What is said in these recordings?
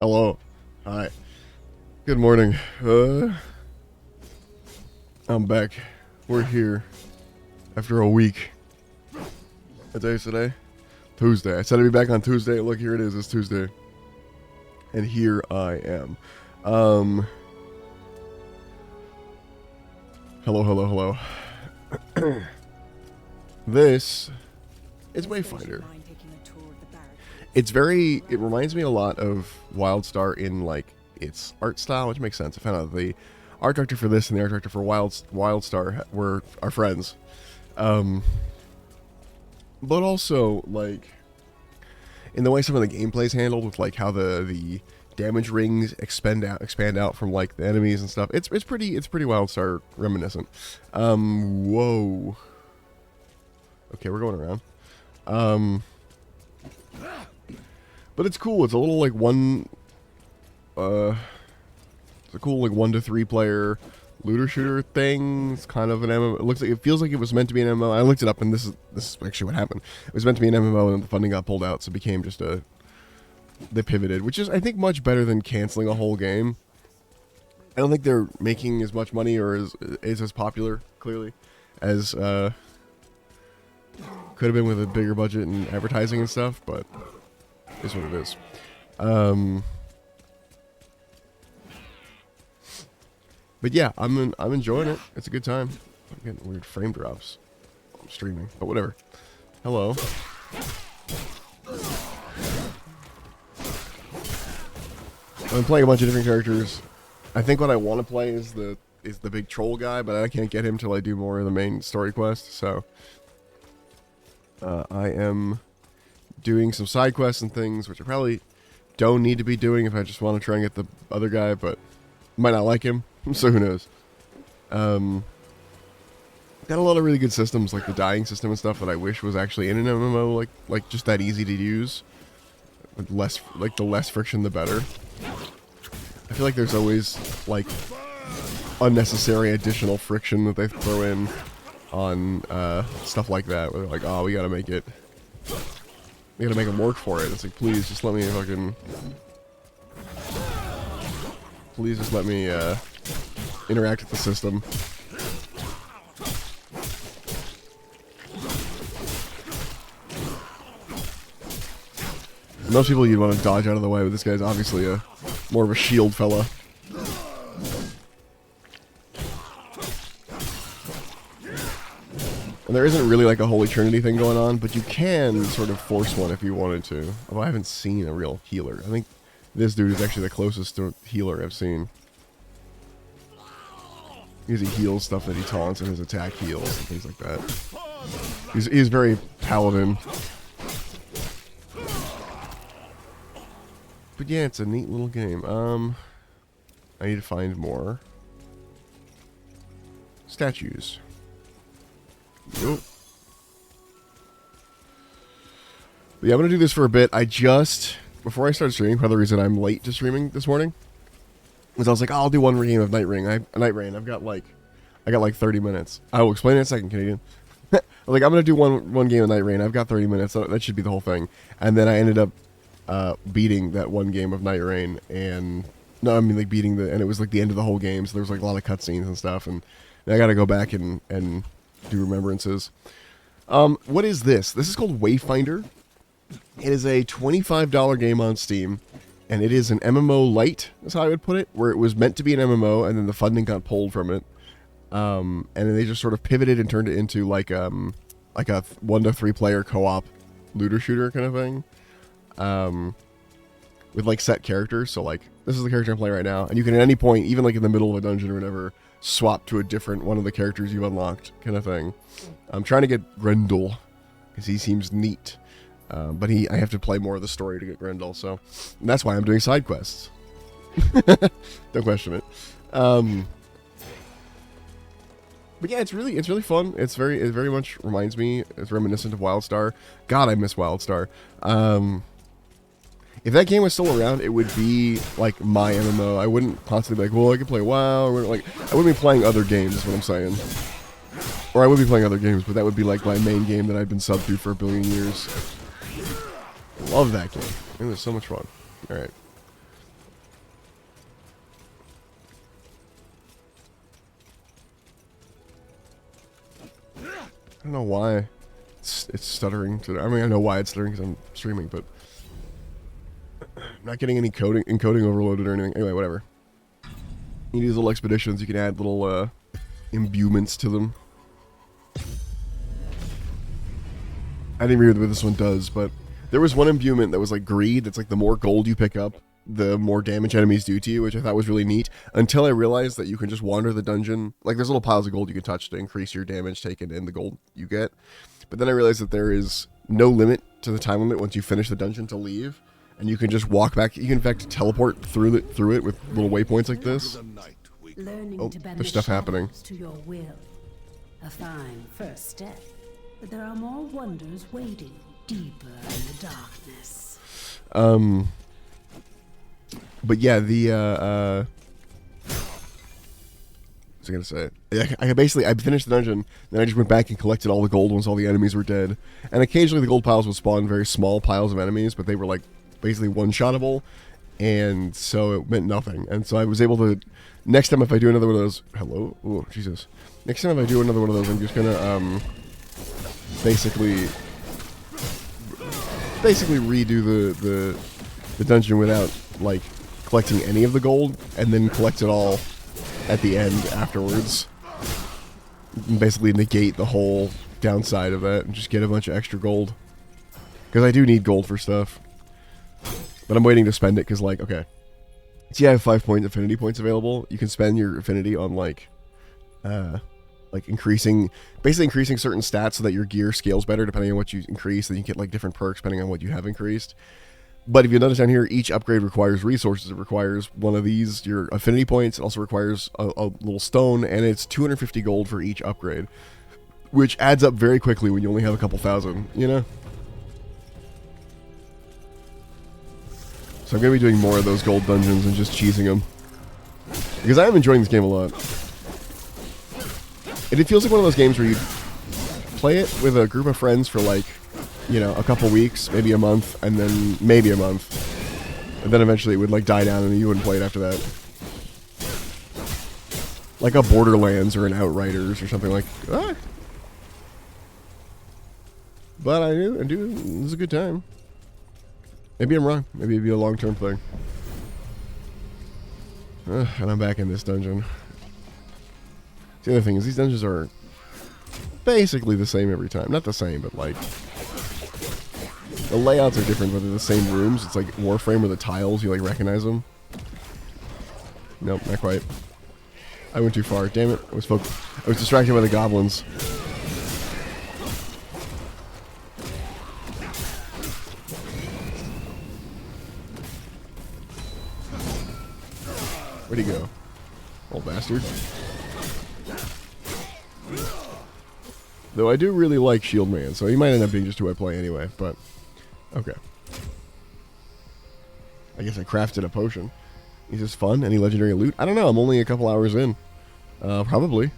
Hello. Hi. Good morning. I'm back. We're here after a week. What day is today? Tuesday. I said I'd be back on Tuesday. Look, here it is. It's Tuesday. And here I am. Hello. This is Wayfinder. It reminds me a lot of WildStar in, like, its art style, which makes sense. I found out the art director for this and the art director for WildStar were our friends. But also, like, in the way some of the gameplay's handled with, like, how the damage rings expand out from, like, the enemies and stuff. It's pretty WildStar reminiscent. Whoa. Okay, we're going around. But it's cool. It's a little, like, it's a cool, like, 1 to 3 player looter shooter thing. It's kind of an MMO. It feels like it was meant to be an MMO. I looked it up, and this is actually what happened. It was meant to be an MMO, and then the funding got pulled out, so it became just they pivoted, which is, I think, much better than canceling a whole game. I don't think they're making as much money or is as popular, clearly, as could have been with a bigger budget and advertising and stuff, but is what it is. But yeah, I'm enjoying it. It's a good time. I'm getting weird frame drops. I'm streaming, but whatever. Hello. I've been playing a bunch of different characters. I think what I want to play is the big troll guy, but I can't get him till I do more of the main story quest. So I am doing some side quests and things, which I probably don't need to be doing if I just want to try and get the other guy, but might not like him, so who knows. Got a lot of really good systems, like the dying system and stuff that I wish was actually in an MMO, like just that easy to use. With the less friction, the better. I feel like there's always, like, unnecessary additional friction that they throw in on stuff like that, where they're like, oh, we gotta make them work for it. It's like, please just let me interact with the system. Most people you'd want to dodge out of the way, but this guy's obviously more of a shield fella. And there isn't really like a Holy Trinity thing going on, but you can sort of force one if you wanted to. Although I haven't seen a real healer. I think this dude is actually the closest to healer I've seen. Because he heals stuff that he taunts and his attack heals and things like that. He's very paladin. But yeah, it's a neat little game. I need to find more statues. Nope. But yeah, I'm gonna do this for a bit. Before I started streaming, part of the reason I'm late to streaming this morning was I was like, oh, I'll do one game of Night Rain. I've got like 30 minutes. I will explain in a second, Canadian. Like, I'm gonna do one game of Night Rain. I've got 30 minutes. So that should be the whole thing. And then I ended up beating that one game of Night Rain, and no, I mean like beating and it was like the end of the whole game. So there was like a lot of cutscenes and stuff, and I got to go back and do remembrances. What is this? This is called Wayfinder. It is a $25 game on Steam, and it is an MMO light, is how I would put it, where it was meant to be an MMO, and then the funding got pulled from it. And then they just sort of pivoted and turned it into like a 1 to 3 player co-op looter shooter kind of thing. With like set characters, so like this is the character I'm playing right now, and you can at any point, even like in the middle of a dungeon or whatever, swap to a different one of the characters you've unlocked, kind of thing. I'm trying to get Grendel because he seems neat, but I have to play more of the story to get Grendel, so that's why I'm doing side quests. Don't question it. But yeah, it's really fun. It very much reminds me. It's reminiscent of WildStar. God, I miss WildStar. If that game was still around, it would be like my MMO. I wouldn't constantly be like, well, I could play WoW. Or like, I wouldn't be playing other games, is what I'm saying. Or I would be playing other games, but that would be like my main game that I've been subbed to for a billion years. Love that game. It was so much fun. All right. I don't know why it's stuttering. I mean, I know why it's stuttering because I'm streaming, but I'm not getting any encoding overloaded or anything. Anyway, whatever. You need these little expeditions. You can add little imbuements to them. I didn't read what this one does, but there was one imbuement that was like greed. That's like the more gold you pick up, the more damage enemies do to you, which I thought was really neat. Until I realized that you can just wander the dungeon. Like, there's little piles of gold you can touch to increase your damage taken and the gold you get. But then I realized that there is no limit to the time limit once you finish the dungeon to leave. And you can just walk back. You can, in fact, teleport through it with little waypoints like this. Oh, there's stuff happening. To your will. A fine first step. But there are more wonders waiting deeper in the darkness. But yeah, what was I gonna say? I finished the dungeon, then I just went back and collected all the gold once all the enemies were dead. And occasionally the gold piles would spawn very small piles of enemies, but they were like basically one-shottable, and so it meant nothing. And so I was able to, next time if I do another one of those, hello? Oh, Jesus. Next time if I do another one of those, I'm just gonna, basically redo the dungeon without, like, collecting any of the gold, and then collect it all at the end afterwards. And basically negate the whole downside of that, and just get a bunch of extra gold. Because I do need gold for stuff. But I'm waiting to spend it, because, like, okay. So you have 5 affinity points available. You can spend your affinity on, like basically increasing certain stats so that your gear scales better depending on what you increase. Then you get, like, different perks depending on what you have increased. But if you notice down here, each upgrade requires resources. It requires one of these, your affinity points. It also requires a little stone, and it's 250 gold for each upgrade, which adds up very quickly when you only have a couple thousand, you know? So I'm going to be doing more of those gold dungeons and just cheesing them. Because I am enjoying this game a lot. And it feels like one of those games where you play it with a group of friends for, like, you know, a couple weeks, maybe a month, and then maybe a month. And then eventually it would, like, die down and you wouldn't play it after that. Like a Borderlands or an Outriders or something like that. But I do, it was a good time. Maybe I'm wrong. Maybe it'd be a long-term thing. And I'm back in this dungeon. The other thing is these dungeons are basically the same every time. Not the same, but like the layouts are different, but they're the same rooms. It's like Warframe where the tiles, you like recognize them. Nope, not quite. I went too far. Damn it. I was distracted by the goblins. Where'd he go? Old bastard. Though I do really like Shield Man, so he might end up being just who I play anyway, but okay. I guess I crafted a potion. Is this fun? Any legendary loot? I don't know, I'm only a couple hours in. Probably.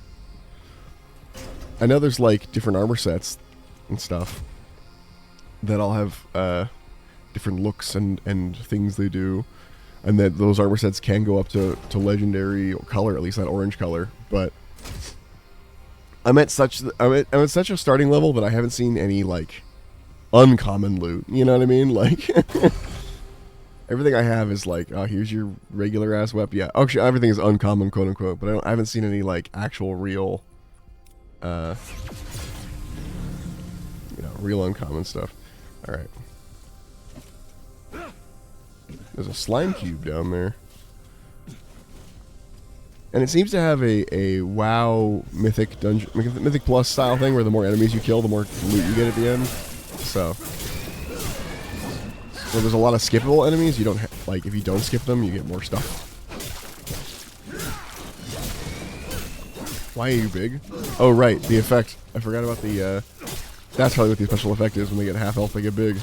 I know there's like different armor sets and stuff that all have different looks and things they do. And that those armor sets can go up to legendary color, at least that orange color. But I'm at such a starting level that I haven't seen any like uncommon loot. You know what I mean? Like everything I have is like, oh, here's your regular ass weapon. Yeah, actually everything is uncommon, quote unquote. But I haven't seen any like actual real, real uncommon stuff. All right. There's a slime cube down there. And it seems to have a WoW Mythic Dungeon, Mythic Plus style thing where the more enemies you kill, the more loot you get at the end. So there's a lot of skippable enemies. You don't like if you don't skip them, you get more stuff. Why are you big? Oh right, the effect. I forgot about the. That's probably what the special effect is. When they get half health, they get big.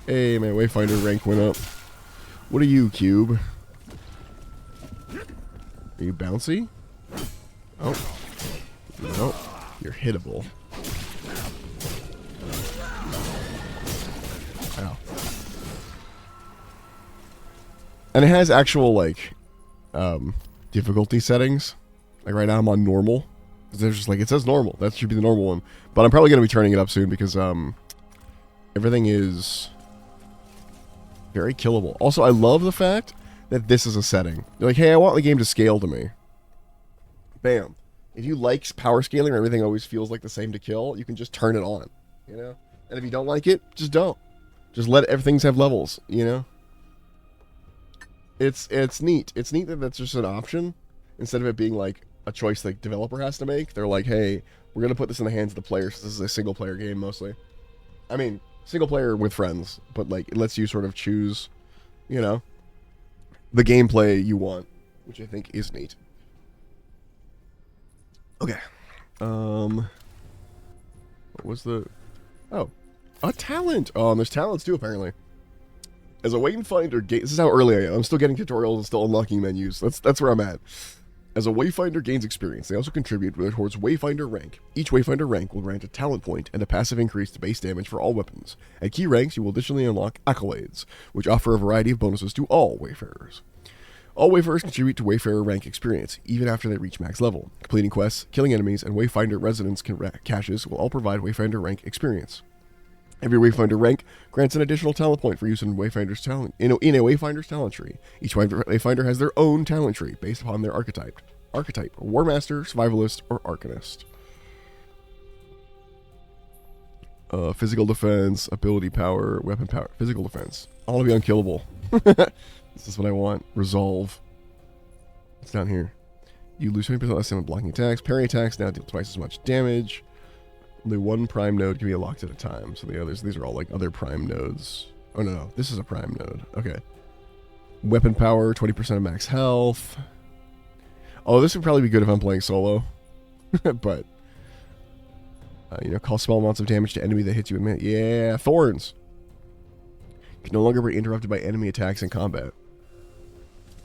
Hey, my Wayfinder rank went up. What are you, Cube? Are you bouncy? Oh. No. You're hittable. Ow. And it has actual, like, difficulty settings. Like, right now I'm on normal. There's just, like, it says normal. That should be the normal one. But I'm probably going to be turning it up soon because, everything is very killable. Also, I love the fact that this is a setting. You're like, hey, I want the game to scale to me. Bam. If you like power scaling or everything always feels like the same to kill, you can just turn it on, you know? And if you don't like it, just don't. Just let everything have levels, you know? It's neat. It's neat that that's just an option instead of it being like a choice the developer has to make. They're like, hey, we're going to put this in the hands of the players. This is a single player game mostly. I mean, single player with friends, but like it lets you sort of choose, you know, the gameplay you want, which I think is neat. Okay. What was the... Oh. A talent! Oh, and there's talents too, apparently. As a Wayfinder game... This is how early I am. I'm still getting tutorials and still unlocking menus. That's where I'm at. As a Wayfinder gains experience, they also contribute towards Wayfinder rank. Each Wayfinder rank will grant a talent point and a passive increase to base damage for all weapons. At key ranks, you will additionally unlock accolades, which offer a variety of bonuses to all Wayfarers. All Wayfarers contribute to Wayfarer rank experience, even after they reach max level. Completing quests, killing enemies, and Wayfinder residence caches will all provide Wayfinder rank experience. Every Wayfinder rank grants an additional talent point for use in Wayfinder's talent in a Wayfinder's talent tree. Each Wayfinder has their own talent tree based upon their archetype: War Master, Survivalist, or Arcanist. Physical defense, ability power, weapon power, physical defense. I want to be unkillable. This is what I want. Resolve. It's down here. You lose 20% less time when blocking attacks. Parry attacks now deal twice as much damage. Only one prime node can be locked at a time. So the others, these are all like other prime nodes. Oh no, this is a prime node. Okay. Weapon power, 20% of max health. Oh, this would probably be good if I'm playing solo. But, cause small amounts of damage to enemy that hits you in minute. Yeah, thorns. Can no longer be interrupted by enemy attacks in combat.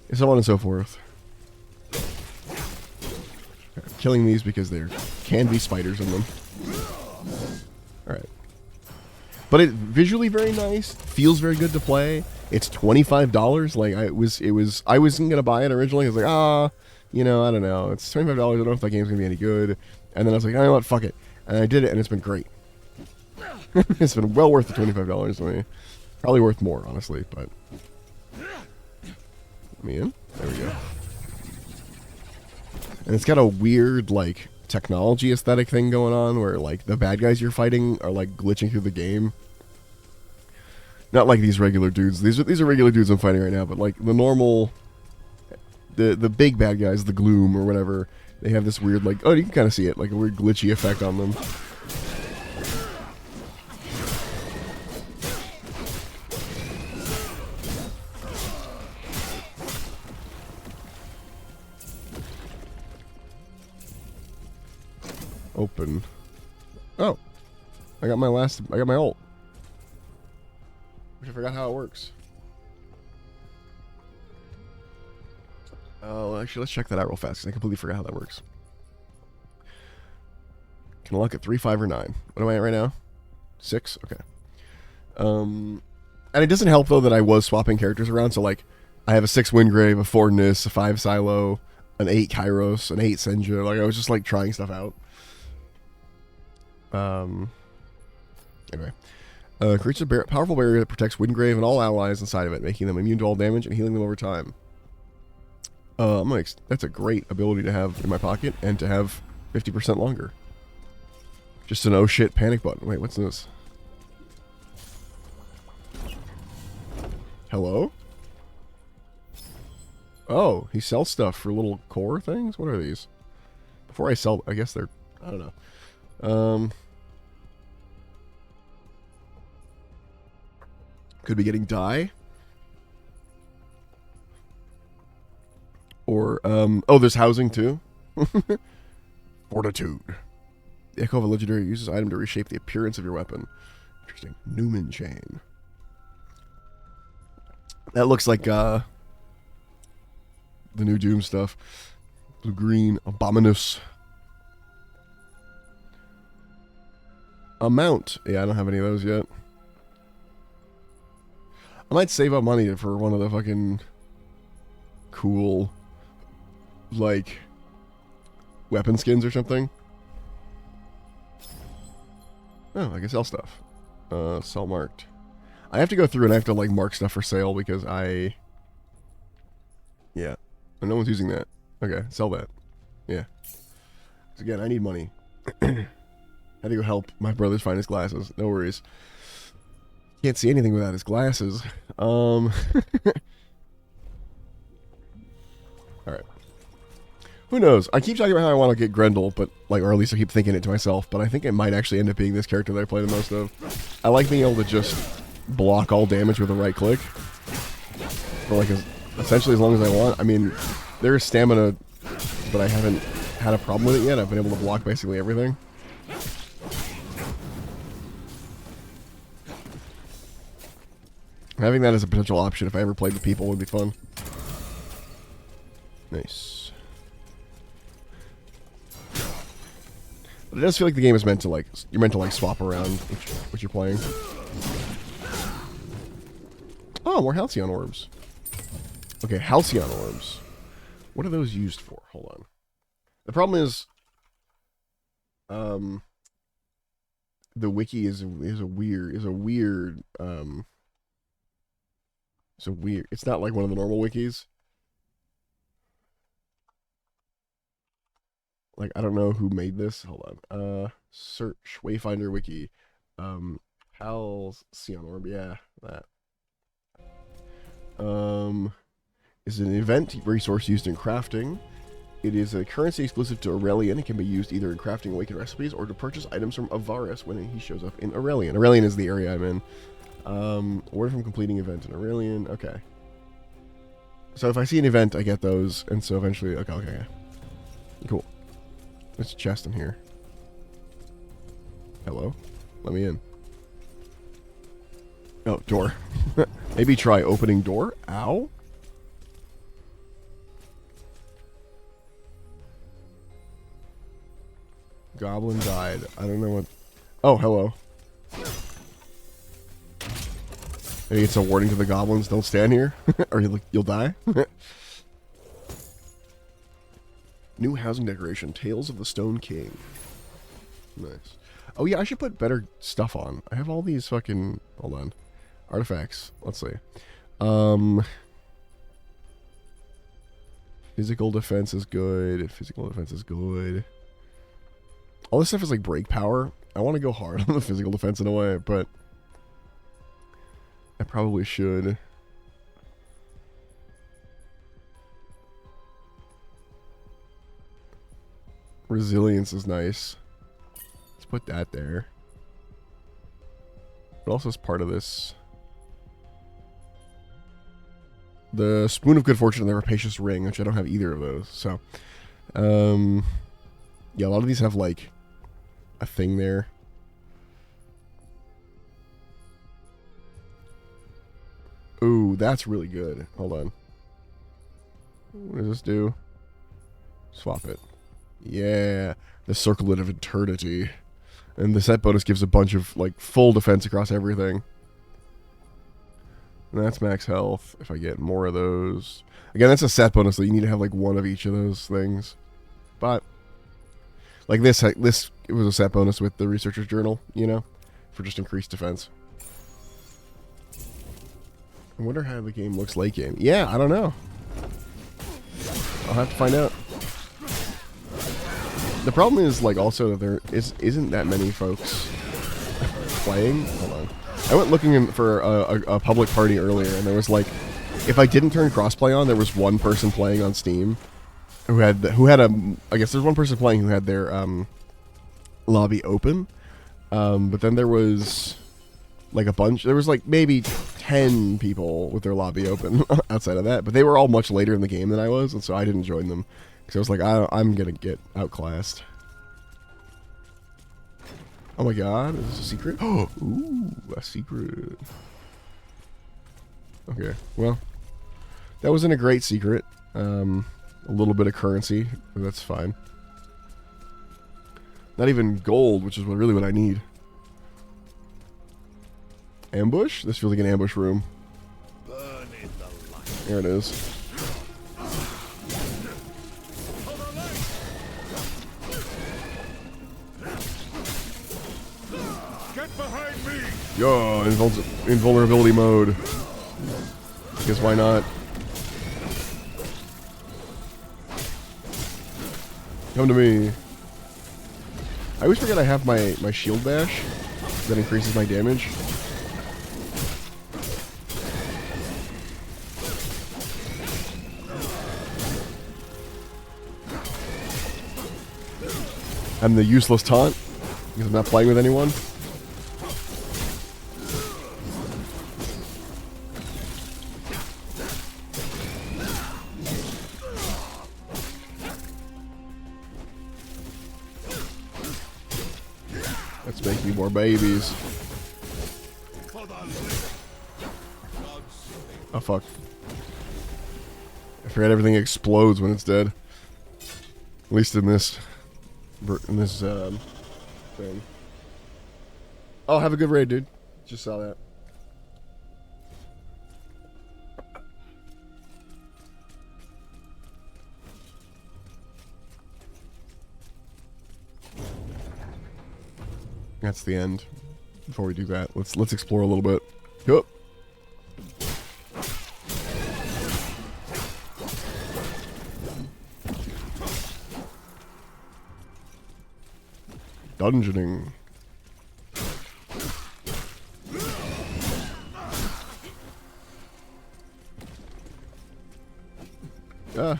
And so on and so forth. Killing these because there can be spiders in them. Alright. But it visually very nice. Feels very good to play. It's $25. Like I wasn't gonna buy it originally. I was like, I don't know. It's $25. I don't know if that game's gonna be any good. And then I was like, you know what, fuck it. And I did it and it's been great. It's been well worth the $25 to me. Probably worth more, honestly, but... Let me in. There we go. And it's got a weird, like, technology aesthetic thing going on where, like, the bad guys you're fighting are, like, glitching through the game. Not like these regular dudes. These are regular dudes I'm fighting right now, but, like, the normal... The big bad guys, the Gloom or whatever, they have this weird, like... Oh, you can kind of see it. Like, a weird glitchy effect on them. Open. Oh. I got my ult. Which I forgot how it works. Oh, actually, let's check that out real fast, because I completely forgot how that works. Can I look at 3, 5, or 9? What am I at right now? 6? Okay. And it doesn't help, though, that I was swapping characters around, so, like, I have a 6 Wingrave, a 4 Nis, a 5 Silo, an 8 Kairos, an 8 Senja. Like, I was just, like, trying stuff out. Anyway. Creates a powerful barrier that protects Wingrave and all allies inside of it, making them immune to all damage and healing them over time. That's a great ability to have in my pocket and to have 50% longer. Just an oh shit panic button. Wait, what's this? Hello? Oh, he sells stuff for little core things? What are these? Before I sell, I guess they're, I don't know. Could be getting dye. Or, oh, there's housing too. Fortitude. The Echo of a Legendary uses item to reshape the appearance of your weapon. Interesting. Newman Chain. That looks like, the new Doom stuff. Blue-green. Abominus. A mount. Yeah, I don't have any of those yet. I might save up money for one of the fucking cool, like, weapon skins or something. Oh, I can sell stuff. Sell marked. I have to go through and I have to, like, mark stuff for sale because yeah. And no one's using that. Okay, sell that. Yeah. So again, I need money. I had to go help my brother's find his glasses. No worries. Can't see anything without his glasses. Alright. Who knows? I keep talking about how I want to get Grendel, but, like, or at least I keep thinking it to myself, but I think it might actually end up being this character that I play the most of. I like being able to just block all damage with a right click. For, like, essentially as long as I want. I mean, there's stamina, but I haven't had a problem with it yet. I've been able to block basically everything. Having that as a potential option if I ever played with people would be fun. Nice. But it does feel like the game is meant to, like, you're meant to, like, swap around what you're playing. Oh, more Halcyon orbs. Okay, Halcyon orbs. What are those used for? Hold on. The problem is, the wiki is weird. It's not like one of the normal wikis. Like, I don't know who made this. Hold on. Search Wayfinder wiki. Halcyon orb. Yeah, that. Is an event resource used in crafting. It is a currency exclusive to Aurelian. It can be used either in crafting awakened recipes or to purchase items from Avaris when he shows up in Aurelian. Aurelian is the area I'm in. Order from completing event in Aurelian. Okay. So if I see an event, I get those, and so eventually... Okay. Cool. There's a chest in here. Hello? Let me in. Oh, door. Maybe try opening door? Ow? Goblin died. I don't know what... Oh, hello. Maybe it's a warning to the goblins, don't stand here, or you'll die. New housing decoration, Tales of the Stone King. Nice. Oh yeah, I should put better stuff on. I have all these fucking... Hold on. Artifacts. Let's see. Physical defense is good. Physical defense is good. All this stuff is like break power. I want to go hard on the physical defense in a way, but I probably should. Resilience is nice. Let's put that there. What else is part of this? The Spoon of Good Fortune and the Rapacious Ring, which I don't have either of those. So, yeah, a lot of these have like a thing there. Ooh, that's really good. Hold on. What does this do? Swap it. Yeah, the Circlet of Eternity. And the set bonus gives a bunch of, like, full defense across everything. And that's max health, if I get more of those. Again, that's a set bonus, so you need to have, like, one of each of those things. But, like, this it was a set bonus with the Researcher's Journal, you know? For just increased defense. I wonder how the game looks late game. Yeah, I don't know. I'll have to find out. The problem is, like, also that there isn't that many folks playing. Hold on. I went looking for a public party earlier, and there was, like, if I didn't turn crossplay on, there was one person playing on Steam who had I guess there's one person playing who had their lobby open, but then there was like a bunch. There was like maybe 10 people with their lobby open outside of that, but they were all much later in the game than I was, and so I didn't join them. Because I was like, I'm going to get outclassed. Oh my god, is this a secret? Oh, ooh, a secret. Okay, well, that wasn't a great secret. A little bit of currency, but that's fine. Not even gold, which is really what I need. Ambush? This feels like an ambush room. There it is. Yo, invulnerability mode. Guess why not? Come to me. I always forget I have my shield bash that increases my damage. I'm the useless taunt because I'm not playing with anyone. Let's make you more babies. Oh fuck. I forgot everything explodes when it's dead. At least in this thing. Oh, have a good raid, dude. Just saw that. That's the end. Before we do that, let's explore a little bit. Yup. Dungeoning. Ah.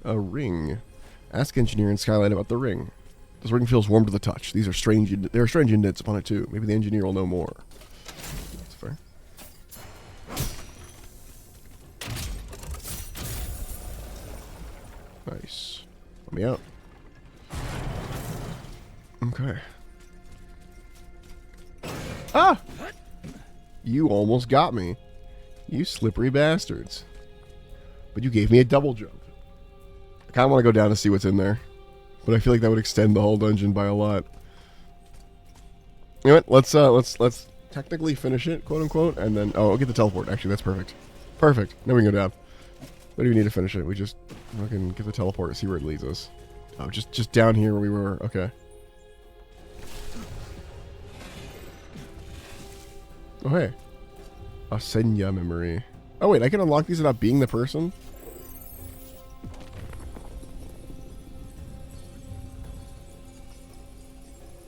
A ring. Ask engineer in Skyline about the ring. This ring feels warm to the touch. These are strange. There are strange indents upon it too. Maybe the engineer will know more. That's fair. Nice. Let me out. Okay. Ah! You almost got me. You slippery bastards. But you gave me a double jump. I kind of want to go down to see what's in there. But I feel like that would extend the whole dungeon by a lot. You know what? Let's technically finish it, quote unquote, and then I'll get the teleport. Actually, that's perfect. Perfect. Now we can go down. What do we need to finish it? We just fucking get the teleport, see where it leads us. Oh, just down here where we were. Okay. Oh, hey. A Senya memory. Oh, wait, I can unlock these without being the person?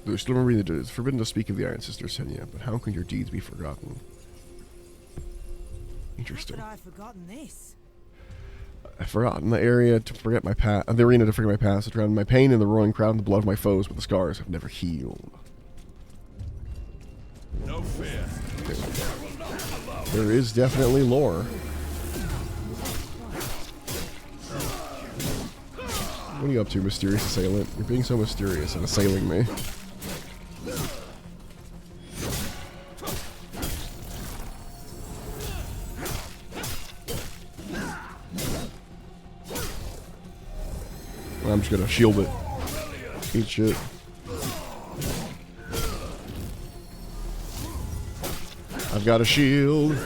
There's still remembering that it is forbidden to speak of the Iron Sister Senya, but how can your deeds be forgotten? Interesting. How could I have forgotten this? I've forgotten the area to forget my past, the arena to forget my past. I drowned my pain in the roaring crowd and the blood of my foes, but the scars have never healed. No fear. There is definitely lore. What are you up to, mysterious assailant? You're being so mysterious and assailing me. I'm just gonna shield it. Eat shit. I've got a shield.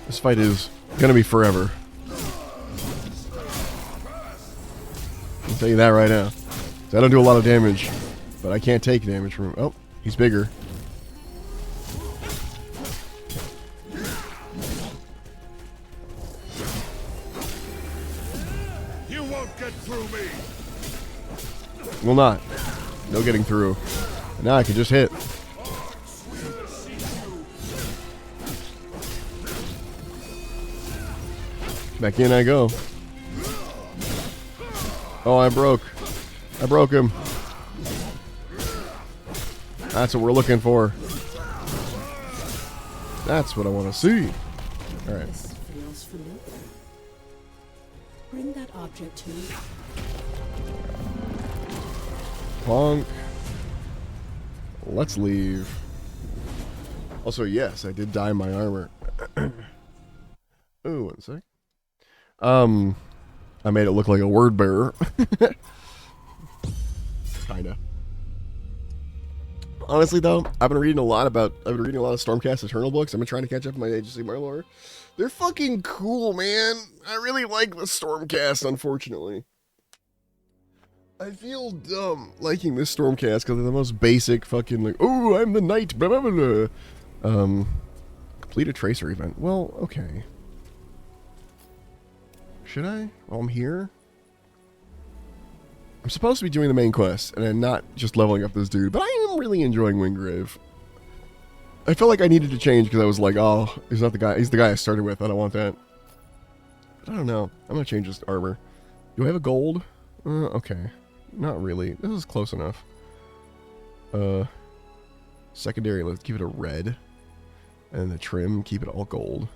This fight is gonna be forever. I'll tell you that right now. I don't do a lot of damage, but I can't take damage from him. Oh, he's bigger. You won't get through me. Will not. No getting through. Now I can just hit. Back in I go. Oh, I broke him. That's what we're looking for. That's what I want to see. All right. This feels familiar. Bring that object to me. Plonk. Let's leave. Also, yes, I did dye my armor. Ooh, one sec. I made it look like a word bearer. Kinda. Honestly, though, I've been reading a lot of Stormcast Eternal books. I've been trying to catch up on my Age of Sigmar lore. They're fucking cool, man. I really like the Stormcast, unfortunately. I feel dumb liking this Stormcast because they're the most basic fucking, like, oh, I'm the knight, blah, blah, blah, blah. Complete a tracer event. Well, okay. Should I? While I'm here? I'm supposed to be doing the main quest, and I'm not just leveling up this dude, but I am really enjoying Wingrave. I felt like I needed to change because I was like, oh, he's not the guy. He's the guy I started with. I don't want that. But I don't know. I'm going to change this armor. Do I have a gold? Okay. Not really. This is close enough. Secondary, let's give it a red. And the trim, keep it all gold.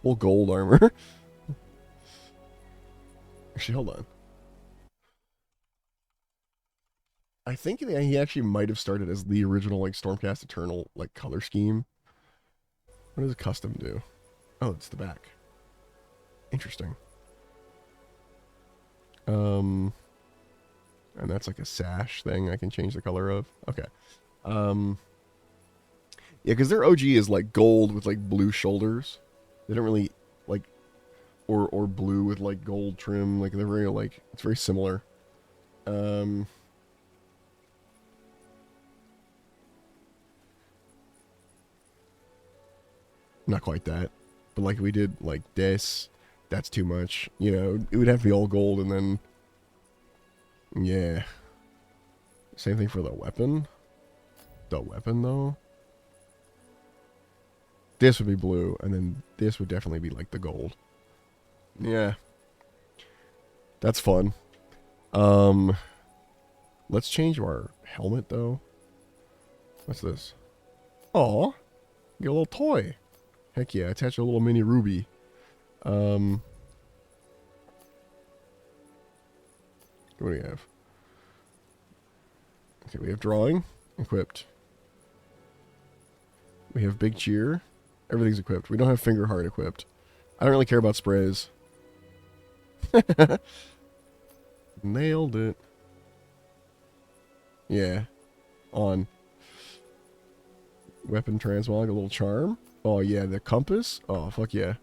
Full gold armor. Actually, hold on. I think he actually might have started as the original, like, Stormcast Eternal, like, color scheme. What does custom do? Oh, it's the back. Interesting. And that's like a sash thing I can change the color of. Okay. Yeah, because their OG is, like, gold with, like, blue shoulders. They don't really, like, or blue with, like, gold trim. Like, they're very, like, it's very similar. Not quite that. But like we did, like, this, that's too much. You know, it would have to be all gold and then... Yeah. Same thing for the weapon. The weapon, though. This would be blue, and then this would definitely be, like, the gold. Yeah. That's fun. Let's change our helmet, though. What's this? Aw. Get a little toy. Heck yeah, attach a little mini ruby. What do we have? Okay, we have drawing. Equipped. We have big cheer. Everything's equipped. We don't have finger heart equipped. I don't really care about sprays. Nailed it. Yeah. On. Weapon transmog, a little charm. Oh, yeah, the compass. Oh, fuck yeah.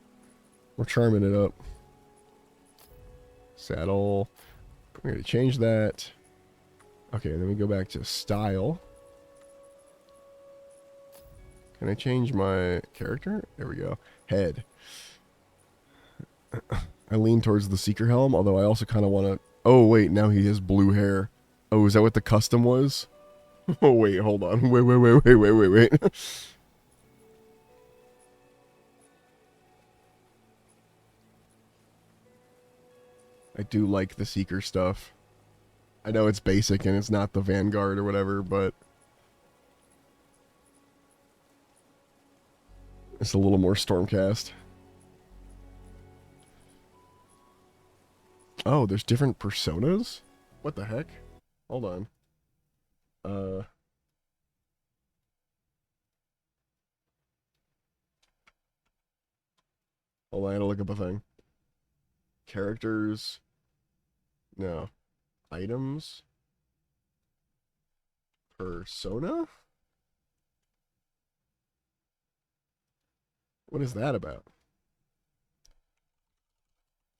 We're charming it up. Saddle. We're going to change that. Okay, then we go back to style. Can I change my character? There we go. Head. I lean towards the Seeker helm, although I also kind of want to... Oh, wait, now he has blue hair. Oh, is that what the custom was? Oh, wait, hold on. Wait. I do like the Seeker stuff. I know it's basic and it's not the Vanguard or whatever, but... it's a little more Stormcast. Oh, there's different personas? What the heck? Hold on. Hold on, I had to look up a thing. Characters. No. Items. Persona? What is that about?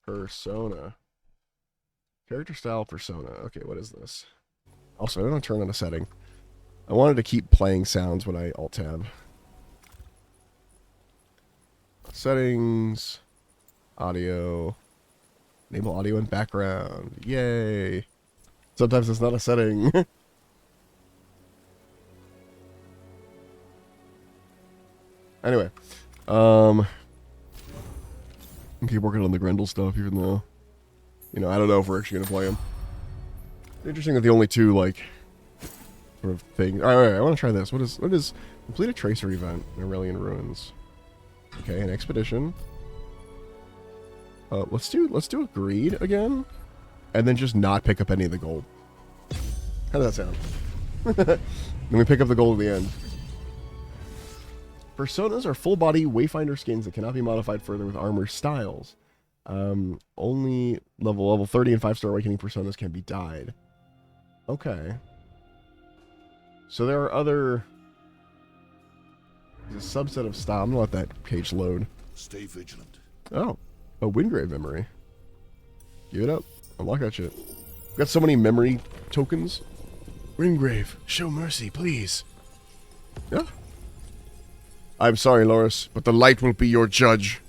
Persona. Character style persona. Okay, what is this? Also, I don't turn on a setting. I wanted to keep playing sounds when I alt-tab. Settings. Audio. Enable audio and background. Yay. Sometimes it's not a setting. Anyway. Keep working on the Grendel stuff, even though, you know, I don't know if we're actually going to play them. Interesting that the only two, like, sort of things. Alright, I want to try this. What is complete a tracer event in Aurelian Ruins? Okay, an expedition. Let's do a greed again, and then just not pick up any of the gold. How does that sound? Then we pick up the gold at the end. Personas are full-body Wayfinder skins that cannot be modified further with armor styles. Only level 30 and 5-star awakening personas can be dyed. Okay. So there are other... there's a subset of style. I'm gonna let that page load. Stay vigilant. Oh. A Wingrave memory. Give it up. Unlock that shit. Got so many memory tokens. Wingrave, show mercy, please. Yeah. I'm sorry, Loris, but the light will be your judge.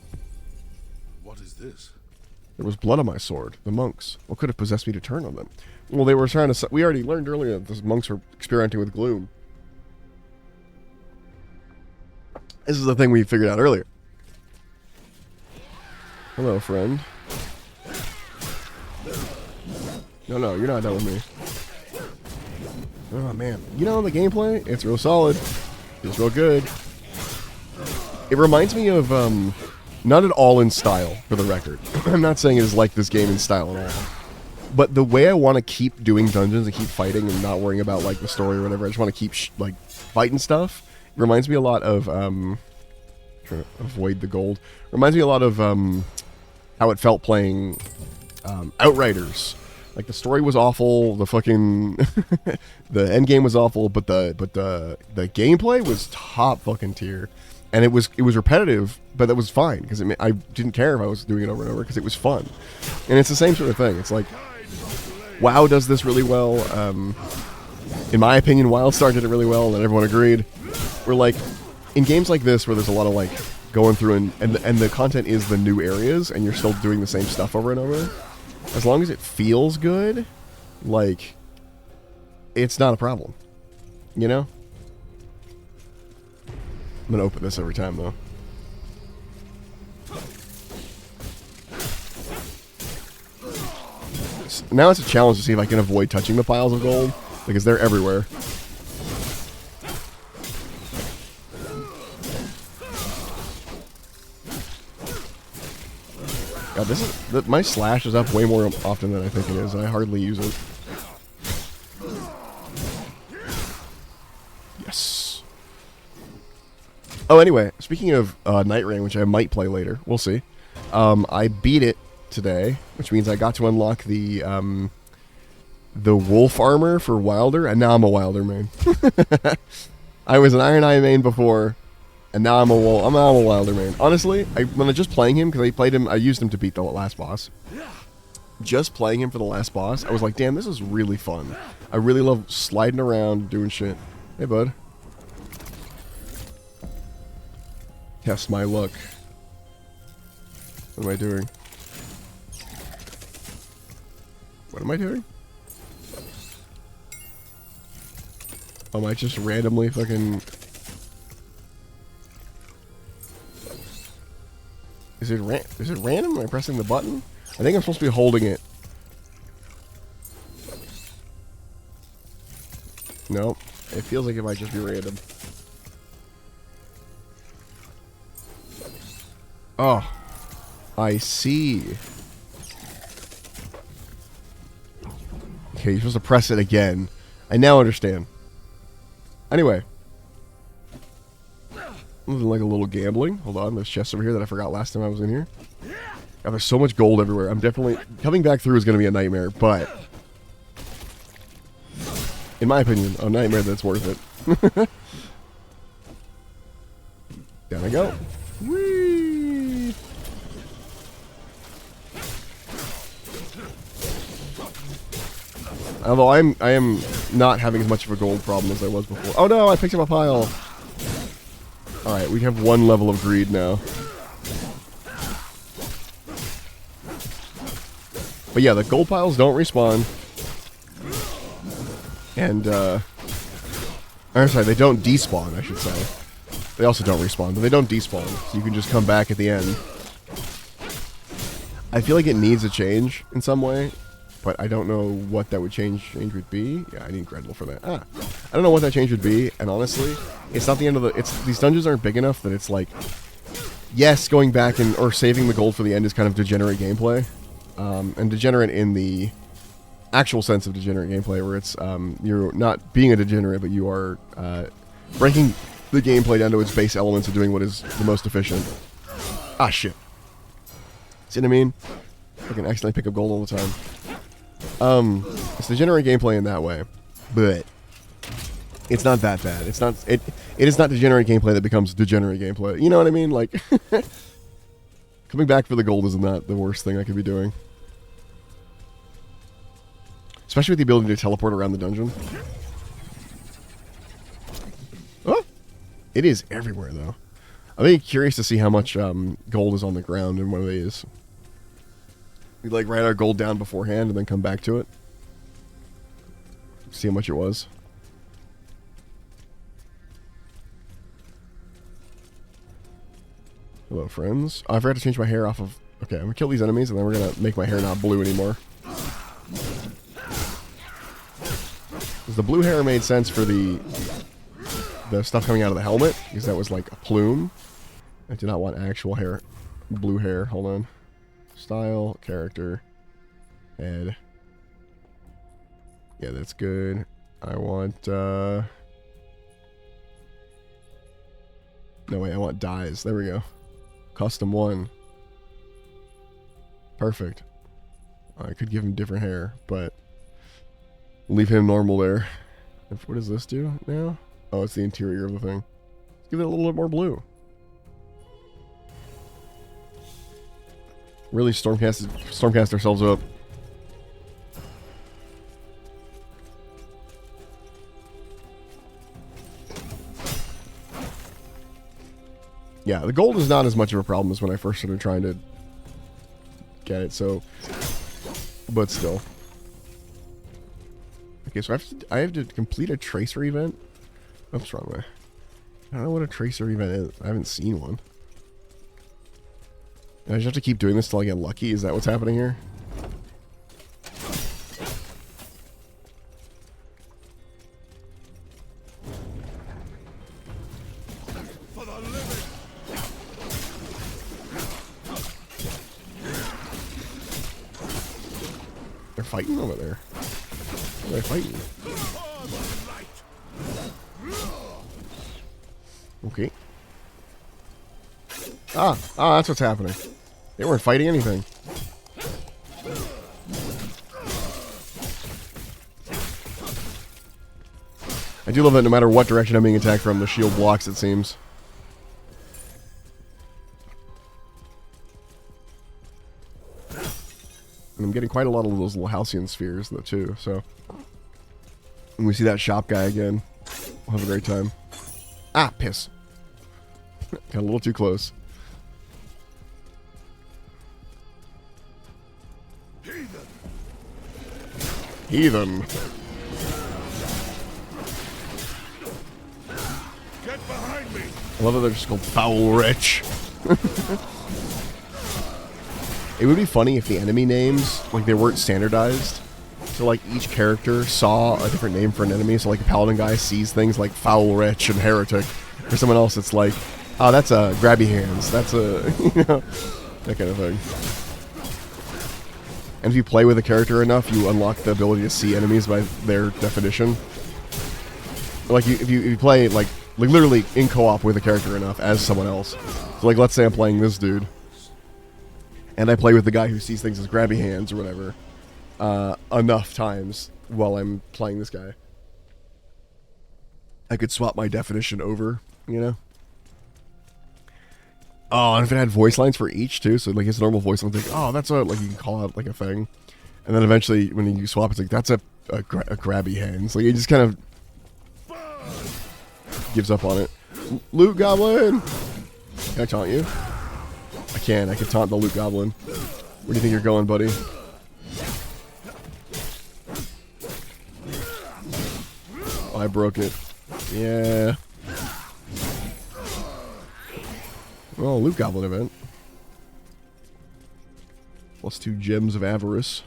What is this? There was blood on my sword. The monks. What could have possessed me to turn on them? Well, they were trying to... we already learned earlier that the monks were experimenting with gloom. This is the thing we figured out earlier. Hello, friend. No, you're not done with me. Oh, man. You know, the gameplay, it's real solid. It's real good. It reminds me of, not at all in style, for the record. I'm not saying it is like this game in style at all. But the way I want to keep doing dungeons and keep fighting and not worrying about, like, the story or whatever, I just want to keep, like, fighting stuff. It reminds me a lot of, trying to avoid the gold. Reminds me a lot of, how it felt playing, Outriders. Like, the story was awful, the fucking... the end game was awful, but the gameplay was top fucking tier. And it was repetitive, but that was fine, because I didn't care if I was doing it over and over, because it was fun. And it's the same sort of thing. It's like, WoW does this really well. In my opinion, WildStar did it really well, and everyone agreed. We're like, in games like this, where there's a lot of, like, going through, and the content is the new areas, and you're still doing the same stuff over and over, as long as it feels good, like, it's not a problem. You know? I'm gonna open this every time, though. Now it's a challenge to see if I can avoid touching the piles of gold, because they're everywhere. God, my slash is up way more often than I think it is, and I hardly use it. Yes. Oh, anyway, speaking of Night Rain, which I might play later, we'll see. I beat it today, which means I got to unlock the the wolf armor for Wilder, and now I'm a Wilder main. I was an Iron Eye main before, and now I'm a Wilder main. Honestly, when I just playing him, because I used him to beat the last boss. Just playing him for the last boss, I was like, damn, this is really fun. I really love sliding around, doing shit. Hey, bud. Test my luck. What am I doing? What am I doing? Am I just randomly fucking... Is it random? Am I pressing the button? I think I'm supposed to be holding it. Nope. It feels like it might just be random. Oh. I see. Okay, you're supposed to press it again. I now understand. Anyway. Like a little gambling. Hold on, there's chests over here that I forgot last time I was in here. God, there's so much gold everywhere. I'm definitely... Coming back through is going to be a nightmare, but... In my opinion, a nightmare that's worth it. Down I go. Whee! Although I am not having as much of a gold problem as I was before. Oh no, I picked up a pile. Alright, we have one level of greed now. But yeah, the gold piles don't respawn. And, I'm sorry, they don't despawn, I should say. They also don't respawn, but they don't despawn. So you can just come back at the end. I feel like it needs a change in some way, but I don't know what that would change would be. Yeah, I need Gretel for that. I don't know what that change would be, and honestly, it's not the end of the... These dungeons aren't big enough that it's like... Yes, going back or saving the gold for the end is kind of degenerate gameplay. And degenerate in the actual sense of degenerate gameplay, where it's you're not being a degenerate, but you are breaking the gameplay down to its base elements and doing what is the most efficient. Ah, shit. See what I mean? I can accidentally pick up gold all the time. It's degenerate gameplay in that way, but it's not that bad. It's not. It is not degenerate gameplay that becomes degenerate gameplay. You know what I mean? Like, coming back for the gold is not the worst thing I could be doing. Especially with the ability to teleport around the dungeon. Oh! It is everywhere, though. I'm really curious to see how much gold is on the ground in one of these. We like write our gold down beforehand and then come back to it. See how much it was. Hello, friends. Oh, I forgot to change my hair off of... Okay, I'm gonna kill these enemies and then we're gonna make my hair not blue anymore. The blue hair made sense for the stuff coming out of the helmet, because that was like a plume. I do not want actual hair. Blue hair. Hold on. Style, character, head. Yeah, that's good. I want, no, wait, I want dyes. There we go. Custom 1. Perfect. I could give him different hair, but leave him normal there. What does this do now? Oh, it's the interior of the thing. Let's give it a little bit more blue. Really stormcast ourselves up. Yeah, the gold is not as much of a problem as when I first started trying to get it, so... But still. Okay, so I have to complete a tracer event? What's wrong with? I don't know what a tracer event is. I haven't seen one. And I just have to keep doing this till I get lucky? Is that what's happening here? They're fighting over there. They're fighting. Okay. Ah, that's what's happening. They weren't fighting anything. I do love that no matter what direction I'm being attacked from, the shield blocks, it seems. And I'm getting quite a lot of those little halcyon spheres, though, too, so... When we see that shop guy again, we'll have a great time. Ah, piss. Got a little too close. Heathen. Get behind me! I love that they're just called foul rich. It would be funny if the enemy names, like, they weren't standardized. So, like, each character saw a different name for an enemy. So, like, a paladin guy sees things like foul rich and heretic. For someone else, it's like, oh, that's a grabby hands. That's a, you know, that kind of thing. And if you play with a character enough, you unlock the ability to see enemies by their definition. Like, if you play, like literally in co-op with a character enough as someone else. So, like, let's say I'm playing this dude. And I play with the guy who sees things as grabby hands or whatever. Enough times while I'm playing this guy. I could swap my definition over, you know? Oh, and if it had voice lines for each, too, so, like, his normal voice lines, like, oh, that's a, like, you can call out, like, a thing. And then eventually, when you swap, it's like, that's a grabby hands. Like, he just kind of gives up on it. Loot Goblin! Can I taunt you? I can taunt the Loot Goblin. Where do you think you're going, buddy? Oh, I broke it. Yeah. Oh, Loot Goblin event. Plus 2 gems of avarice.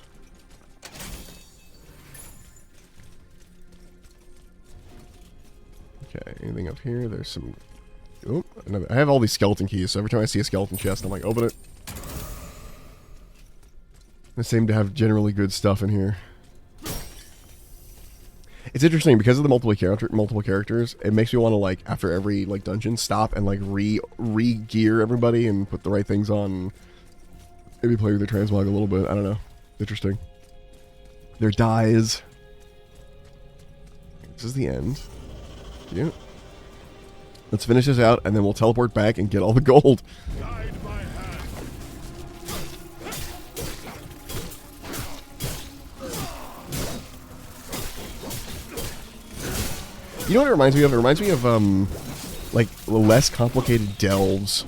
Okay, anything up here? There's some... Oh, another... I have all these skeleton keys, so every time I see a skeleton chest, I'm like, open it. They seem to have generally good stuff in here. It's interesting, because of the multiple characters, it makes me want to, like, after every, like, dungeon, stop and, like, re-gear everybody and put the right things on. And maybe play with the transmog a little bit. I don't know. Interesting. Their dies. This is the end. Yeah. Let's finish this out, and then we'll teleport back and get all the gold. Guide my hand. You know what it reminds me of? It reminds me of, like, less complicated delves.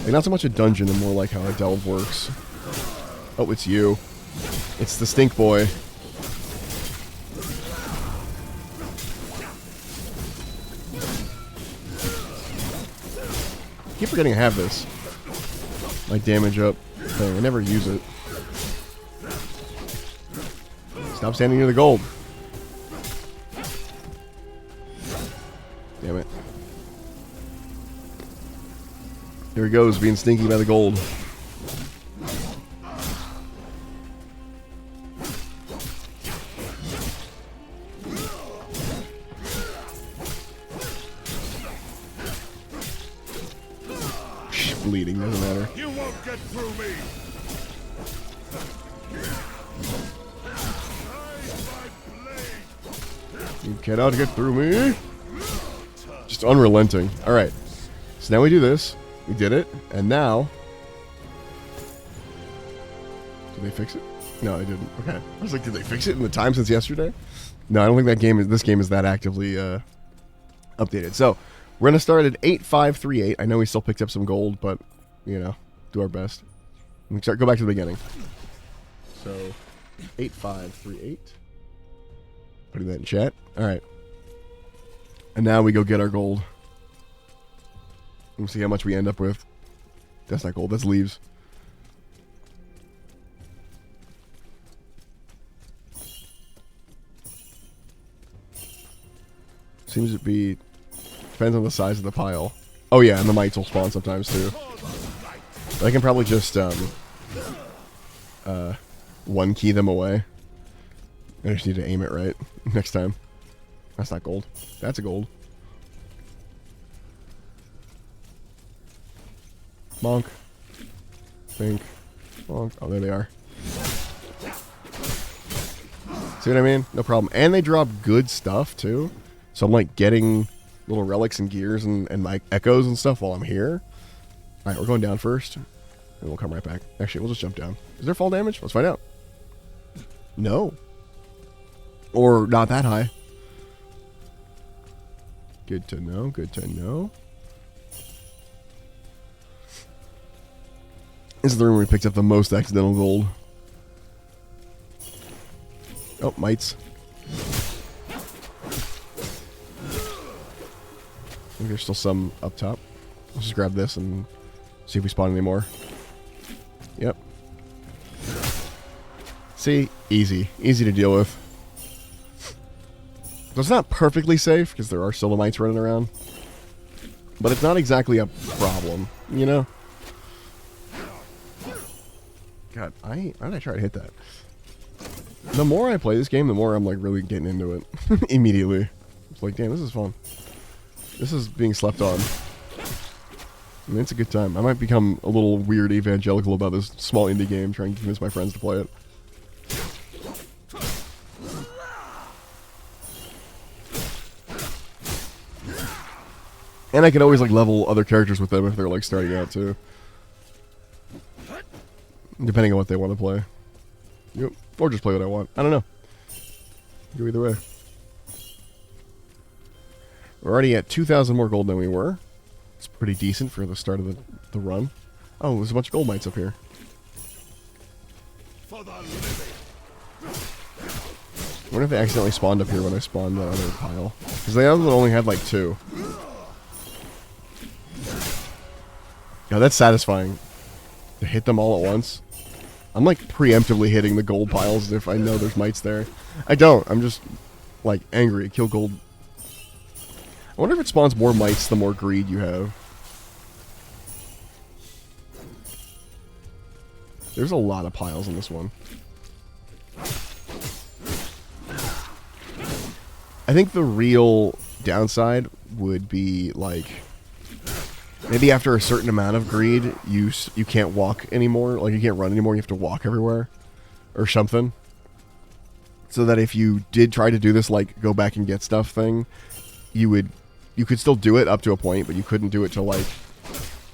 Like, not so much a dungeon, and more like how a delve works. Oh, it's you. It's the stink boy. I keep forgetting I have this. My damage up thing. I never use it. Stop standing near the gold. Damn it. Here he goes, being stinky by the gold. Bleeding, doesn't matter. You won't get through me. You cannot get through me. Just unrelenting. Alright. So now we do this. We did it. And now... Did they fix it? No, they didn't. Okay. I was like, did they fix it in the time since yesterday? No, I don't think this game is that actively updated. So, we're going to start at 8538. I know we still picked up some gold, but, you know, do our best. We can go back to the beginning. So, 8538. Putting that in chat. Alright. And now we go get our gold. We'll see how much we end up with. That's not gold, that's leaves. Seems to be... Depends on the size of the pile. Oh yeah, and the mites will spawn sometimes too. But I can probably just, one key them away. I just need to aim it right next time. That's not gold. That's a gold. Bonk. Think. Bonk. Oh, there they are. See what I mean? No problem. And they drop good stuff, too. So I'm like getting little relics and gears and like echoes and stuff while I'm here. Alright, we're going down first. And we'll come right back. Actually, we'll just jump down. Is there fall damage? Let's find out. No. Or not that high. Good to know, good to know. This is the room where we picked up the most accidental gold. Oh, mites. I think there's still some up top. Let's just grab this and see if we spawn any more. Yep. See? Easy. Easy to deal with. So it's not perfectly safe, because there are still the mites running around. But it's not exactly a problem, you know? God, why did I try to hit that? The more I play this game, the more I'm like really getting into it. Immediately. It's like, damn, this is fun. This is being slept on. I mean, it's a good time. I might become a little weird evangelical about this small indie game, trying to convince my friends to play it. And I can always like level other characters with them if they're like starting out too. Depending on what they want to play. Yep. Or just play what I want. I don't know. Go either way. We're already at 2,000 more gold than we were. It's pretty decent for the start of the run. Oh, there's a bunch of gold mites up here. For the living. I wonder if they accidentally spawned up here when I spawned that other pile. Because the other one only had like 2. Yeah, that's satisfying. To hit them all at once. I'm like preemptively hitting the gold piles if I know there's mites there. I don't. I'm just like angry. Kill gold. I wonder if it spawns more mites the more greed you have. There's a lot of piles in this one. I think the real downside would be like maybe after a certain amount of greed, you can't walk anymore. Like you can't run anymore. You have to walk everywhere, or something. So that if you did try to do this, like go back and get stuff thing, you could still do it up to a point, but you couldn't do it to like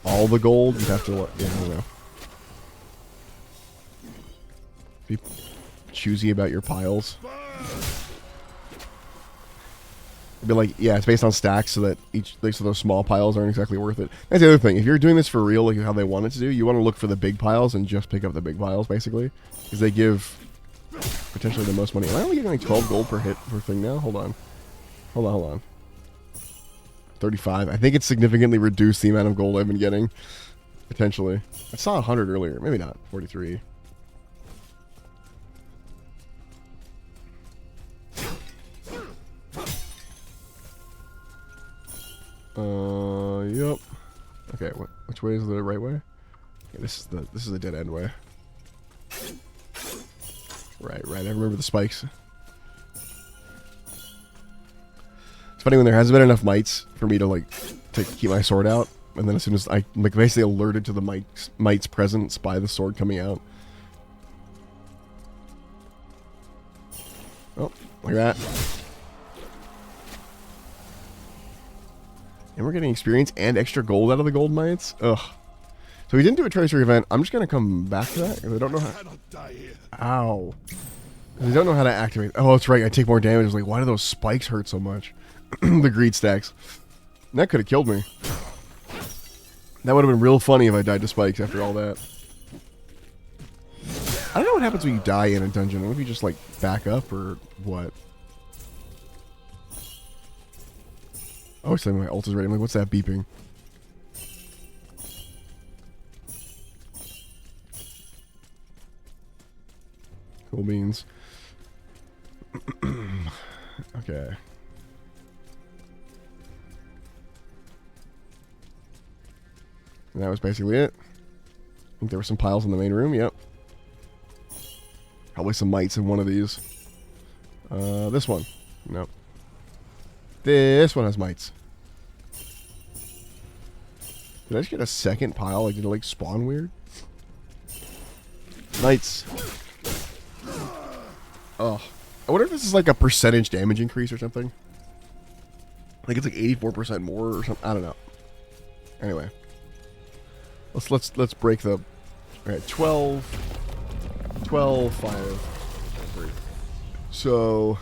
all the gold. You'd have to, yeah, I don't know. Be choosy about your piles. Be like, yeah, it's based on stacks, so that so those small piles aren't exactly worth it. That's the other thing. If you're doing this for real, like how they want it to do, you want to look for the big piles and just pick up the big piles, basically, because they give potentially the most money. Am I only getting like 12 gold per hit per thing now? Hold on. 35. I think it's significantly reduced the amount of gold I've been getting. Potentially. I saw 100 earlier. Maybe not. 43. Yep. Okay, which way is the right way? Yeah, this is the dead end way. Right. I remember the spikes. It's funny when there hasn't been enough mites for me to like to keep my sword out, and then as soon as I like basically alerted to the mites presence by the sword coming out. Oh, like that. And we're getting experience and extra gold out of the gold mites. Ugh. So we didn't do a treasury event. I'm just gonna come back to that because I don't know how. Ow. I don't know how to activate. Oh, that's right. I take more damage. I was like, why do those spikes hurt so much? The greed stacks. That could have killed me. That would have been real funny if I died to spikes after all that. I don't know what happens when you die in a dungeon. I don't know if you just like back up or what. Oh, it's like my ult is ready. I'm like, what's that beeping? Cool beans. Okay. And that was basically it. I think there were some piles in the main room. Yep. Probably some mites in one of these. This one. Nope. This one has mites. Did I just get a second pile? Like, did it like spawn weird? Mites. Oh. I wonder if this is like a percentage damage increase or something. think it's like 84% more or something. I don't know. Anyway, let's break the. All right, 12, 5, 3. So.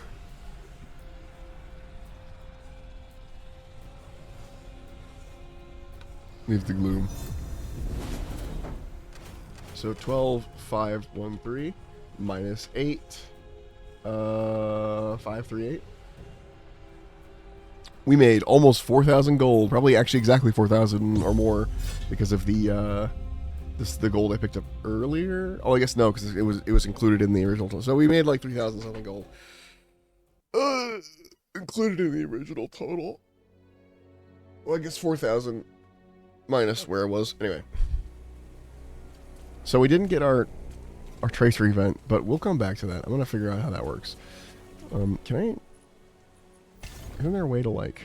Leave the gloom. So 12, 5, 1, 3, minus 8, 5, 3, 8. We made almost 4,000 gold, probably actually exactly 4,000 or more, because of the the gold I picked up earlier. Oh, I guess no, because it was included in the original total. So we made like 3,000 something gold, included in the original total. Well, I guess 4,000. Minus where it was. Anyway. So we didn't get our tracer event, but we'll come back to that. I'm going to figure out how that works. Can I... Isn't there a way to, like...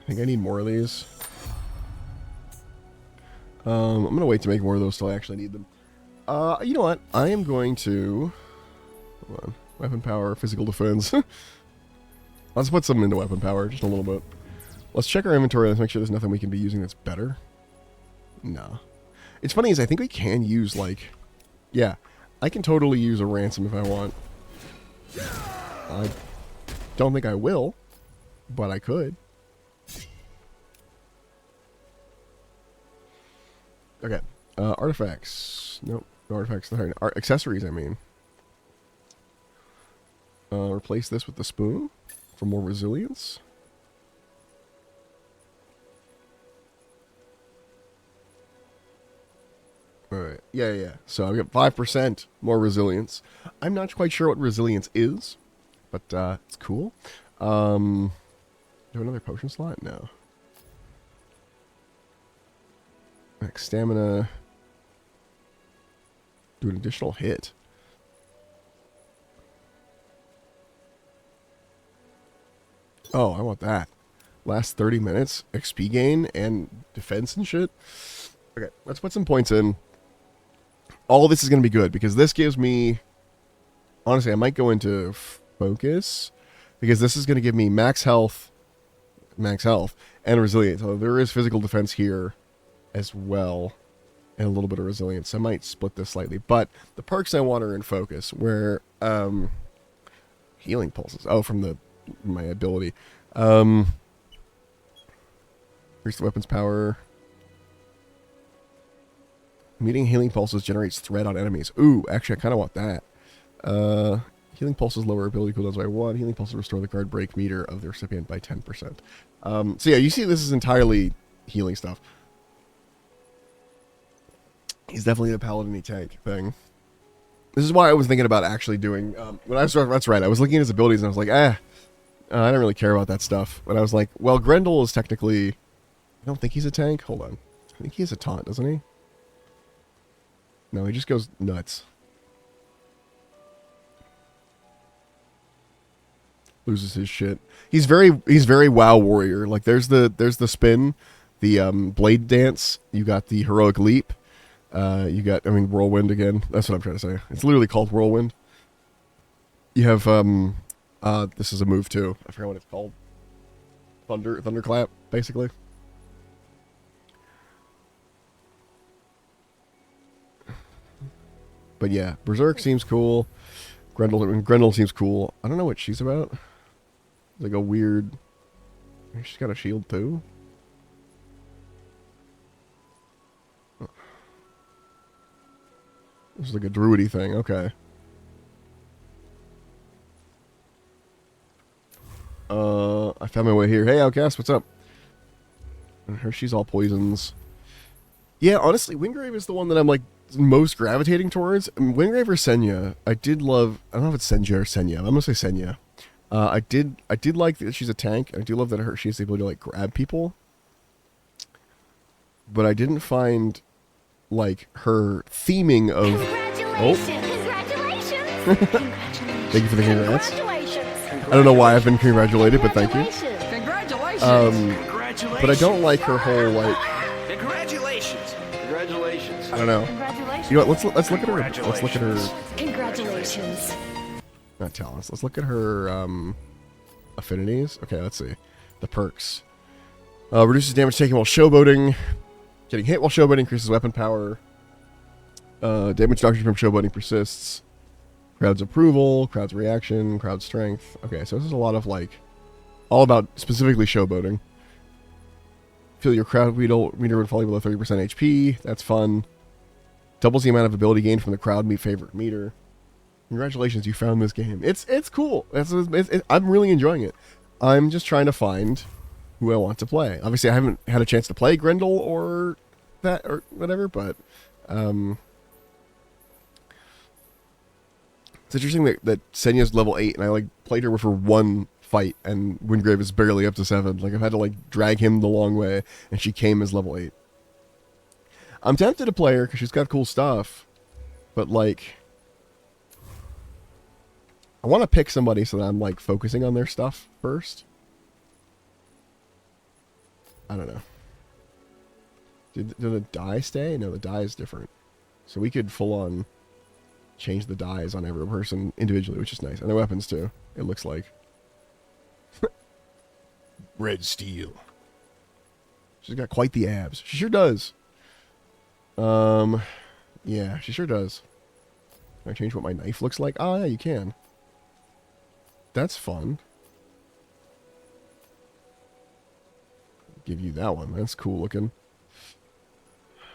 I think I need more of these. I'm going to wait to make more of those till I actually need them. You know what? I am going to... Hold on. Weapon power, physical defense. Let's put some into weapon power, just a little bit. Let's check our inventory. Let's make sure there's nothing we can be using that's better. No. It's funny is I think we can use, like... Yeah. I can totally use a ransom if I want. I don't think I will, but I could. Okay. Artifacts. Nope. No artifacts. Accessories, I mean. Replace this with the spoon for more resilience. Alright, yeah. So I've got 5% more resilience. I'm not quite sure what resilience is, but it's cool. Do I have another potion slot? No. Max stamina. Do an additional hit. Oh, I want that. Last 30 minutes, XP gain, and defense and shit. Okay, let's put some points in. All this is going to be good, because this gives me... Honestly, I might go into focus, because this is going to give me max health, and resilience. So there is physical defense here as well, and a little bit of resilience. I might split this slightly, but the perks I want are in focus, where... healing pulses. Oh, from my ability. Here's the weapon's power. Meeting healing pulses generates threat on enemies. Ooh, actually, I kind of want that. Healing pulses lower ability cooldowns by 1. Healing pulses restore the card break meter of the recipient by 10%. So yeah, you see this is entirely healing stuff. He's definitely a paladin-y tank thing. This is why I was thinking about actually doing... that's right, I was looking at his abilities and I was like, I don't really care about that stuff. But I was like, well, Grendel is technically... I don't think he's a tank. Hold on. I think he has a taunt, doesn't he? No, he just goes nuts. Loses his shit. He's very WoW warrior. Like there's the spin, the blade dance. You got the heroic leap. You got whirlwind again. That's what I'm trying to say. It's literally called whirlwind. You have this is a move too. I forgot what it's called. Thunderclap, basically. But yeah, Berserk seems cool. Grendel seems cool. I don't know what she's about. Like a weird... She's got a shield too. This is like a druidy thing. Okay. I found my way here. Hey, Outcast, what's up? And her, she's all poisons. Yeah, honestly, Wingrave is the one that I'm like most gravitating towards. Wingrave or Senya. I did love... I don't know if it's Senja or Senya. I'm gonna say Senya. I did like that she's a tank. I do love that she has the ability to like grab people. But I didn't find like her theming of... Congratulations! Congratulations! Thank you for the congrats. Congratulations! I don't know why I've been congratulated, but thank you. Congratulations! But I don't like her whole like... Congratulations! Congratulations! I don't know. Congratulations. You know what? Let's look at her. Let's look at her. Congratulations. Not talents. Let's look at her affinities. Okay, let's see. The perks. Reduces damage taken while showboating. Getting hit while showboating increases weapon power. Damage doctrine from showboating persists. Crowd's approval, crowd's reaction, crowd strength. Okay, so this is a lot of like, all about specifically showboating. Feel your crowd meter would fall below 30% HP. That's fun. Doubles the amount of ability gained from the crowd favorite meter. Congratulations, you found this game. It's cool. I'm really enjoying it. I'm just trying to find who I want to play. Obviously, I haven't had a chance to play Grendel or that or whatever, but it's interesting that Senya's level 8, and I like played her for one fight, and Wingrave is barely up to 7. Like I've had to like drag him the long way, and she came as level 8. I'm tempted to play her because she's got cool stuff, but like I want to pick somebody so that I'm like focusing on their stuff first. I don't know. Did the die stay? No, the die is different. So we could full on change the dies on every person individually, which is nice. And the weapons too, it looks like. Red steel. She's got quite the abs. She sure does. Yeah, she sure does. Can I change what my knife looks like? Oh, yeah, you can. That's fun. Give you that one. That's cool looking.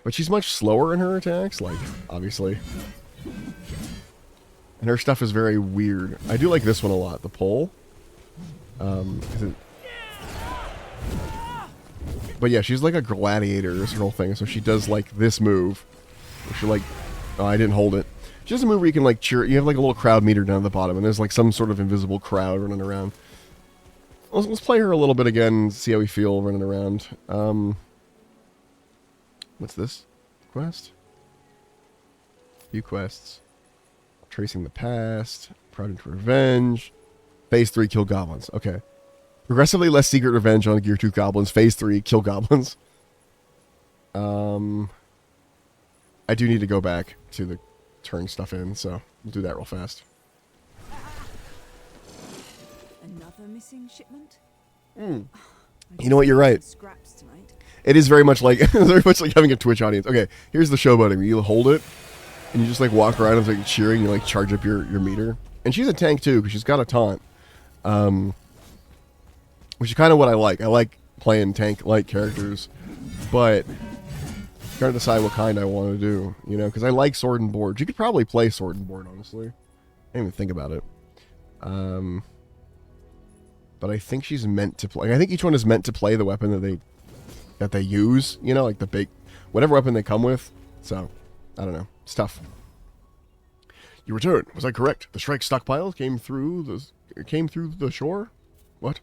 But she's much slower in her attacks, like, obviously. And her stuff is very weird. I do like this one a lot, the pole. But yeah, she's like a gladiator, is her whole thing. So she does like this move. Where she like, oh, I didn't hold it. She does a move where you can like cheer. You have like a little crowd meter down at the bottom, and there's like some sort of invisible crowd running around. Let's play her a little bit again and see how we feel running around. What's this? Quest? Few quests. Tracing the past. Project Revenge. Phase 3, kill goblins. Okay. Progressively less secret revenge on Gear 2 goblins. Phase 3, kill goblins. I do need to go back to the turn stuff in, so we'll do that real fast. Another missing shipment? You know what? You're right. Scraps tonight. It is very much like having a Twitch audience. Okay, here's the showboating. You hold it, and you just like walk around and like cheering. You like charge up your meter. And she's a tank too because she's got a taunt, which is kind of what I like. I like playing tank-like characters, but gotta decide what kind I want to do. You know, because I like sword and board. You could probably play sword and board, honestly. I didn't even think about it. But I think she's meant to play. I think each one is meant to play the weapon that they use. You know, like the big, whatever weapon they come with. So, I don't know. It's tough. You returned. Was I correct? The Shrike stockpile came through the shore. What?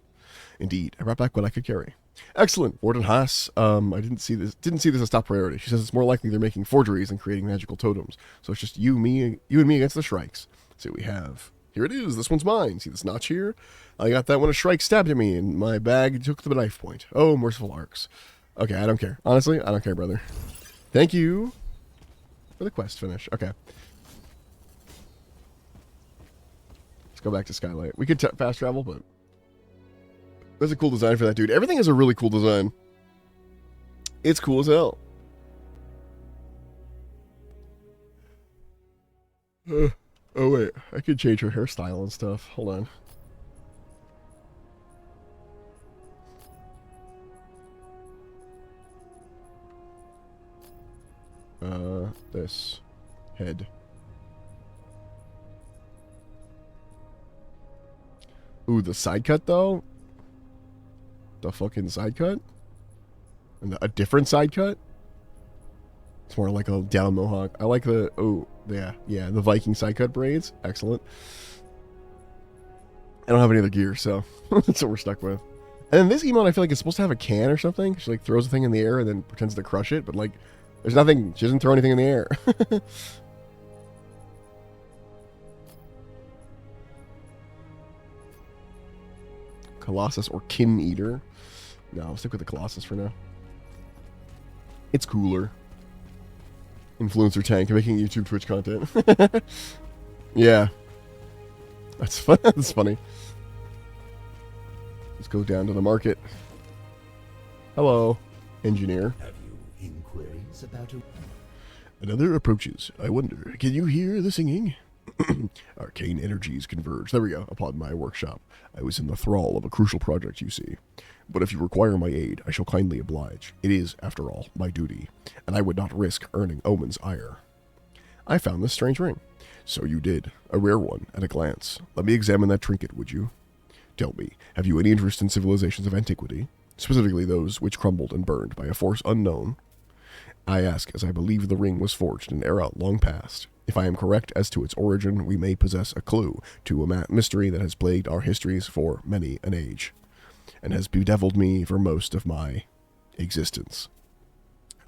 Indeed, I brought back what I could carry. Excellent, Warden Haas. I didn't see this as top priority. She says it's more likely they're making forgeries and creating magical totems. So it's just you and me against the Shrikes. Let's see what we have. Here it is. This one's mine. See this notch here? I got that when a Shrike stabbed at me, and my bag took the knife point. Oh, merciful arcs. Okay, I don't care. Honestly, I don't care, brother. Thank you for the quest finish. Okay. Let's go back to Skylight. We could fast travel, but there's a cool design for that dude. Everything has a really cool design. It's cool as hell. Oh, wait. I could change her hairstyle and stuff. Hold on. This. Head. Ooh, the side cut, though? The fucking side cut? And a different side cut? It's more like a down mohawk. I like the... Oh, yeah. Yeah, the Viking side cut braids. Excellent. I don't have any other gear, so that's what we're stuck with. And then this emote, I feel like it's supposed to have a can or something. She, like, throws a thing in the air and then pretends to crush it. But, like, there's nothing... She doesn't throw anything in the air. Colossus or Kin Eater. No, I'll stick with the Colossus for now. It's cooler. Influencer tank making YouTube Twitch content. Yeah. That's fun. That's funny. Let's go down to the market. Hello, engineer. Have you inquiries about a... Another approaches. I wonder, can you hear the singing? Arcane energies converge. There we go. Upon my workshop, I was in the thrall of a crucial project, you see. But if you require my aid, I shall kindly oblige. It is, after all, my duty, and I would not risk earning Omen's ire. I found this strange ring. So you did. A rare one, at a glance. Let me examine that trinket, would you? Tell me, have you any interest in civilizations of antiquity? Specifically those which crumbled and burned by a force unknown? I ask, as I believe the ring was forged in an era long past. If I am correct as to its origin, we may possess a clue to a mystery that has plagued our histories for many an age, and has bedeviled me for most of my existence.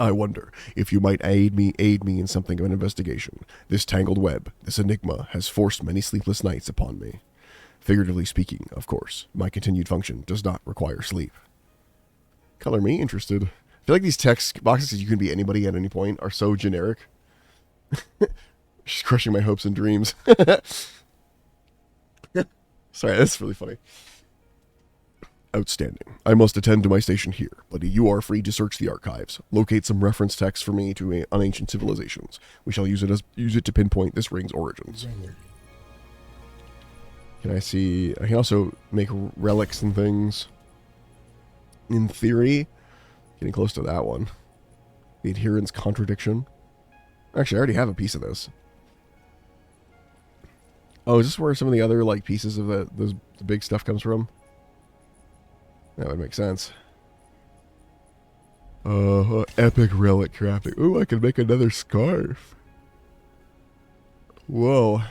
I wonder if you might aid me in something of an investigation. This tangled web, this enigma, has forced many sleepless nights upon me. Figuratively speaking, of course, my continued function does not require sleep. Color me interested. I feel like these text boxes that you can be anybody at any point are so generic. Just crushing my hopes and dreams. Sorry, that's really funny. Outstanding. I must attend to my station here, but you are free to search the archives. Locate some reference text for me on ancient civilizations. We shall use it to pinpoint this ring's origins. Can I see? I can also make relics and things. In theory, getting close to that one. The adherence contradiction. Actually, I already have a piece of this. Oh, is this where some of the other like pieces of the big stuff comes from? That would make sense. Epic relic crafting. Ooh, I can make another scarf. Whoa.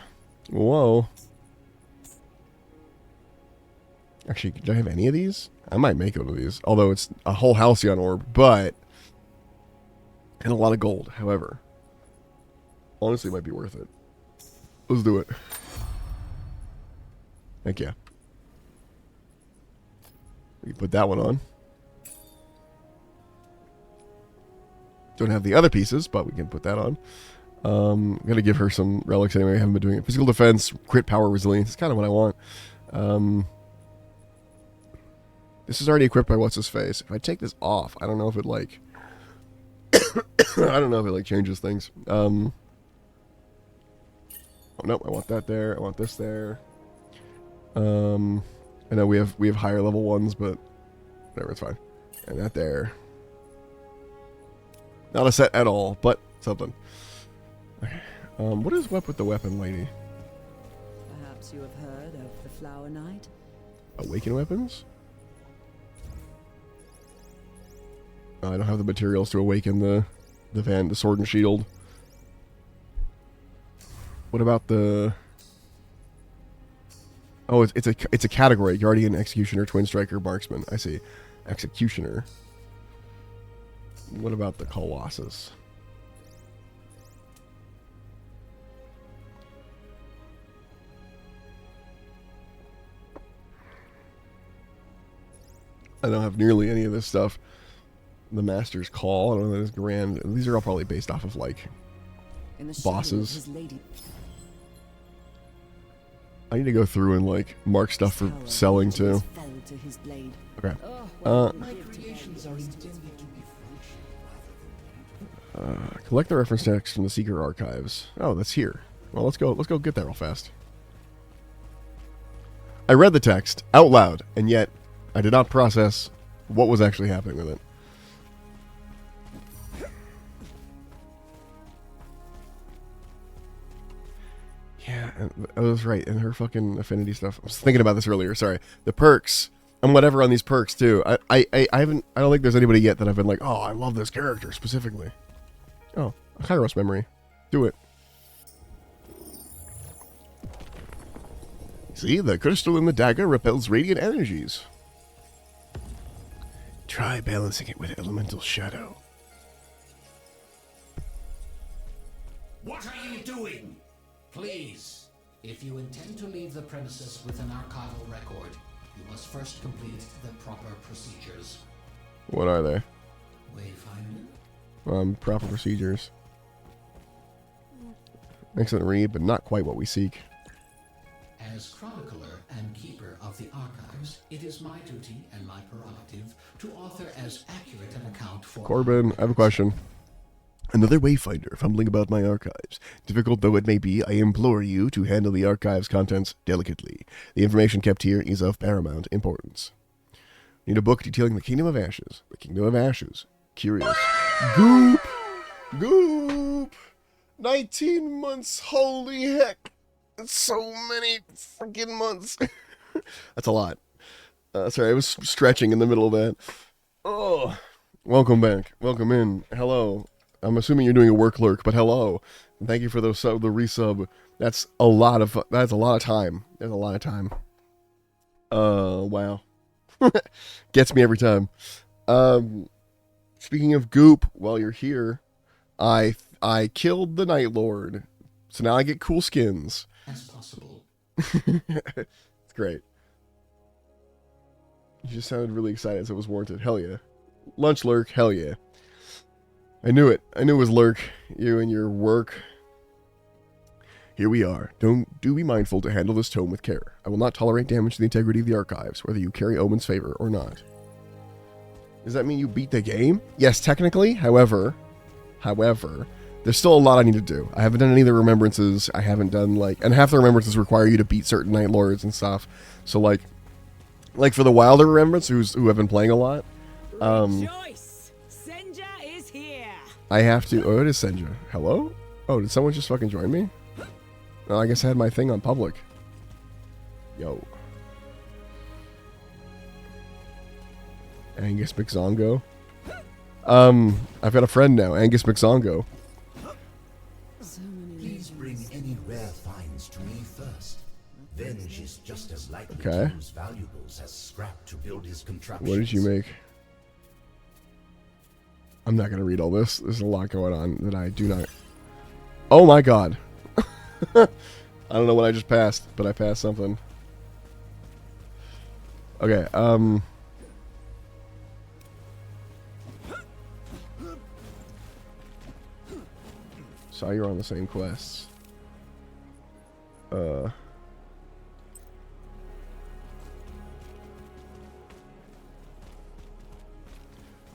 Whoa. Actually, do I have any of these? I might make one of these. Although it's a whole halcyon orb, but... and a lot of gold, however. Honestly, it might be worth it. Let's do it. Heck yeah. We can put that one on. Don't have the other pieces, but we can put that on. I'm going to give her some relics anyway. I haven't been doing it. Physical defense, crit power, resilience. It's kind of what I want. This is already equipped by what's-his-face. If I take this off, I don't know if it, like... I don't know if it, like, changes things. Oh, nope, I want that there. I want this there. I know we have higher level ones, but whatever, it's fine. And that there. Not a set at all, but something. Okay. What is up with the weapon lady? Perhaps you have heard of the Flower Knight? Awaken weapons? I don't have the materials to awaken the sword and shield. What about the... Oh, it's a category. Guardian, Executioner, Twin Striker, Marksman. I see. Executioner. What about the Colossus? I don't have nearly any of this stuff. The Master's Call. I don't know that is grand. These are all probably based off of, like, In the bosses. shadow of his lady. I need to go through and, like, mark stuff for selling, too. Fell to his blade. Okay. My creations are intended to be Collect the reference text from the Secret Archives. Oh, that's here. Well, let's go get that real fast. I read the text out loud, and yet I did not process what was actually happening with it. Yeah, I was right. And her fucking affinity stuff. I was thinking about this earlier. Sorry. The perks and whatever on these perks too. I don't think there's anybody yet that I've been like, oh, I love this character specifically. Oh, a Kairos memory. Do it. See, the crystal in the dagger repels radiant energies. Try balancing it with elemental shadow. What are you doing? Please, if you intend to leave the premises with an archival record, you must first complete the proper procedures. What are they? Wayfinder? Proper procedures. Excellent read, but not quite what we seek. As chronicler and keeper of the archives, it is my duty and my prerogative to author as accurate an account for Corbin, I have a question. Another Wayfinder fumbling about my archives. Difficult though it may be, I implore you to handle the archive's contents delicately. The information kept here is of paramount importance. Need a book detailing the Kingdom of Ashes. The Kingdom of Ashes. Curious. Goop! Goop! 19 months, holy heck! That's so many freaking months. That's a lot. Sorry, I was stretching in the middle of that. Oh, welcome back. Welcome in. Hello. I'm assuming you're doing a work lurk, but hello. And thank you for the resub. That's a lot of time. That's a lot of time. Wow. Gets me every time. Speaking of goop, while you're here, I killed the Night Lord. So now I get cool skins. as possible. It's great. You just sounded really excited, so it was warranted. Hell yeah. Lunch lurk, hell yeah. I knew it. I knew it was lurk. You and your work. Here we are. Do be mindful to handle this tome with care. I will not tolerate damage to the integrity of the archives, whether you carry Omen's favor or not. Does that mean you beat the game? Yes, technically. However, there's still a lot I need to do. I haven't done any of the remembrances. I haven't done, and half the remembrances require you to beat certain Night Lords and stuff. So, like for the Wilder remembrance, who have been playing a lot, Rejoice! Senja is here! I have to... Oh, it is Senja. Hello? Oh, did someone just fucking join me? Oh, I guess I had my thing on public. Yo. Angus McZongo. I've got a friend now, Angus McZongo. Please bring any rare finds to me first. Venge is just as likely Okay. to use valuables as scrap to build his contraptions. What did you make? I'm not gonna read all this. There's a lot going on that I do not... Oh my god. I don't know what I just passed, but I passed something. Okay, saw you're on the same quests.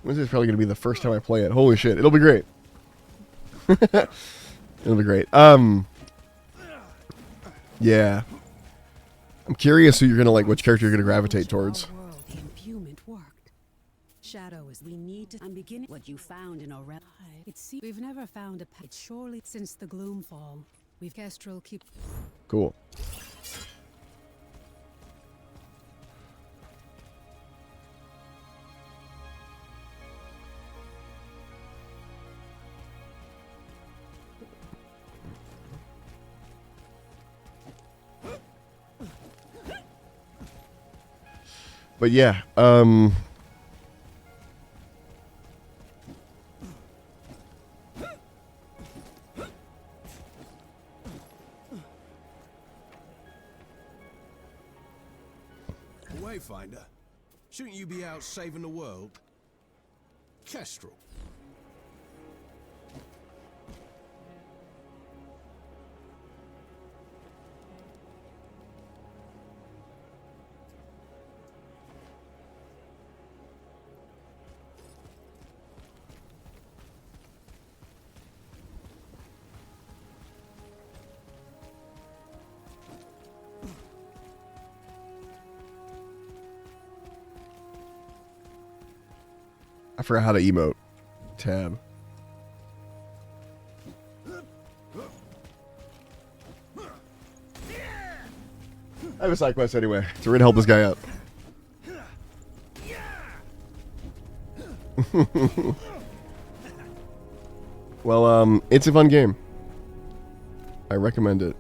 This is probably gonna be the first time I play it. Holy shit, it'll be great. It'll be great. Yeah. I'm curious who you're gonna which character you're gonna gravitate towards. World, the impugement worked. Shadow is we need to. I'm beginning what you found in Aurel. It's we've never found a. It's surely since the Gloomfall. We've Kestrel keep. Cool. But yeah, Wayfinder, shouldn't you be out saving the world? Kestrel. I forgot how to emote. Tab. I have a side quest anyway, so we're gonna help this guy out. Well, it's a fun game. I recommend it.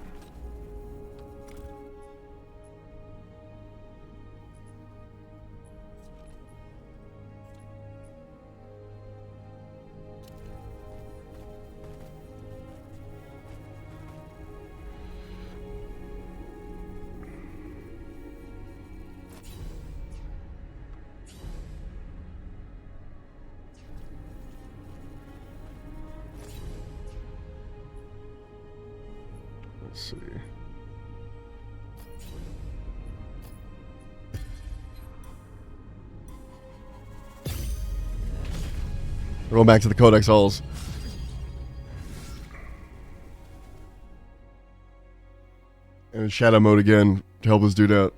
Let's see. We're going back to the Codex Halls. And shadow mode again to help this dude out.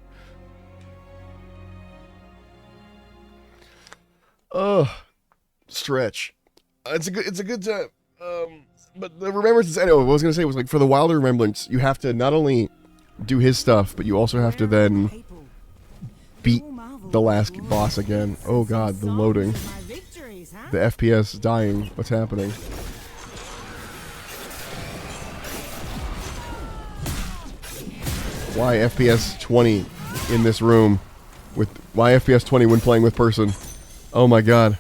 Stretch. It's a good time. But the remembrance is, anyway, what I was gonna say was, like, for the Wilder remembrance, you have to not only do his stuff, but you also have to then beat the last boss again. Oh god, the loading. The FPS dying. What's happening? Why FPS 20 in this room? Why FPS 20 when playing with person? Oh my god.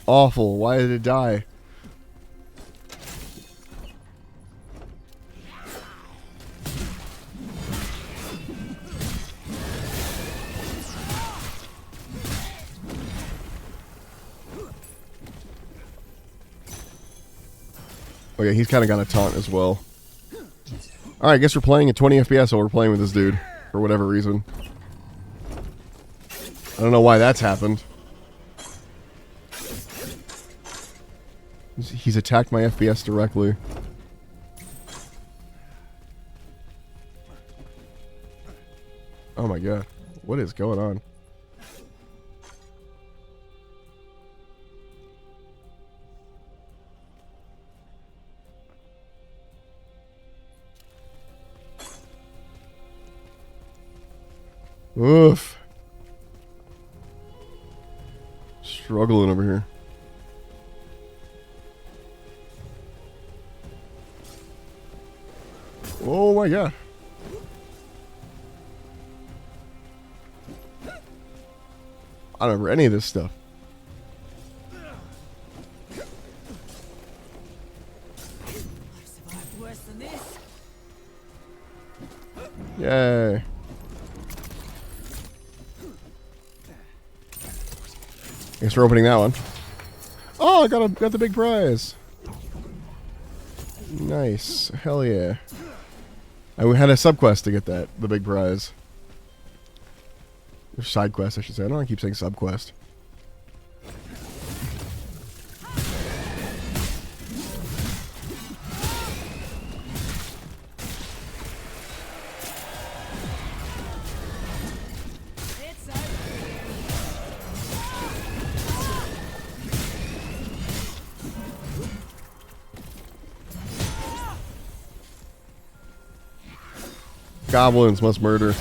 Awful. Why did it die? Oh yeah, he's kind of got a taunt as well. Alright, I guess we're playing at 20 FPS while we're playing with this dude. For whatever reason. I don't know why that's happened. He's attacked my FPS directly. Oh my god. What is going on? Oof. Struggling over here. Oh my god. I don't remember any of this stuff. Worse than this. Yay. Guess we're opening that one. Oh, I got the big prize. Nice. Hell yeah. I had a subquest to get that, the big prize. Or side quest, I should say. I don't want to keep saying subquest. It's over. Goblins must murder.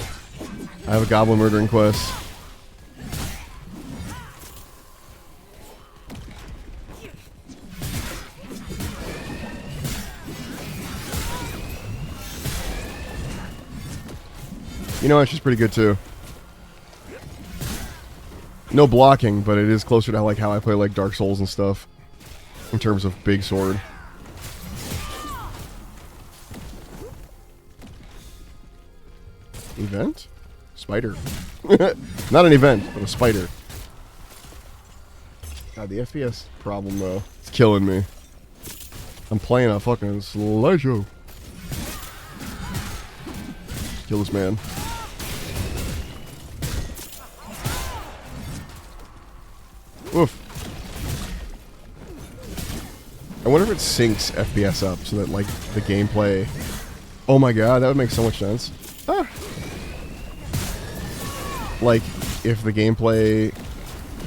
I have a goblin murdering quest. You know what? She's pretty good too. No blocking, but it is closer to like how I play like Dark Souls and stuff. In terms of big sword. Event? Spider. Not an event, but a spider. God, the FPS problem though. It's killing me. I'm playing a fucking slideshow. Kill this man. Oof. I wonder if it syncs FPS up so that like the gameplay... Oh my god, that would make so much sense. Ah. Like, if the gameplay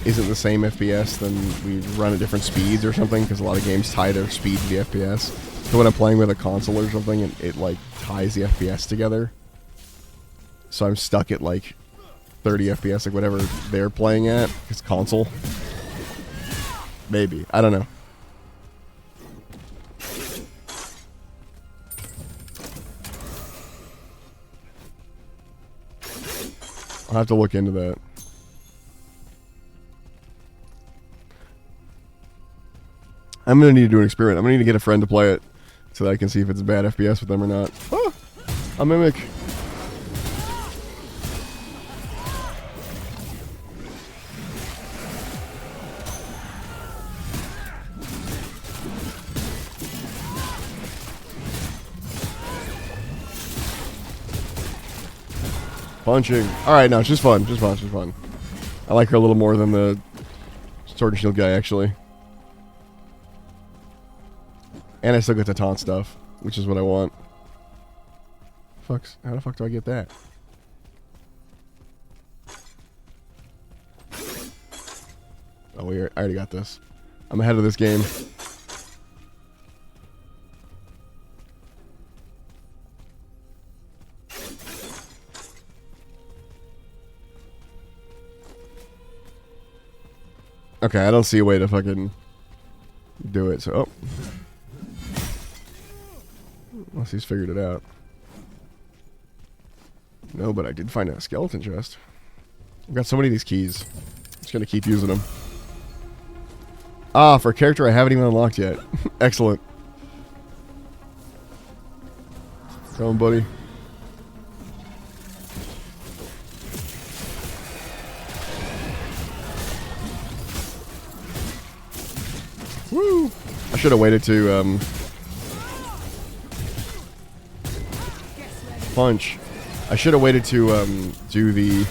isn't the same FPS, then we run at different speeds or something, because a lot of games tie their speed to the FPS. So when I'm playing with a console or something, it like ties the FPS together. So I'm stuck at like 30 FPS, like whatever they're playing at. It's console. Maybe. I don't know. I'll have to look into that. I'm going to need to do an experiment. I'm going to need to get a friend to play it so that I can see if it's bad FPS with them or not. Ah, a mimic. Punching. Alright, no, it's just fun. Just fun. Just fun. I like her a little more than the Sword and Shield guy, actually. And I still get the taunt stuff, which is what I want. How the fuck do I get that? Oh, I already got this. I'm ahead of this game. Okay, I don't see a way to fucking do it, so... Oh. Unless he's figured it out. No, but I did find a skeleton chest. I've got so many of these keys. I'm just gonna keep using them. Ah, for a character I haven't even unlocked yet. Excellent. Come on, buddy. Woo! I should have waited to, punch. I should have waited to, do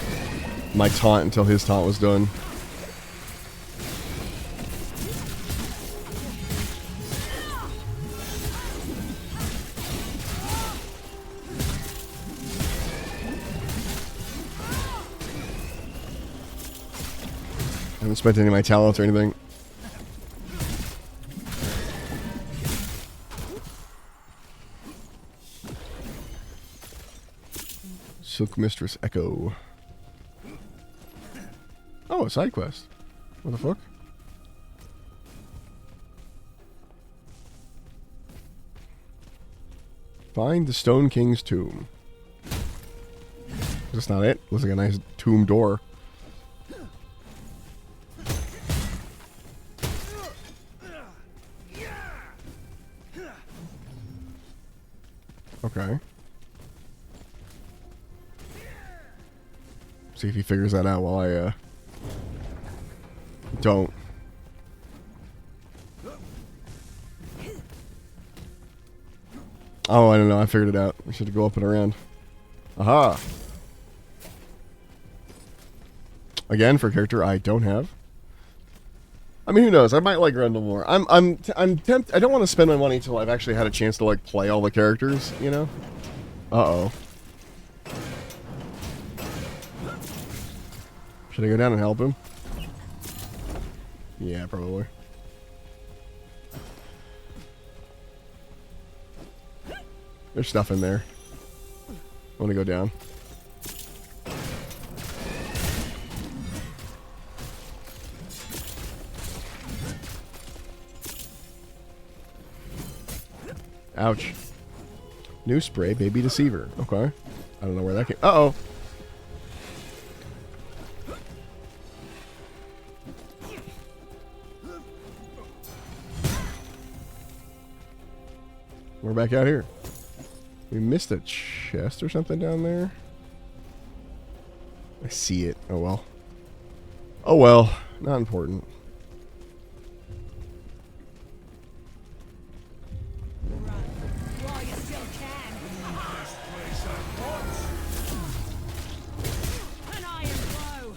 my taunt until his taunt was done. I haven't spent any of my talents or anything. Silk Mistress Echo. Oh, a side quest. What the fuck? Find the Stone King's tomb. That's not it. Looks like a nice tomb door. Okay. See if he figures that out while I, don't. Oh, I don't know. I figured it out. We should go up and around. Aha! Again, for a character I don't have. I mean, who knows? I might like Grendel more. I'm tempted. I don't want to spend my money until I've actually had a chance to like play all the characters. You know? Uh-oh. Should I go down and help him? Yeah, probably. There's stuff in there. I want to go down. Ouch. New spray, Baby Deceiver. Okay. I don't know where that came. Uh-oh. We're back out here. We missed a chest or something down there. I see it. Oh well. Oh well. Not important. While you still can. An iron blow.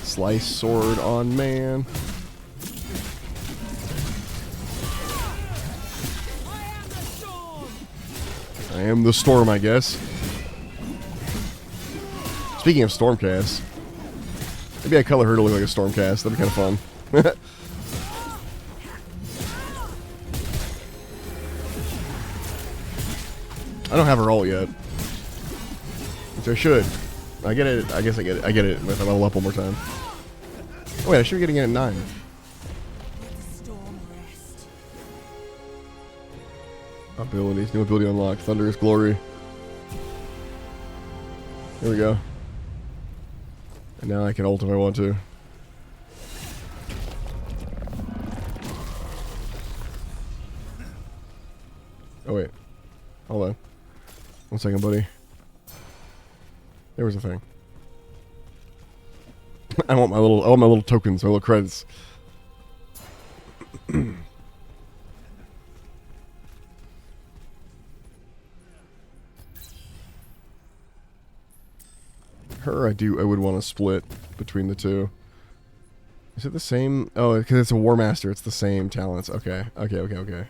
Slice sword on man. I am the storm, I guess. Speaking of Stormcast, maybe I color her to look like a Stormcast. That'd be kind of fun. I don't have her ult yet, which I should. I get it. I guess I get it. I get it if I level up one more time. Oh wait, I should be getting it at 9. Abilities, new ability unlocked, Thunderous Glory. There we go. And now I can ult if I want to. Oh wait. Hold on. 1 second, buddy. There was a thing. I want my little tokens, my little credits. Her, I would want to split between the two. Is it the same? Oh, because it's a War Master. It's the same talents. Okay. Okay.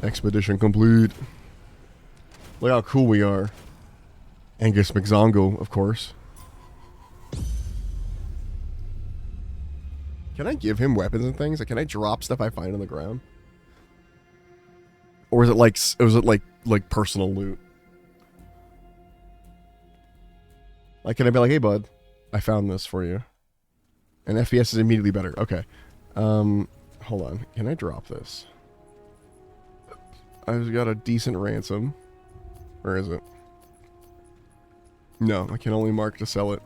Expedition complete. Look how cool we are. Angus McZongo, of course. Can I give him weapons and things? Like, can I drop stuff I find on the ground? Or is it like personal loot? Like, can I be like, hey bud, I found this for you. And FPS is immediately better. Okay. Hold on. Can I drop this? I've got a decent ransom. Where is it? No, I can only mark to sell it.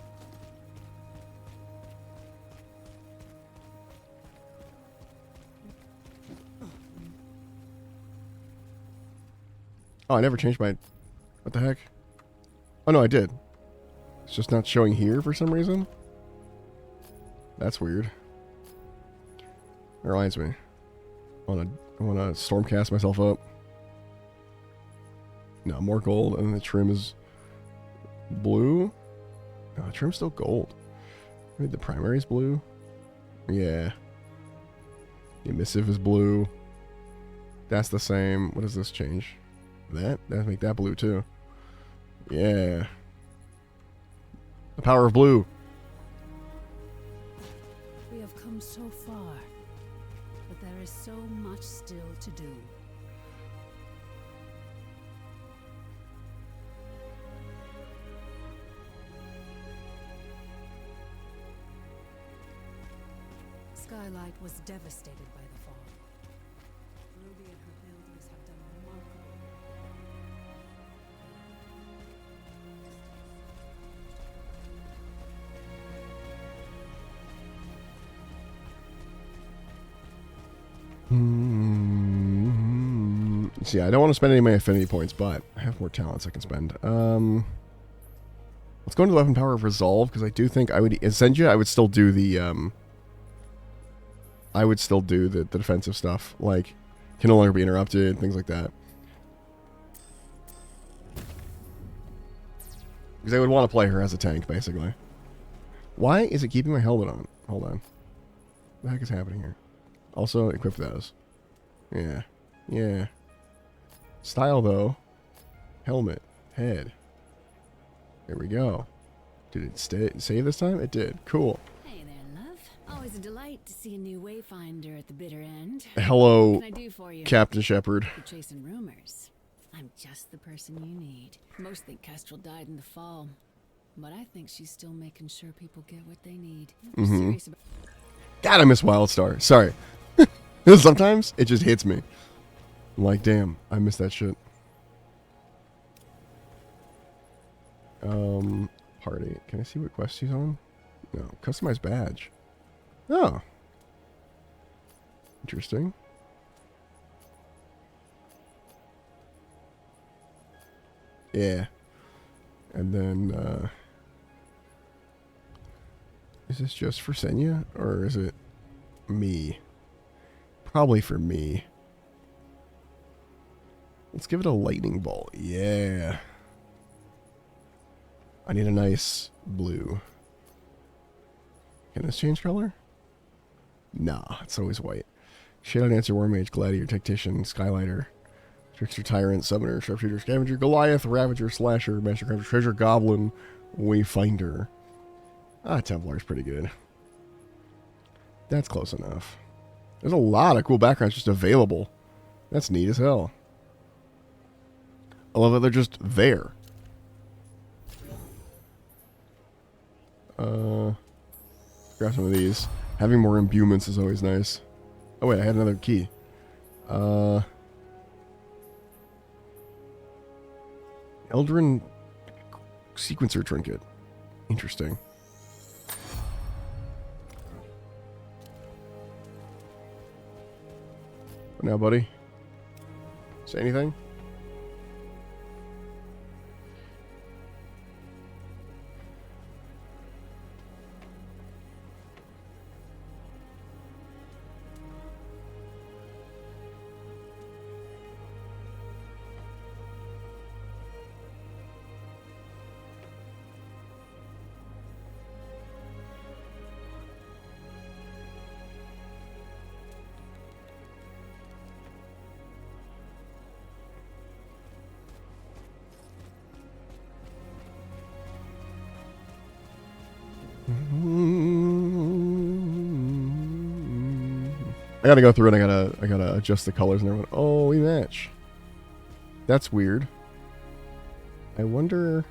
Oh, I never changed my... What the heck? Oh, no, I did. It's just not showing here for some reason. That's weird. That reminds me. I wanna stormcast myself up. No, more gold, and the trim is blue. No, the trim's still gold. Maybe the primary is blue. Yeah. The emissive is blue. That's the same. What does this change? That make that blue too. Yeah. The power of blue. We have come so far, but there is so much still to do. Skylight was devastated by the fall. Ruby and her builders have done remarkable. See, I don't want to spend any of my affinity points, but I have more talents I can spend. Let's go into the weapon power of resolve, because I do think I would Essentia. I would still do the the defensive stuff, like can no longer be interrupted, things like that. Because I would want to play her as a tank, basically. Why is it keeping my helmet on? Hold on. What the heck is happening here? Also, equip those. Yeah. Yeah. Style, though. Helmet. Head. There we go. Did it save this time? It did. Cool. Hey there, love. Always a delight to see a new Wayfinder at the bitter end. Hello, What can I do for you? Captain Shepard. You're chasing rumors. I'm just the person you need. Most think Kestrel died in the fall, but I think she's still making sure people get what they need. I'm serious about... God, I miss Wildstar. Sorry. Sometimes it just hits me. I'm like, damn, I miss that shit. Party. Can I see what quest he's on? No. Customize badge. Oh. Interesting. Yeah. And then, is this just for Senya? Or is it me? Probably for me. Let's give it a lightning bolt. Yeah. I need a nice blue. Can this change color? Nah, it's always white. Shadow Dancer, War Mage, Gladiator, Tactician, Skylighter, Trickster, Tyrant, Summoner, Sharpshooter, Scavenger, Goliath, Ravager, Slasher, Mastercraft, Treasure, Goblin, Wayfinder. Ah, Templar's pretty good. That's close enough. There's a lot of cool backgrounds just available. That's neat as hell. I love that they're just there. Grab some of these. Having more imbuements is always nice. Oh wait, I had another key. Eldrin Sequencer Trinket. Interesting. What now, buddy? Say anything? gotta go through and I gotta adjust the colors and everything. Oh, we match. That's weird. I wonder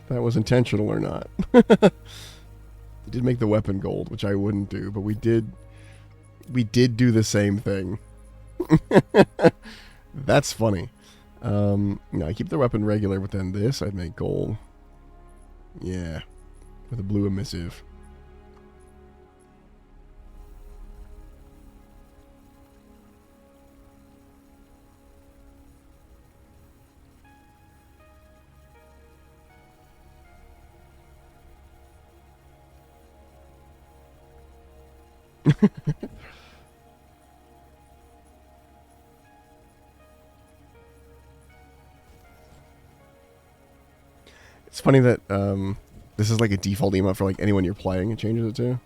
if that was intentional or not. We did make the weapon gold, which I wouldn't do, but we did do the same thing. That's funny. No, I keep the weapon regular, but then this I'd make gold. Yeah. With a blue emissive. It's funny that this is like a default emote for like anyone you're playing. It changes it to.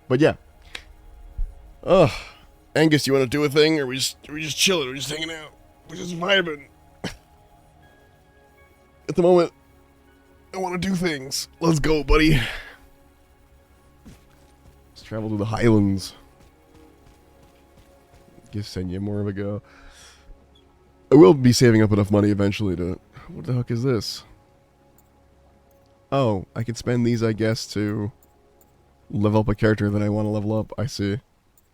But yeah. Ugh. Angus, you want to do a thing, or we just chilling? We're just hanging out. We're just vibing. At the moment, I want to do things. Let's go, buddy. Let's travel to the Highlands. Give Senya more of a go. I will be saving up enough money eventually to... What the heck is this? Oh, I can spend these, I guess, to level up a character that I want to level up. I see.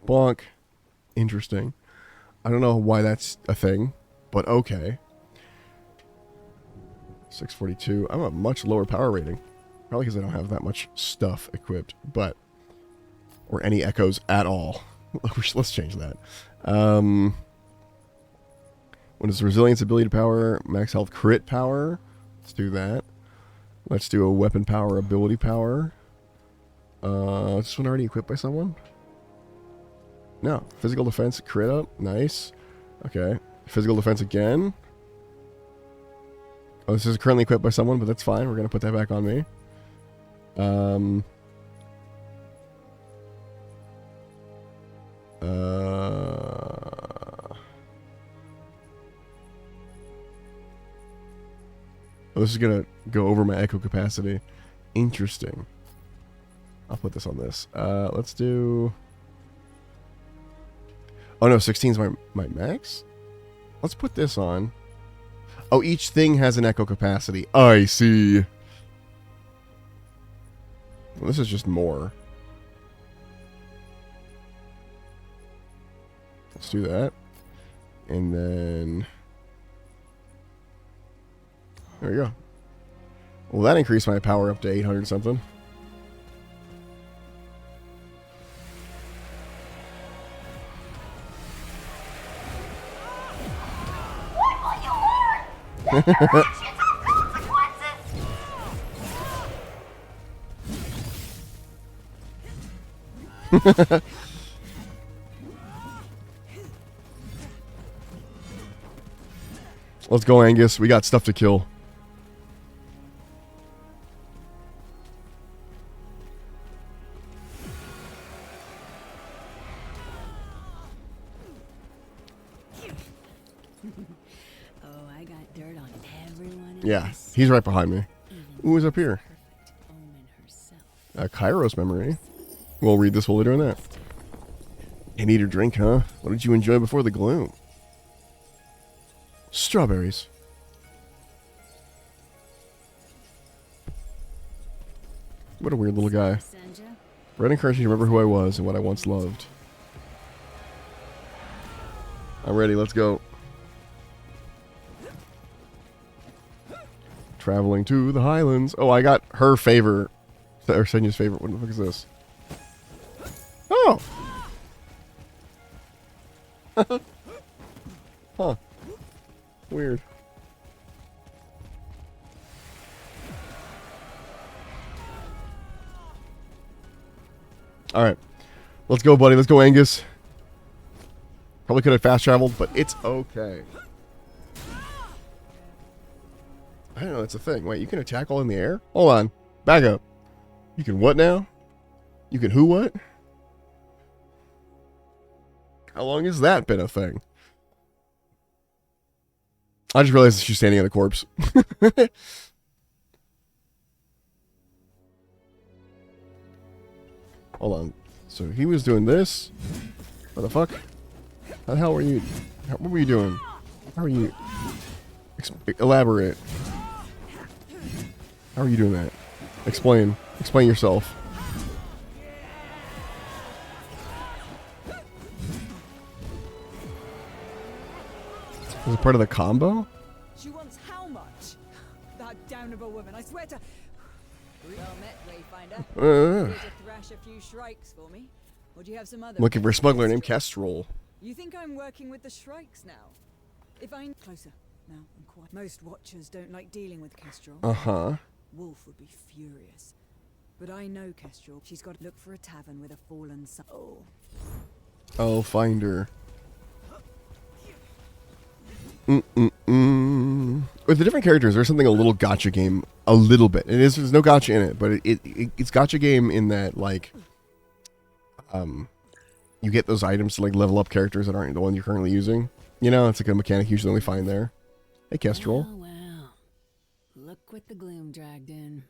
Bonk. Interesting. I don't know why that's a thing, but okay. 642. I'm a much lower power rating. Probably because I don't have that much stuff equipped, but... Or any echoes at all. Let's change that. What is resilience, ability power, max health, crit power? Let's do that. Let's do a weapon power, ability power. Is this one already equipped by someone? No. Physical defense, crit up. Nice. Okay. Physical defense again. Oh, this is currently equipped by someone, but that's fine. We're going to put that back on me. Oh, this is going to go over my echo capacity. Interesting. I'll put this on this. Let's do... Oh no, 16 is my max? Let's put this on. Oh, each thing has an echo capacity. I see. Well, this is just more. Let's do that. And then... There we go. Well, that increased my power up to 800 something. Let's go, Angus. We got stuff to kill. Yeah, he's right behind me. Who's up here? Kairos memory. We'll read this while we're doing that. And eat or drink, huh? What did you enjoy before the gloom? Strawberries. What a weird little guy. Red encouraged me to remember who I was and what I once loved. I'm ready, let's go. Traveling to the Highlands. Oh, I got her favor. Or Senya's favorite. What the fuck is this? Oh! Huh. Weird. Alright. Let's go, buddy. Let's go, Angus. Probably could have fast traveled, but it's okay. I don't know, that's a thing. Wait, you can attack while in the air? Hold on. Back up. You can what now? You can who what? How long has that been a thing? I just realized she's standing on a corpse. Hold on. So he was doing this. What the fuck? How the hell were you? What were you doing? How are you? Elaborate. How are you doing that? Explain. Explain yourself. Was it part of the combo? She wants how much? That down of a woman, I swear to... Well met, Wayfinder. Here to thrash a few shrikes for me? Or do you have some other... Looking for a smuggler named Kestrel. You think I'm working with the shrikes now? If I... Closer. Now, I'm quiet. Most watchers don't like dealing with Kestrel. Uh-huh. Wolf would be furious. But I know Kestrel. She's got to look for a tavern with a fallen son. Oh. Oh, Finder. With the different characters, there's something a little gotcha game, a little bit. There's no gotcha in it, but it's gotcha game in that, like, you get those items to, like, level up characters that aren't the one you're currently using. You know, it's like a mechanic you usually only find there. Hey, Kestrel. Well, well. Look what the gloom dragged in.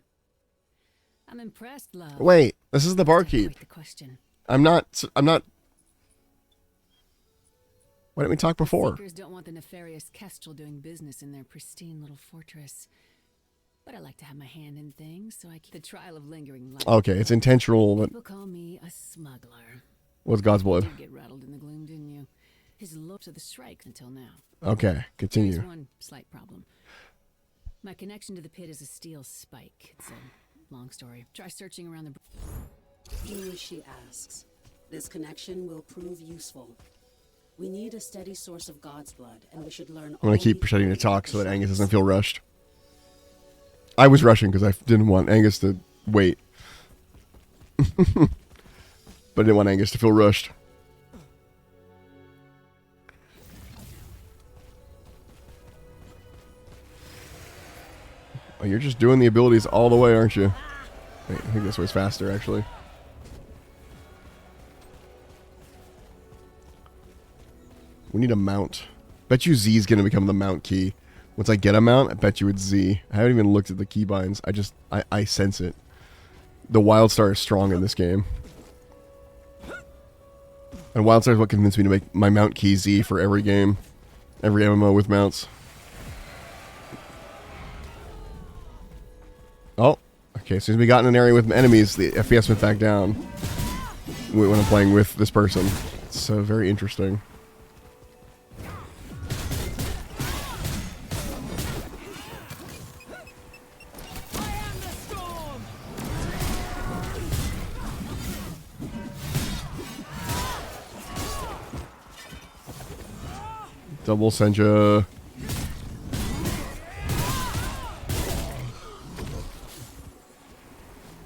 I'm impressed, love. Wait, this is the barkeep. Quite the question. I'm not... Why didn't we talk before? Seekers don't want the nefarious Kestrel doing business in their pristine little fortress. But I like to have my hand in things, so I keep the trial of lingering light. Okay, it's intentional, but... People call me a smuggler. What's God's blood? You did get rattled in the gloom, didn't you? His looks of the strike until now. Okay, continue. There's one slight problem. My connection to the pit is a steel spike. It's a long story. Try searching around the... Do as she asks. This connection will prove useful. We need a steady source of God's blood, and we should learn. I'm gonna keep pretending to talk so that Angus doesn't feel rushed. I was rushing because I didn't want Angus to wait. But I didn't want Angus to feel rushed. Oh, you're just doing the abilities all the way, aren't you? Wait, I think this way's faster, actually. We need a mount. Bet you Z is going to become the mount key. Once I get a mount, I bet you it's Z. I haven't even looked at the keybinds. I sense it. The Wildstar is strong in this game. And Wildstar is what convinced me to make my mount key Z for every game. Every MMO with mounts. Oh. Okay, as soon as we got in an area with enemies, the FPS went back down. When I'm playing with this person. It's very interesting. Double Senja.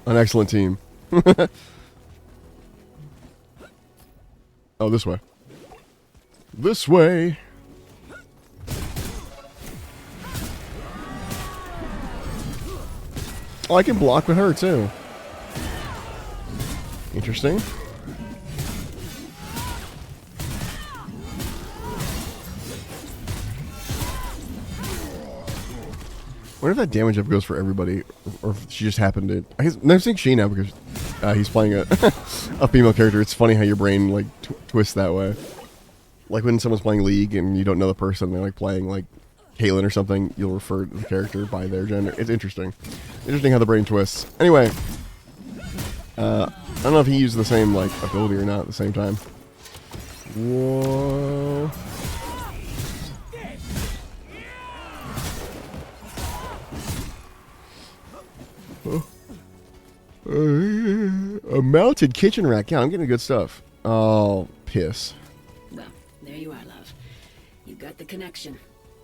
An excellent team. Oh, this way. This way. Oh, I can block with her too. Interesting. I wonder if that damage up goes for everybody, or if she just happened to... I'm saying she now because he's playing a, a female character. It's funny how your brain, like, twists that way. Like when someone's playing League and you don't know the person, they're, like, playing, like, Caitlyn or something, you'll refer to the character by their gender. It's interesting. Interesting how the brain twists. Anyway, I don't know if he used the same, like, ability or not at the same time. Whoa... A mounted kitchen rack. Yeah, I'm getting good stuff. Oh, piss. Well, there you are, love. You got the connection.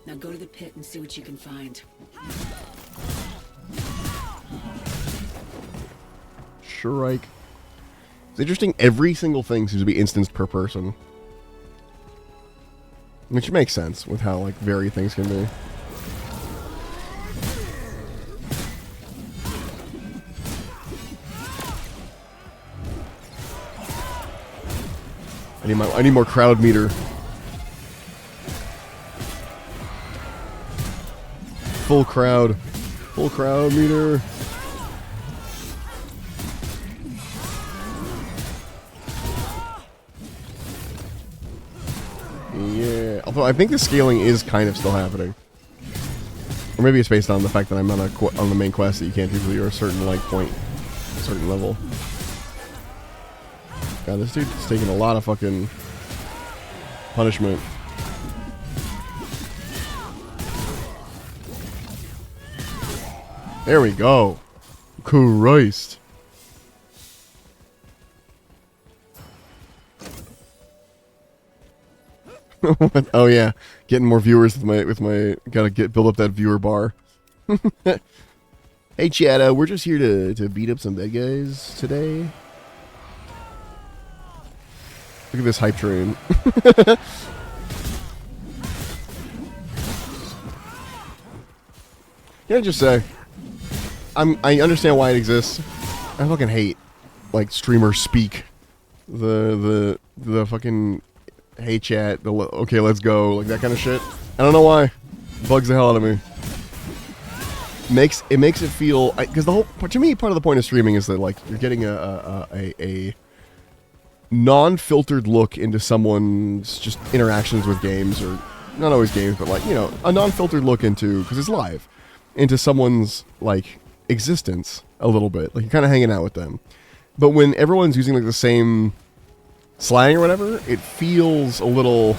Now go to the pit and see what you can find. Shrike. It's interesting. Every single thing seems to be instanced per person. Which makes sense with how, like, varied things can be. I need more crowd meter. Full crowd meter. Yeah, although I think the scaling is kind of still happening. Or maybe it's based on the fact that I'm on the main quest that you can't do till you're a certain like point, a certain level. God, this dude's taking a lot of fucking punishment. There we go. Christ. Oh yeah, getting more viewers with my gotta build up that viewer bar. Hey Chad, we're just here to beat up some bad guys today. Look at this hype train. Can I just say, I understand why it exists. I fucking hate like streamers speak. The fucking hey chat, okay let's go, like that kind of shit. I don't know why. Bugs the hell out of me. It makes it feel, because the whole, to me, part of the point of streaming is that like you're getting a non-filtered look into someone's just interactions with games, or not always games, but like, you know, a non-filtered look into, because it's live, into someone's like existence a little bit. Like you're kind of hanging out with them. But when everyone's using like the same slang or whatever, it feels a little,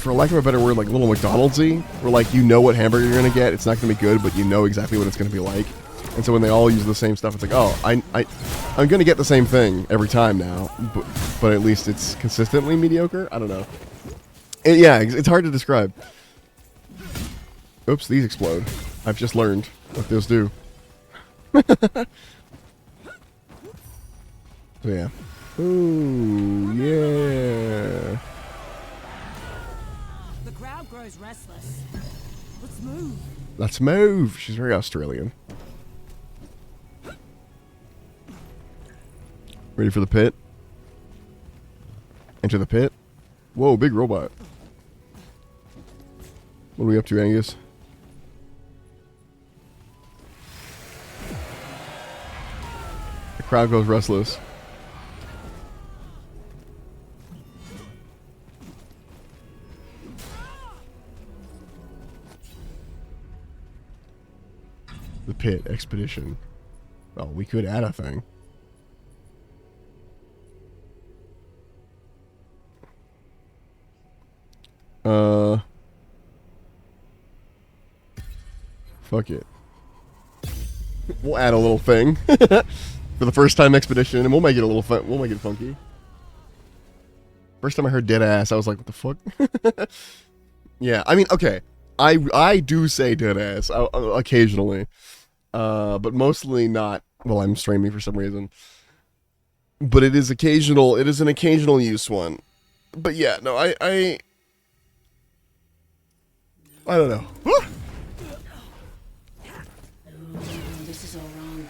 for lack of a better word, like a little McDonald's-y, where like you know what hamburger you're gonna get, it's not gonna be good, but you know exactly what it's gonna be like. And so when they all use the same stuff, it's like, oh, I'm gonna get the same thing every time now, but at least it's consistently mediocre. I don't know. Yeah, it's hard to describe. Oops, these explode. I've just learned what those do. So yeah. Ooh, yeah. The crowd grows restless. Let's move. Let's move. She's very Australian. Ready for the pit? Enter the pit. Whoa, big robot. What are we up to, Angus? The crowd goes restless. The pit expedition. Oh, we could add a thing. Fuck it. We'll add a little thing for the first time expedition, and we'll make it a little fun. We'll make it funky. First time I heard dead ass, I was like, "What the fuck?" Yeah, I mean, okay, I do say dead ass occasionally, but mostly not while I'm streaming for some reason. But it is occasional. It is an occasional use one. But yeah, no, I don't know. This is all wrong.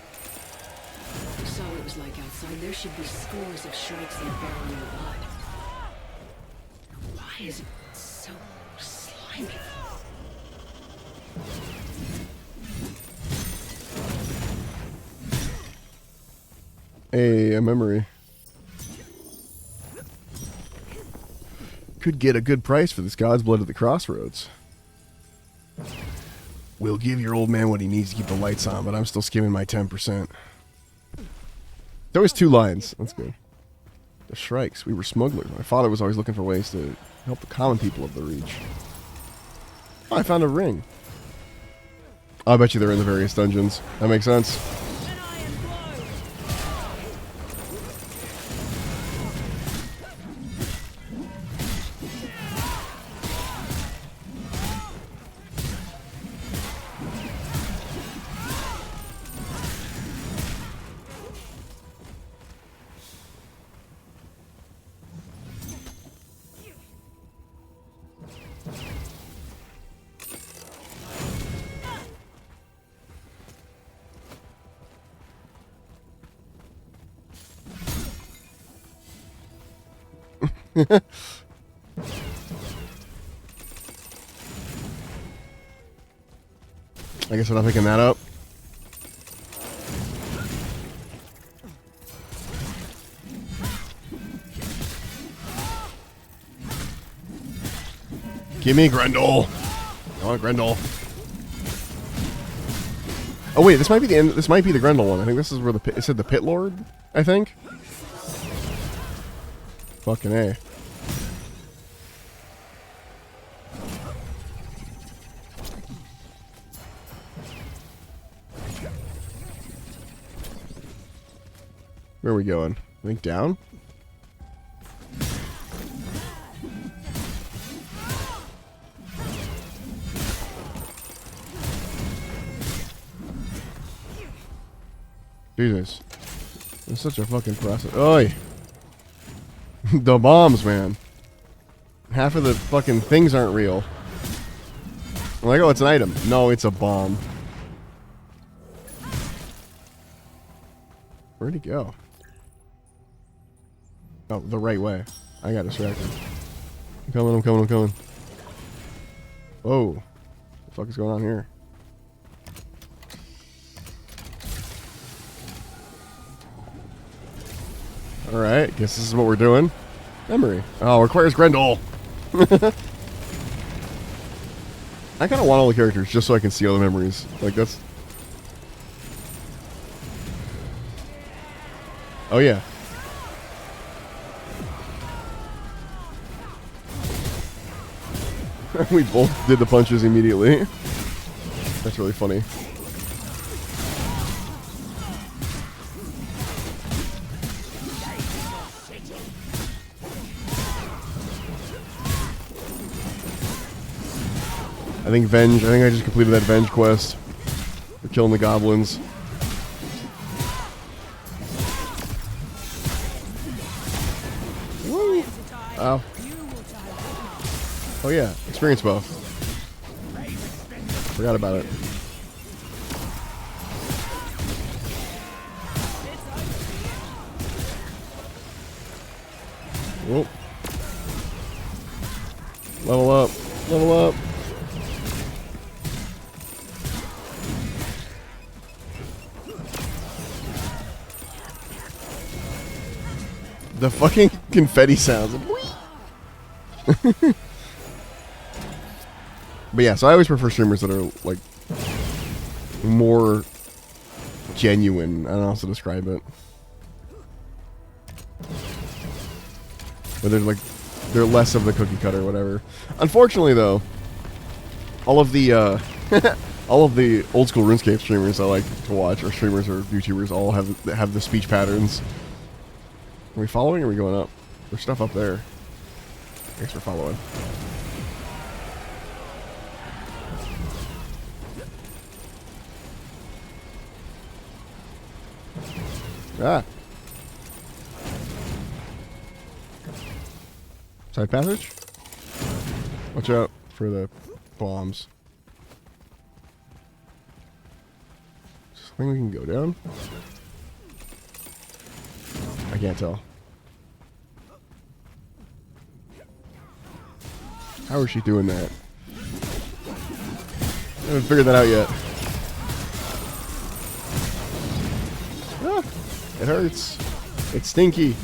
You saw what it was like outside. There should be scores of shrikes in a barrel in the blood. Why is it so slimy? A memory. Could get a good price for this God's Blood at the Crossroads. We'll give your old man what he needs to keep the lights on, but I'm still skimming my 10%. There was 2 lines. That's good. The Shrikes. We were smugglers. My father was always looking for ways to help the common people of the Reach. Oh, I found a ring. Oh, I bet you they're in the various dungeons. That makes sense. I guess I'm not picking that up. Give me Grendel. I want Grendel. Oh wait, this might be the end. This might be the Grendel one. I think this is where the pit, it said the Pit Lord. I think. Fucking A. Where are we going? I think down? Jesus. It's such a fucking process. Oi! The bombs, man. Half of the fucking things aren't real. I'm like, oh, it's an item. No, it's a bomb. Where'd he go? Oh, the right way. I got distracted. I'm coming, I'm coming, I'm coming. Whoa. What the fuck is going on here? Alright, guess this is what we're doing. Memory. Oh, requires Grendel. I kind of want all the characters just so I can see all the memories. Like, that's... Oh, yeah. We both did the punches immediately. That's really funny. I think Venge. I think I just completed that Venge quest. We're killing the goblins. Woo! Ow. Oh yeah, experience bow. Forgot about it. Whoop. Level up. Level up. The fucking confetti sounds. But yeah, so I always prefer streamers that are like more genuine. I don't know how to describe it. But they're less of the cookie cutter or whatever. Unfortunately though, all of the all of the old school RuneScape streamers I like to watch, or streamers or YouTubers, all have the speech patterns. Are we following or are we going up? There's stuff up there. I guess we're following. Ah. Side passage? Watch out for the bombs. Is this thing we can go down? I can't tell. How is she doing that? I haven't figured that out yet. Ah, it hurts. It's stinky.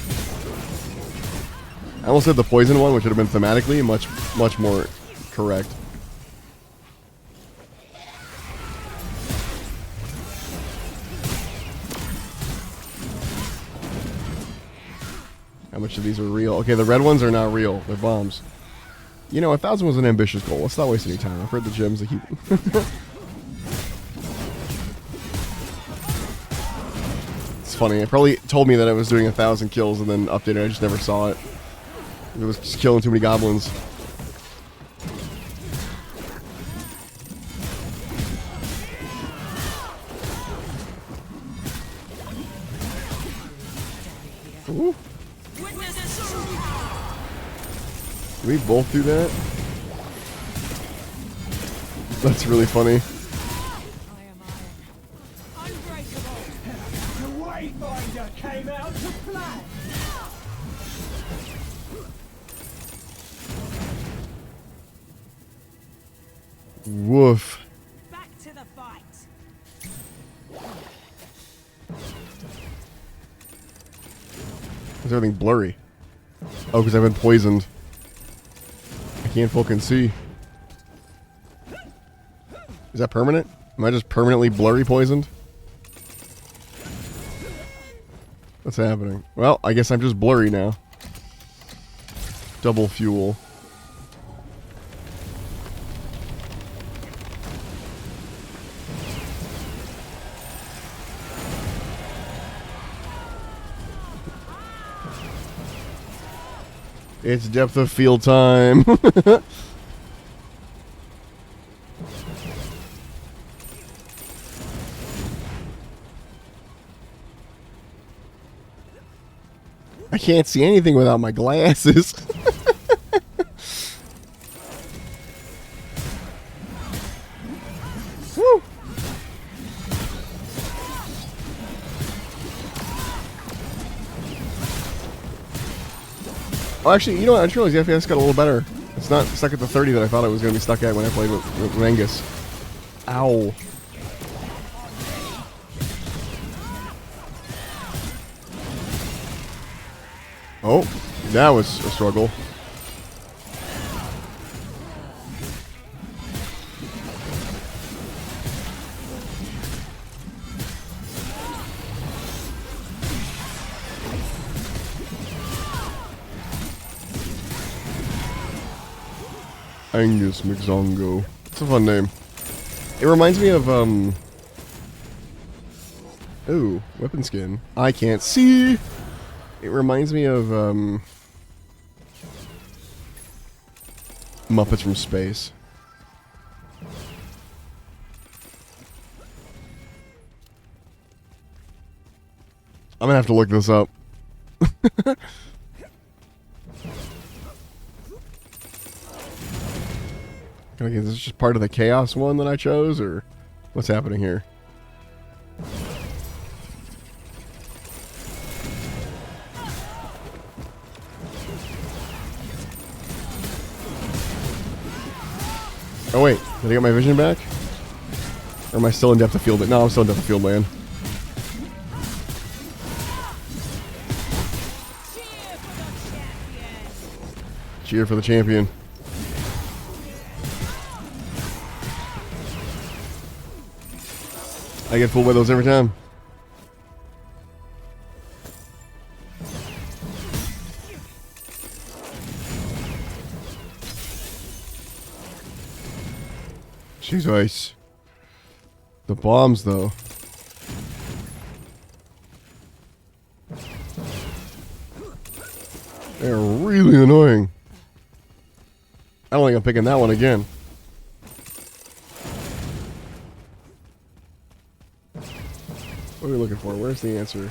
I almost said the poison one, which would have been thematically much more correct. How much of these are real? Okay, the red ones are not real. They're bombs. You know, 1,000 was an ambitious goal. Let's not waste any time. I've heard the gems that keep... It's funny. It probably told me that I was doing 1,000 kills and then updated. I just never saw it. It was just killing too many goblins. Ooh. Did we both do that? That's really funny. I am iron. Unbreakable. The Wayfinder came out to play. Woof. Back to the fight. Is everything blurry? Oh, because I've been poisoned. I can't fucking see. Is that permanent? Am I just permanently blurry poisoned? What's happening? Well, I guess I'm just blurry now. Double fuel. It's depth of field time. I can't see anything without my glasses. Woo. Oh, actually, you know what? I just realized the FPS got a little better. It's not stuck at the 30 that I thought it was going to be stuck at when I played with Angus. Ow. Oh, that was a struggle. Angus McZongo. It's a fun name. It reminds me of, ooh, weapon skin. I can't see! It reminds me of, Muppets from Space. I'm gonna have to look this up. Okay, is this just part of the chaos one that I chose, or what's happening here? Oh wait, did I get my vision back? Or am I still in depth of field? No, I'm still in depth of field land. Cheer for the champion. I get fooled by those every time. She's ice. The bombs, though. They're really annoying. I don't think I'm picking that one again. What are we looking for? Where's the answer?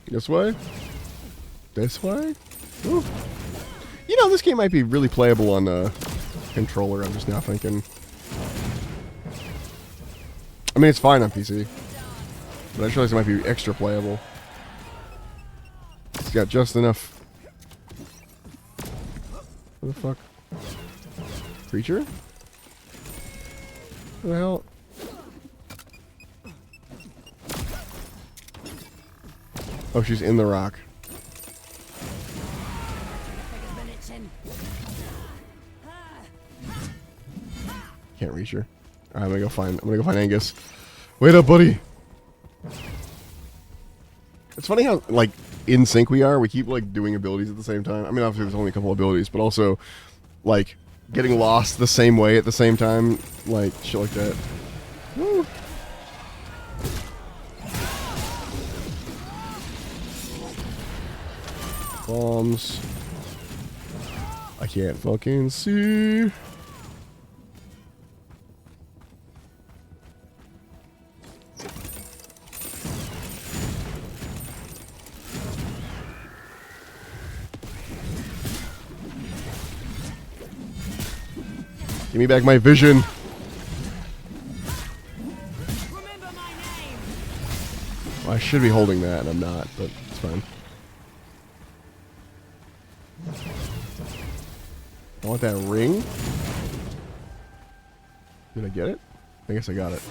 This way? This way? Ooh. You know, this game might be really playable on a controller, I'm just now thinking. I mean, it's fine on PC. But I just realized it might be extra playable. It's got just enough... What the fuck? Creature? What the hell? Oh, she's in the rock. Can't reach her. Alright, I'm gonna go find Angus. Wait up, buddy! It's funny how, like, in sync we are. We keep, like, doing abilities at the same time. I mean, obviously there's only a couple abilities, but also, like, getting lost the same way at the same time. Like, shit like that. Woo! Bombs. I can't fucking see. Give me back my vision. Well, I should be holding that, and I'm not, but it's fine. want that ring. Did I get it? I guess I got it.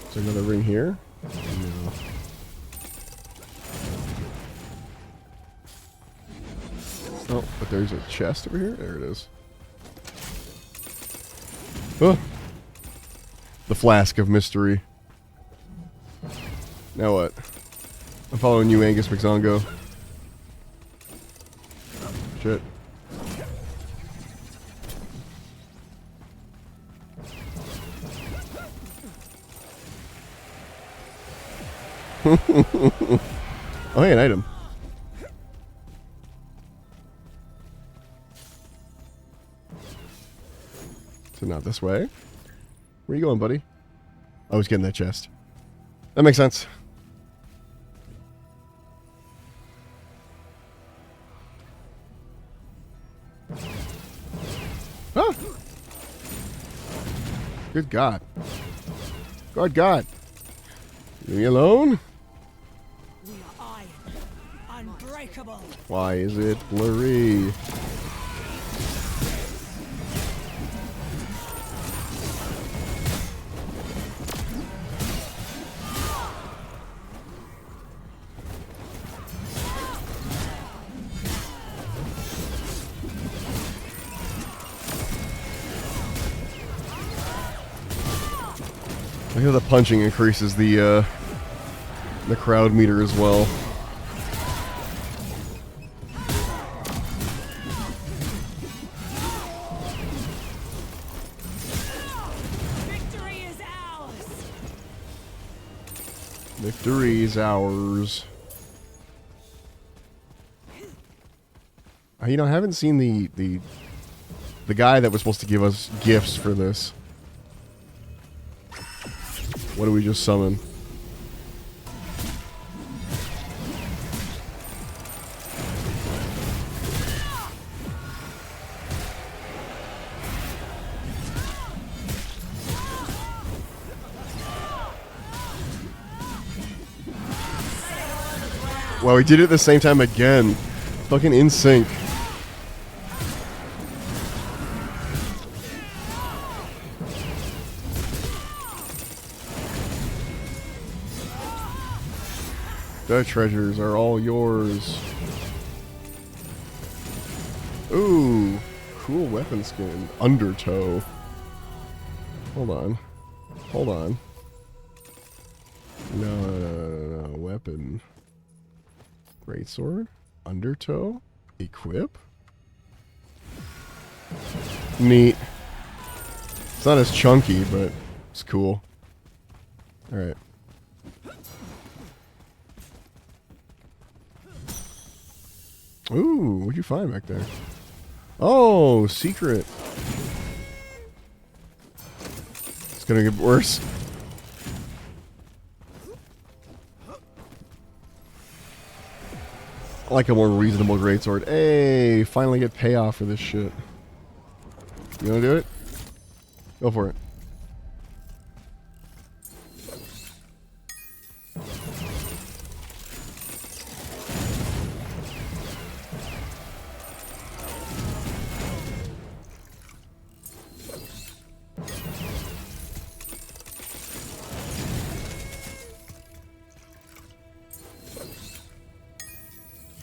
Is there another ring here? No. Oh, but there's a chest over here? There it is. Oh! The flask of mystery. Now what? I'm following you, Angus McZongo. Shit. Oh, hey, an item. So not this way. Where you going, buddy? I was getting that chest. That makes sense. Ah! Good God. God. Leave me alone? We are iron. Unbreakable. Why is it blurry? I hear the punching increases the crowd meter as well. Victory is ours. Victory is ours. You know, I haven't seen the guy that was supposed to give us gifts for this. What do we just summon? Wow, we did it at the same time again. Fucking in sync. The treasures are all yours. Ooh, cool weapon skin. Undertow. Hold on. No. Weapon. Greatsword. Undertow. Equip. Neat. It's not as chunky, but it's cool. Alright. Ooh, what'd you find back there? Oh, secret. It's gonna get worse. I like a more reasonable greatsword. Hey, finally get payoff for this shit. You wanna do it? Go for it.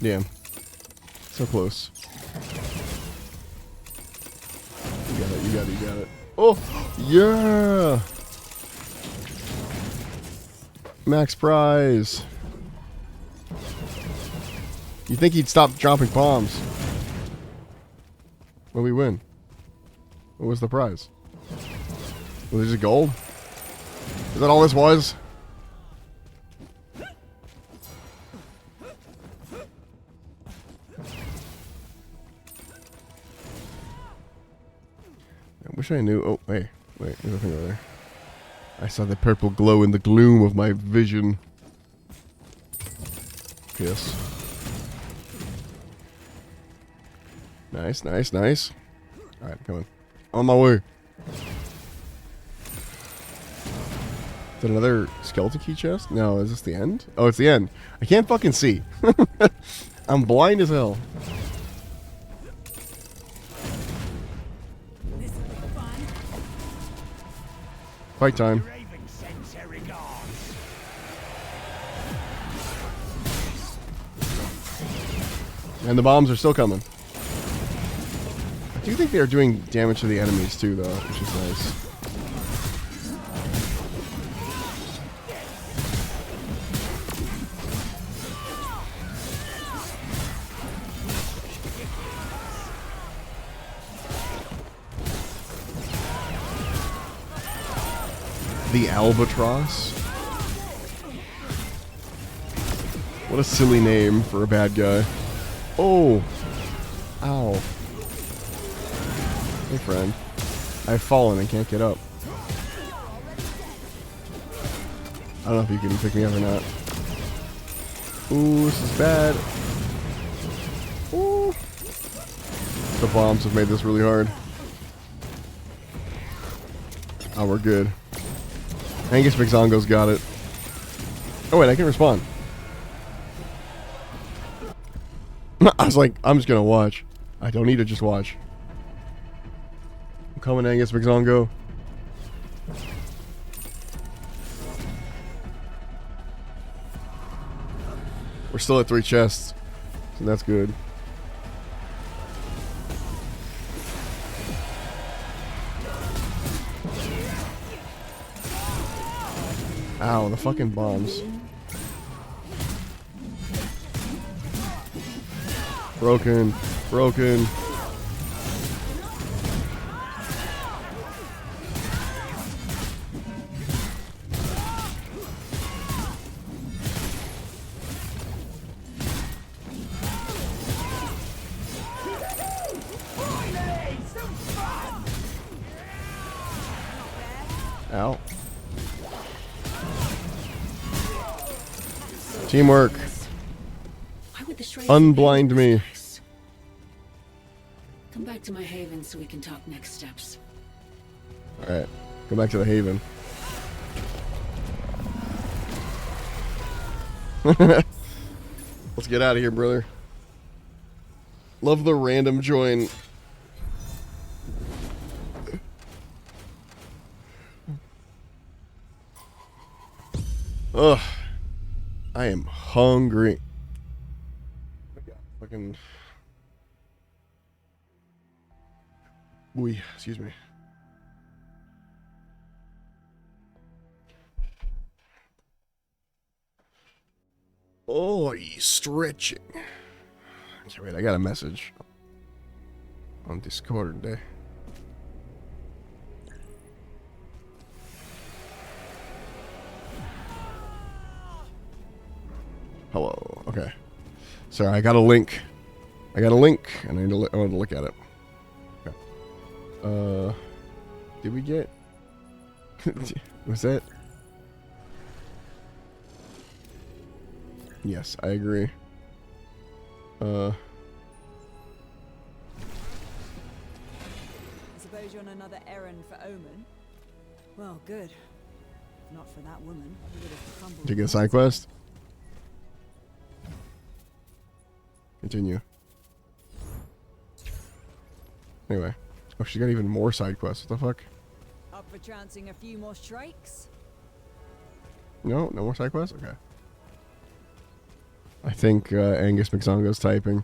Yeah. So close. You got it. Oh! Yeah! Max prize. You think he'd stop dropping bombs? What did we win? What was the prize? Was it just gold? Is that all this was? I wish I knew. Oh, wait. There's nothing over there. I saw the purple glow in the gloom of my vision. Yes. Nice. Alright, come on. On my way. that another skeleton key chest? No, is this the end? Oh, it's the end. I can't fucking see. I'm blind as hell. This'll be fun. Fight time. Raven sends her regards. And the bombs are still coming. I do think they're doing damage to the enemies too, though, which is nice. The Albatross? What a silly name for a bad guy. Oh! Ow. Hey, friend. I've fallen and can't get up. I don't know if you can pick me up or not. Ooh, this is bad. Ooh. The bombs have made this really hard. Oh, we're good. Angus McZongo's got it. Oh wait, I can respawn. I was like, I'm just gonna watch. I don't need to just watch. I'm coming, Angus McZongo. We're still at 3 chests, so that's good. Ow, the fucking bombs. Broken. Broken. Ow. Teamwork. Why would the Shrike Unblind me. Come back to my haven so we can talk next steps. Alright. Go back to the haven. Let's get out of here, brother. Love the random join. Ugh. I am hungry. Fucking. Ooh, excuse me. Oh, he's stretching. Okay, wait, I got a message on Discord there. Hello. Okay. Sorry, I got a link. I got a link, and I wanted to look at it. Okay. Did we get? Was that? Yes, I agree. I suppose you're on another errand for Omen. Well, good. If not for that woman, we would have crumbled. Did you get a side quest? Continue. Anyway. Oh, she's got even more side quests. What the fuck? Up for trouncing a few more shrikes? No? No more side quests? Okay. I think Angus McZongo's typing.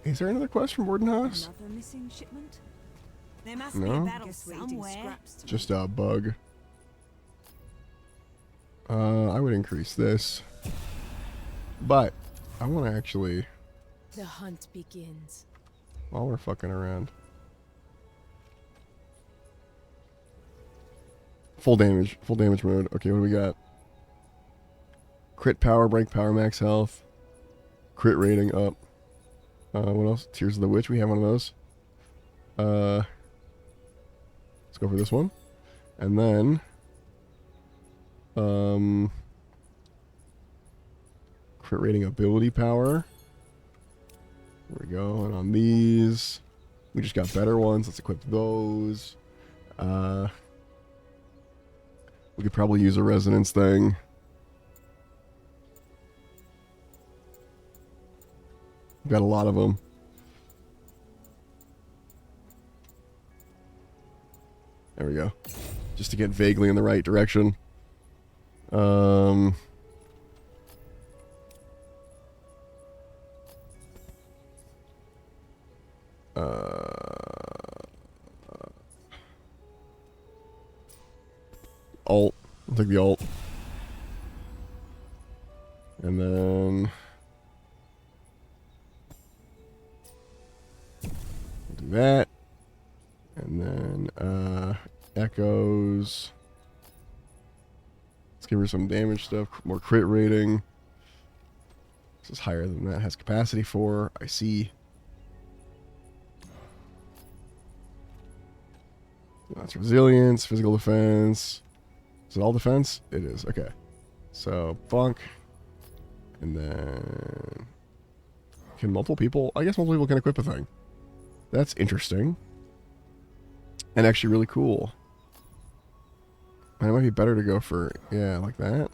Is there another quest from Wardenhouse? Another missing shipment? There must be No. a battle Guess we're eating somewhere. scraps tonight. Just a bug. I would increase this. But I want to actually, The hunt begins. while we're fucking around. Full damage mode. Okay, what do we got? Crit power, break power, max health. Crit rating up. What else? Tears of the Witch, we have one of those. Let's go for this one. And then, crit rating ability power. There we go. And on these, we just got better ones. Let's equip those. We could probably use a resonance thing. We've got a lot of them. There we go. Just to get vaguely in the right direction. Alt. I'll take the alt. And then do that. And then echoes. Let's give her some damage stuff, more crit rating. This is higher than that. Has capacity for. I see. That's resilience, physical defense. Is it all defense? It is. Okay. So, bonk. And then... Can multiple people... I guess multiple people can equip a thing. That's interesting. And actually really cool. And it might be better to go for... Yeah, like that.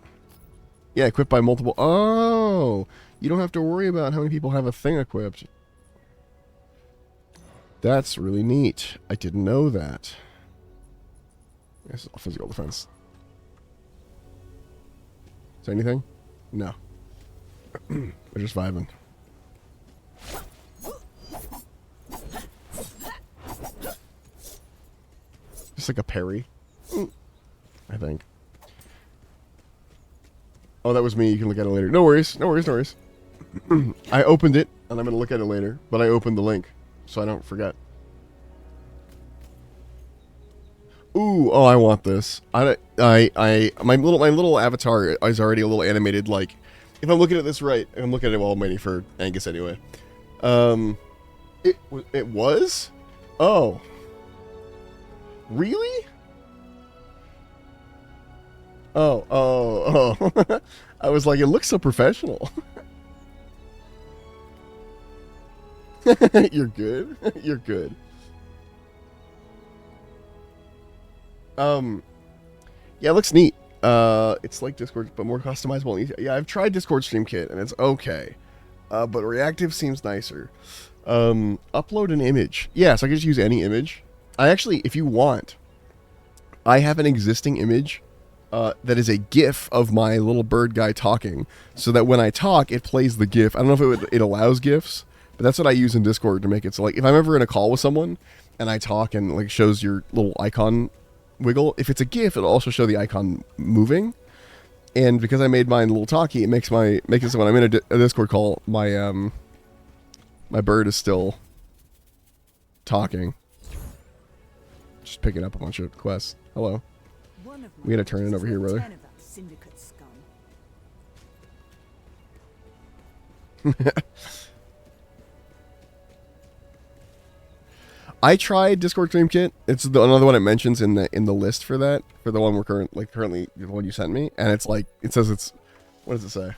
Yeah, equipped by multiple... Oh! You don't have to worry about how many people have a thing equipped. That's really neat. I didn't know that. Yes, physical defense. Is there anything? No. We're just vibing. Just like a parry. I think. Oh, that was me. You can look at it later. No worries. No worries. No worries. I opened it, and I'm going to look at it later. But I opened the link, so I don't forget. Ooh, oh, I want this. My little avatar is already a little animated. Like, if I'm looking at this right, I'm looking at it while I'm waiting for Angus anyway. It was? Oh, really? Oh. I was like, it looks so professional. You're good. You're good. Yeah, it looks neat. It's like Discord, but more customizable. And easy. Yeah, I've tried Discord Stream Kit, and it's okay. But Reactive seems nicer. Upload an image. Yeah, so I can just use any image. I actually, if you want, I have an existing image that is a GIF of my little bird guy talking, so that when I talk, it plays the GIF. I don't know if it allows GIFs, but that's what I use in Discord to make it so, like, if I'm ever in a call with someone and I talk and like shows your little icon wiggle, if it's a GIF, it'll also show the icon moving. And because I made mine a little talky, it makes it so when I'm in a Discord call, my my bird is still talking. Just picking up a bunch of quests. Hello. We gotta turn it over here, brother. I tried Discord Stream Kit. It's another one it mentions in the list for that, for the one we're currently the one you sent me, and it's like it says it's, what does it say?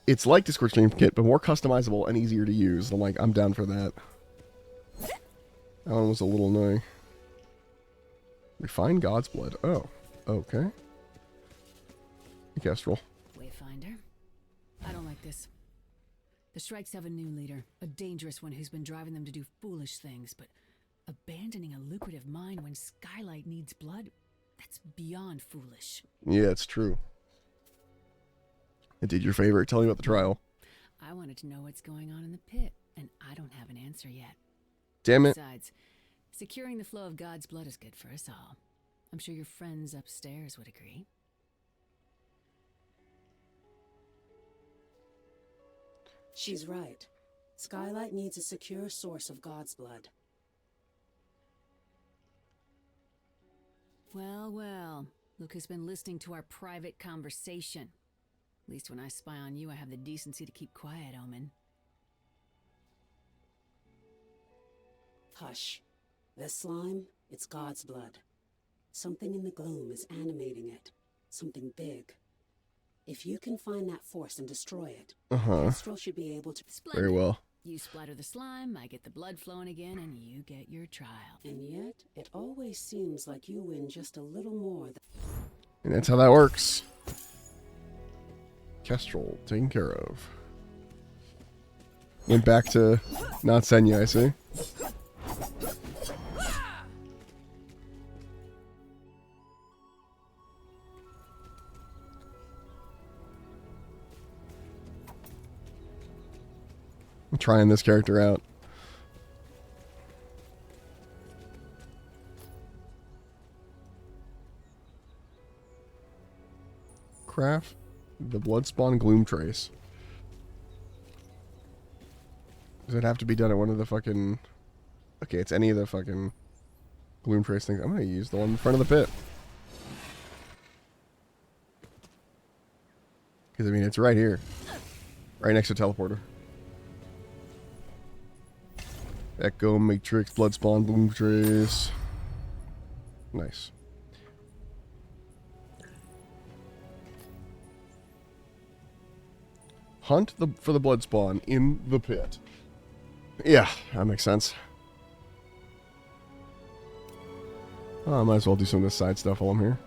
It's like Discord Stream Kit, but more customizable and easier to use. I'm like, I'm down for that. That one was a little annoying. Refine God's Blood. Oh, okay. Kestrel. Wayfinder. I don't like this. The Strikes have a new leader, a dangerous one who's been driving them to do foolish things, but abandoning a lucrative mine when Skylight needs blood, that's beyond foolish. Yeah, it's true. I did your favor. Tell me about the trial. I wanted to know what's going on in the pit, and I don't have an answer yet. Damn it. Besides, securing the flow of God's blood is good for us all. I'm sure your friends upstairs would agree. She's right. Skylight needs a secure source of God's blood. Well, well. Luke has been listening to our private conversation. At least when I spy on you, I have the decency to keep quiet, Omen. Hush. This slime, it's God's blood. Something in the gloom is animating it. Something big. If you can find that force and destroy it, Kestrel should be able to... Very well. You splatter the slime, I get the blood flowing again, and you get your trial. And yet, it always seems like you win just a little more than... And that's how that works. Kestrel taken care of. Went back to not Senya, I see. I'm trying this character out. Craft the Bloodspawn Gloom Trace. Does it have to be done at one of the fucking... Okay, it's any of the fucking Gloom Trace things. I'm gonna use the one in front of the pit. Because, I mean, it's right here. Right next to teleporter. Echo, Matrix, Bloodspawn, Gloom Trace. Nice. Hunt for the Bloodspawn in the pit. Yeah, that makes sense. Oh, I might as well do some of this side stuff while I'm here.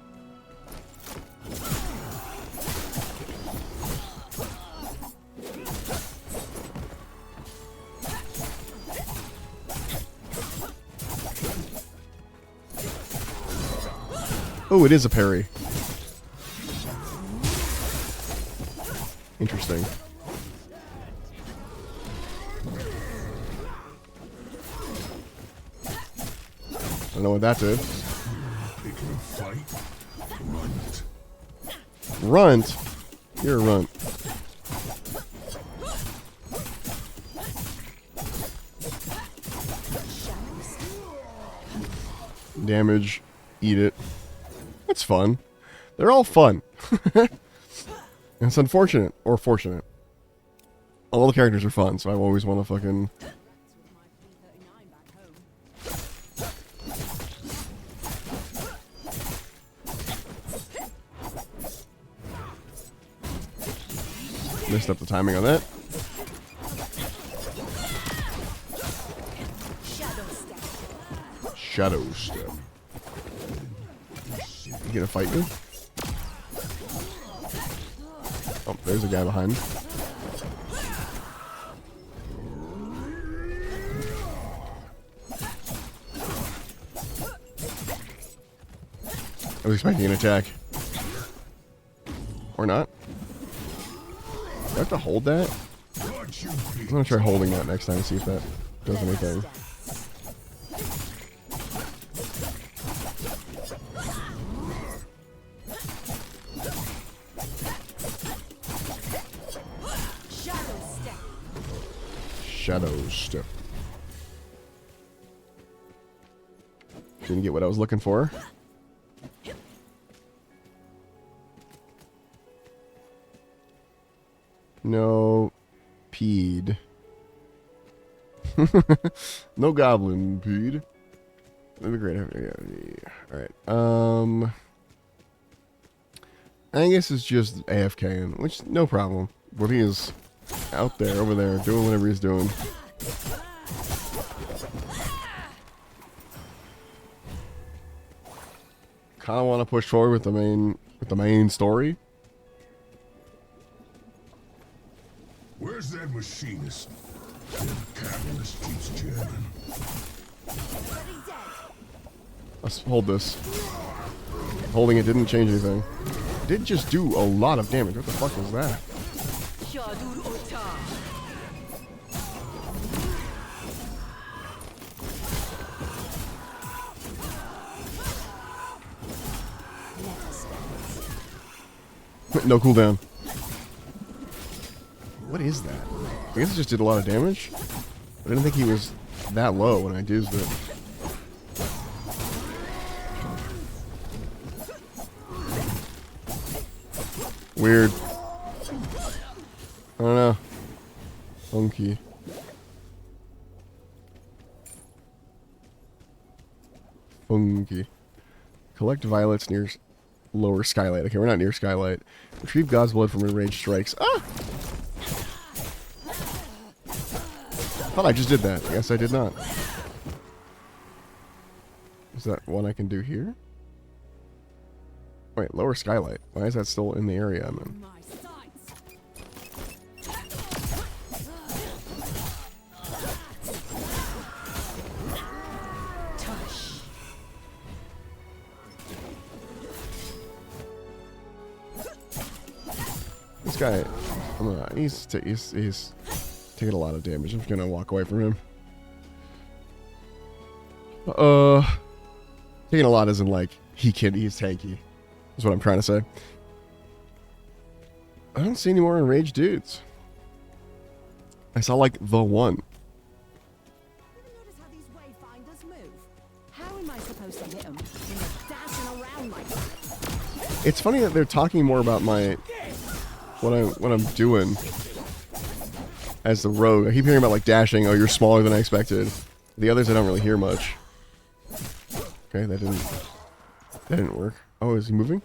Oh, it is a parry. Interesting. I don't know what that did. Runt? You're a runt. Damage. Eat it. That's fun. They're all fun. It's unfortunate, or fortunate. All the characters are fun, so I always want to fucking... Messed up the timing on that. Shadow Step. You gonna fight me? Oh, there's a guy behind. I was expecting an attack. Or not. Do I have to hold that? I'm gonna try holding that next time and see if that does anything. Shadow Step. Didn't get what I was looking for. No peed. No goblin peed. That'd be great. Alright. Angus is just AFK, which no problem. But he is out there, over there, doing whatever he's doing. Kinda wanna push forward with the main story. Where's that machinist? The catalyst keeps jamming. Let's hold this. Holding it didn't change anything. It did just do a lot of damage. What the fuck was that? No cooldown. What is that? I guess it just did a lot of damage. I didn't think he was that low when I used it. Weird. I don't know. Funky. Funky. Collect violets near lower skylight. Okay, we're not near skylight. Retrieve God's blood from enraged strikes. Ah! Thought I just did that. Yes, I did not. Is that one I can do here? Wait, lower skylight. Why is that still in the area I'm in? This guy, he's taking a lot of damage. I'm just gonna walk away from him. Taking a lot isn't like he's tanky. Is what I'm trying to say. I don't see any more enraged dudes. I saw like the one. Notice how these Wayfinders move? How am I supposed to hit them when they're dashing around like that? It's funny that they're talking more about my what I'm doing as the rogue. I keep hearing about like dashing. Oh, you're smaller than I expected. The others I don't really hear much. Okay, that didn't work. Oh, is he moving?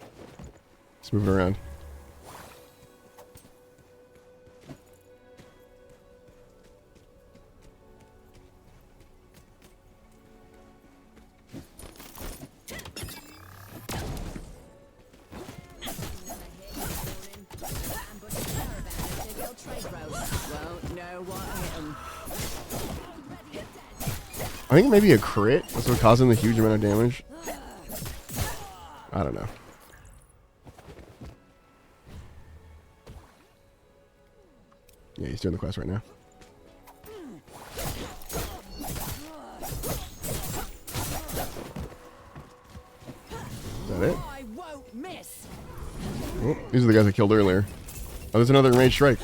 He's moving around. I think maybe a crit was what causing the huge amount of damage. I don't know. Yeah, he's doing the quest right now. Is that it? I won't miss. Oh, these are the guys I killed earlier. Oh, there's another ranged strike.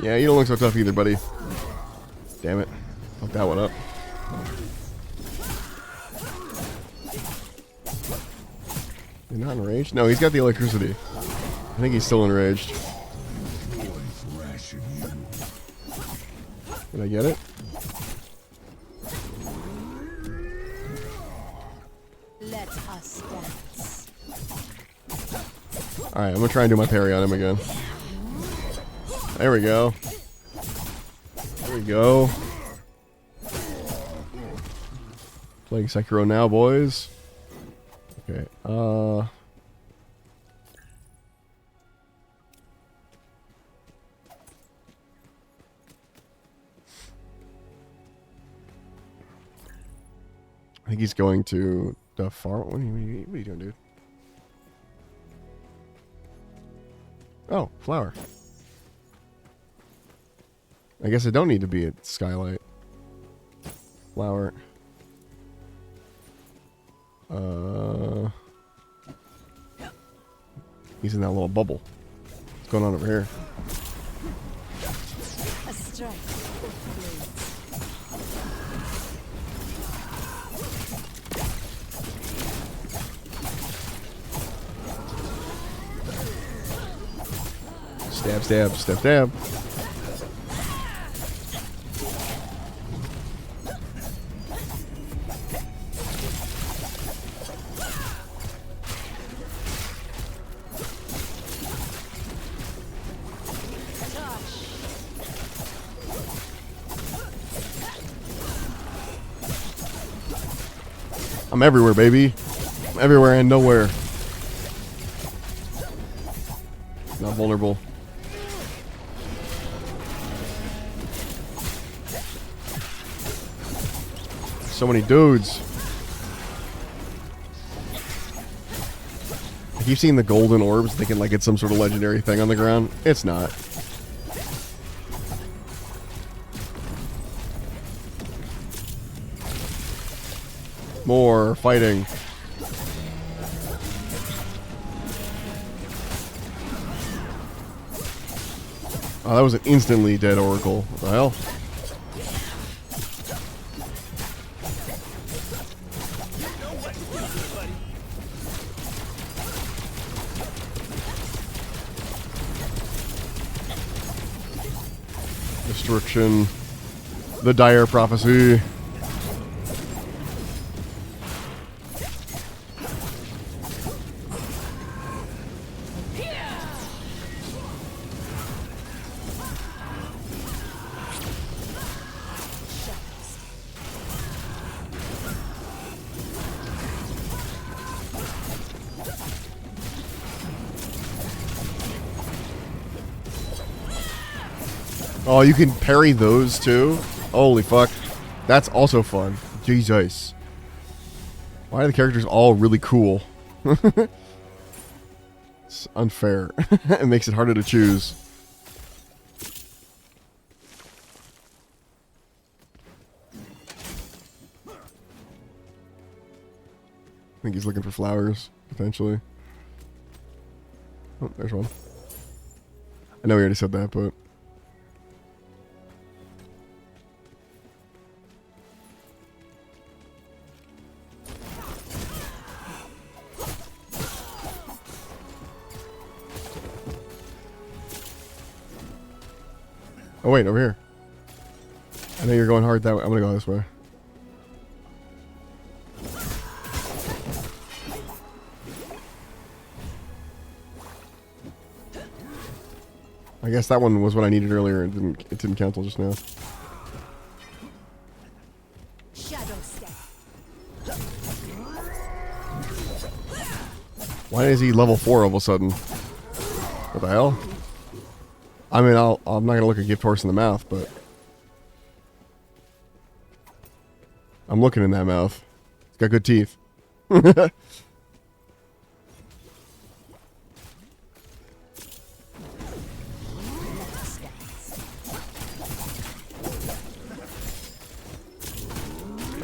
Yeah, you don't look so tough either, buddy. Damn it. Fuck that one up. He's not enraged? No, he's got the electricity. I think he's still enraged. Did I get it? Let us dance. Alright, I'm gonna try and do my parry on him again. There we go. There we go. Playing Sekiro now, boys. Okay, I think he's going to the far... What are you doing, dude? Oh, flower. I guess I don't need to be at Skylight. Flower. He's in that little bubble. What's going on over here? A strike. Stab, stab, stab, stab. I'm everywhere, baby. I'm everywhere and nowhere. Not vulnerable. So many dudes. I keep seeing the golden orbs thinking like it's some sort of legendary thing on the ground. It's not. More fighting. Oh, that was an instantly dead Oracle. What the hell? Destruction. The dire prophecy. Oh, you can parry those too? Holy fuck. That's also fun. Jesus. Why are the characters all really cool? It's unfair. It makes it harder to choose. I think he's looking for flowers, potentially. Oh, there's one. I know we already said that, but... Oh wait, over here. I know you're going hard that way. I'm gonna go this way. I guess that one was what I needed earlier. It didn't count till just now. Shadow step. Why is he level 4 all of a sudden? What the hell? I mean, I'm not gonna look a gift horse in the mouth, but I'm looking in that mouth. It's got good teeth. Oh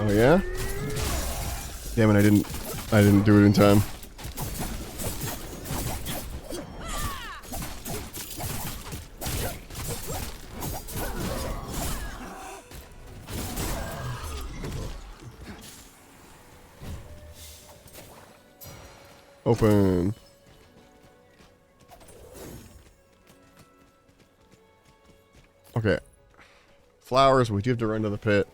yeah? Damn it! I didn't do it in time. Open. Okay. Flowers, we do have to run to the pit.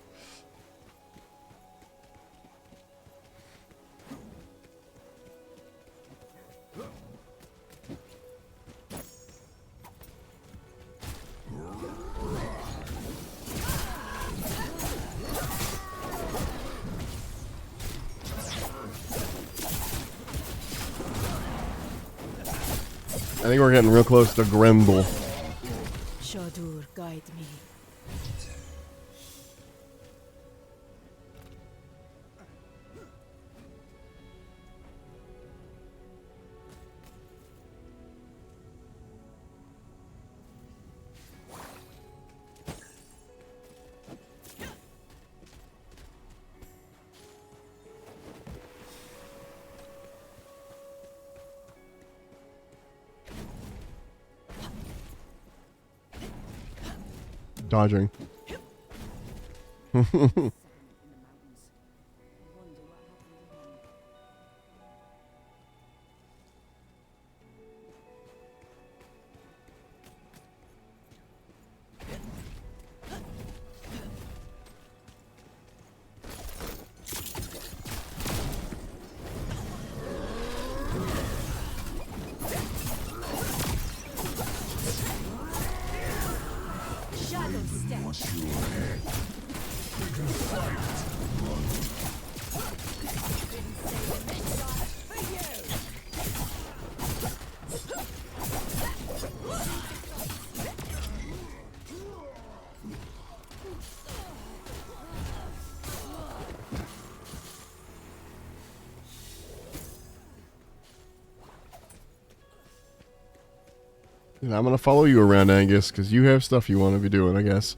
I think we're getting real close to Grendel. Shadur, guide me. Dodging. And I'm gonna follow you around, Angus, because you have stuff you want to be doing, I guess.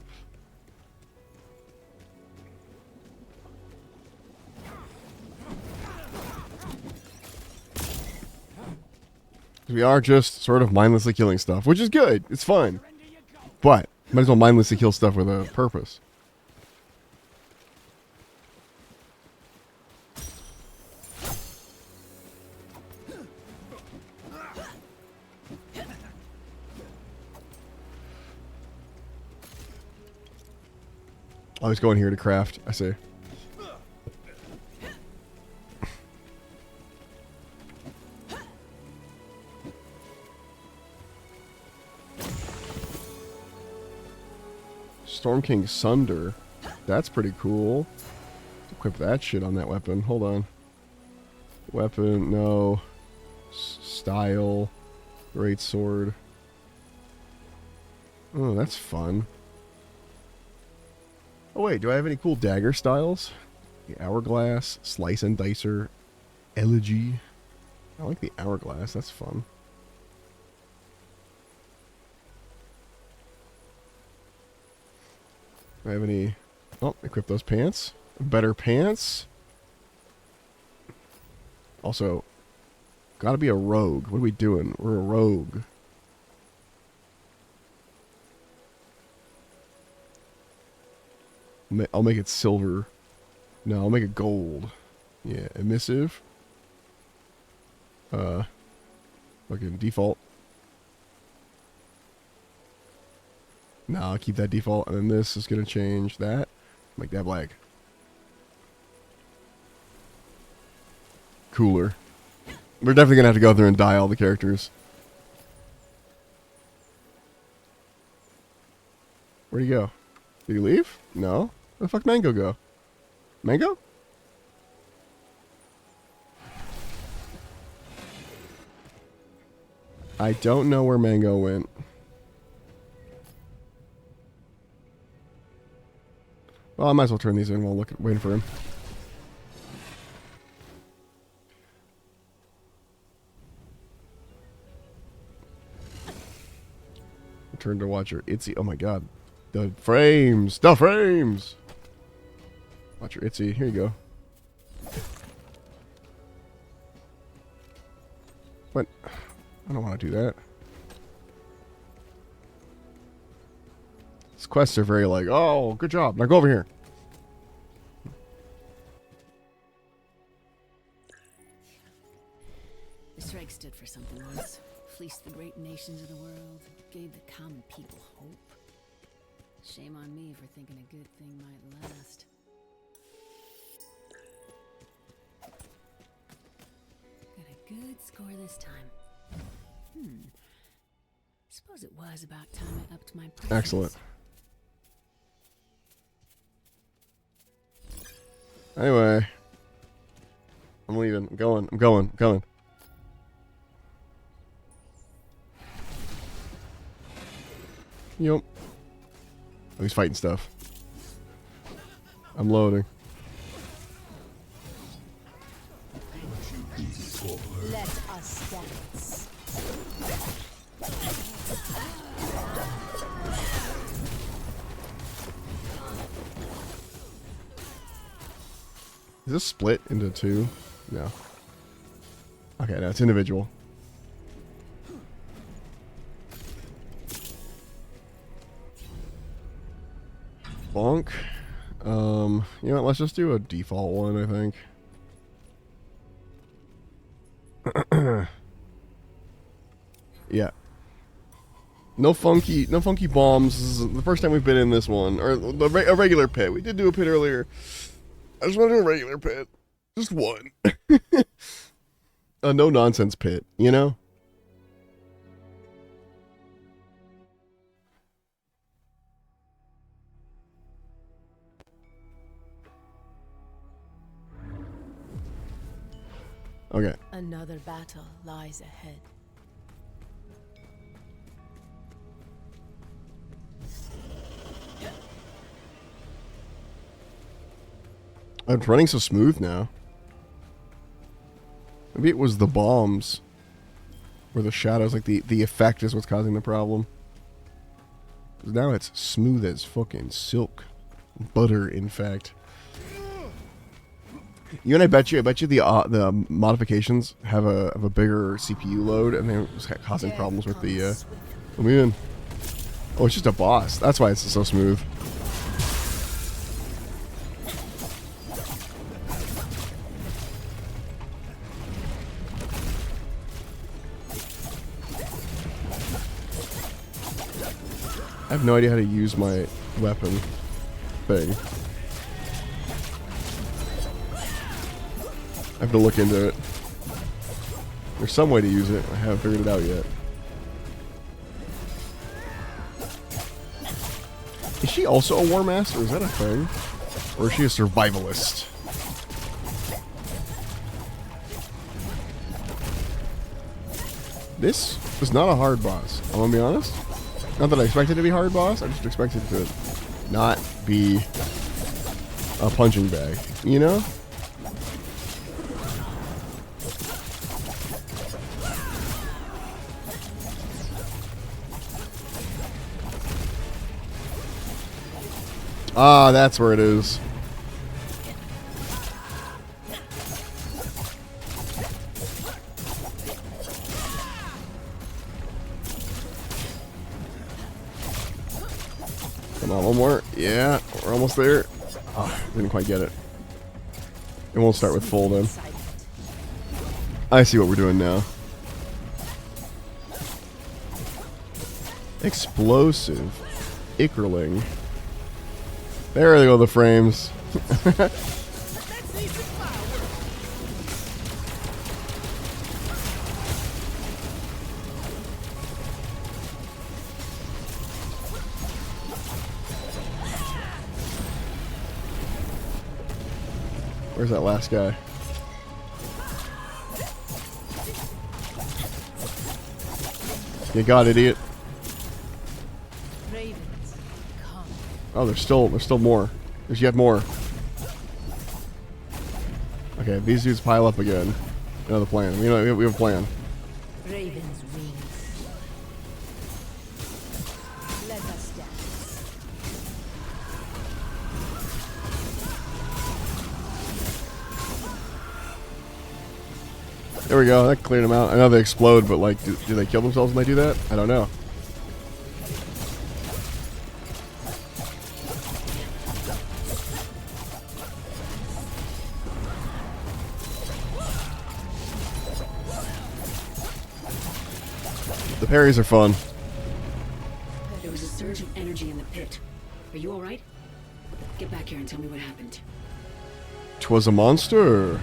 We are just sort of mindlessly killing stuff, which is good. It's fun. But might as well mindlessly kill stuff with a purpose. Oh, he's going here to craft. I see. Storm King Sunder. That's pretty cool. Let's equip that shit on that weapon. Hold on. Weapon, no. Style. Great sword. Oh, that's fun. Oh wait, do I have any cool dagger styles? The Hourglass, Slice and Dicer, Elegy. I like the Hourglass, that's fun. Do I have any... Oh, equip those pants. Better pants. Also, gotta be a rogue. What are we doing? We're a rogue. I'll make it silver. No, I'll make it gold. Yeah, emissive. Fucking default. No, I'll keep that default, and then this is gonna change that. Make that black. Cooler. We're definitely gonna have to go through and dye all the characters. Where'd he go? Did he leave? No. Where the fuck Mango go? Mango? I don't know where Mango went. Well, I might as well turn these in while waiting for him. Turn to watch your Itsy. Oh my god. The frames! The frames! Watch your Itsy. Here you go. What? I don't want to do that. These quests are very like, oh, good job. Now go over here. The strike stood for something once. Fleeced the great nations of the world. Gave the common people hope. Shame on me for thinking a good thing might last. Got a good score this time. Suppose it was about time I upped my prices. Excellent. Anyway. I'm leaving. I'm going. Yup. Oh, he's fighting stuff. I'm loading. Let us dance. Is this split into two? No. Okay, no, it's individual. Bonk. You know what, let's just do a default one, I think. Yeah. No funky bombs. This is the first time we've been in this one. Or a regular pit. We did do a pit earlier. I just want to do a regular pit. Just one. A no-nonsense pit, you know? Okay. Another battle lies ahead. It's running so smooth now. Maybe it was the bombs. Or the shadows, like the effect is what's causing the problem. 'Cause now it's smooth as fucking silk. Butter, in fact. You and I bet you the modifications have a bigger CPU load, and they're causing problems with the. Let me in. Oh, it's just a boss. That's why it's so smooth. I have no idea how to use my weapon thing. I have to look into it. There's some way to use it. I haven't figured it out yet. Is she also a War Master? Is that a thing? Or is she a survivalist? This is not a hard boss. I'm gonna be honest. Not that I expected it to be a hard boss. I just expected it to not be a punching bag. You know? Ah, that's where it is. Come on, one more. Yeah, we're almost there. Oh, didn't quite get it. It won't start with full then. I see what we're doing now. Explosive. Ickerling. There go the frames. Where's that last guy? You got it, idiot. Oh, there's still more. There's yet more. Okay, these dudes pile up again. Another plan. We have a plan. Raven's wings. Let us dance. There we go. That cleared them out. I know they explode, but like, do they kill themselves when they do that? I don't know. The parries are fun. There was a surge of energy in the pit. Are you alright? Get back here and tell me what happened. 'Twas a monster.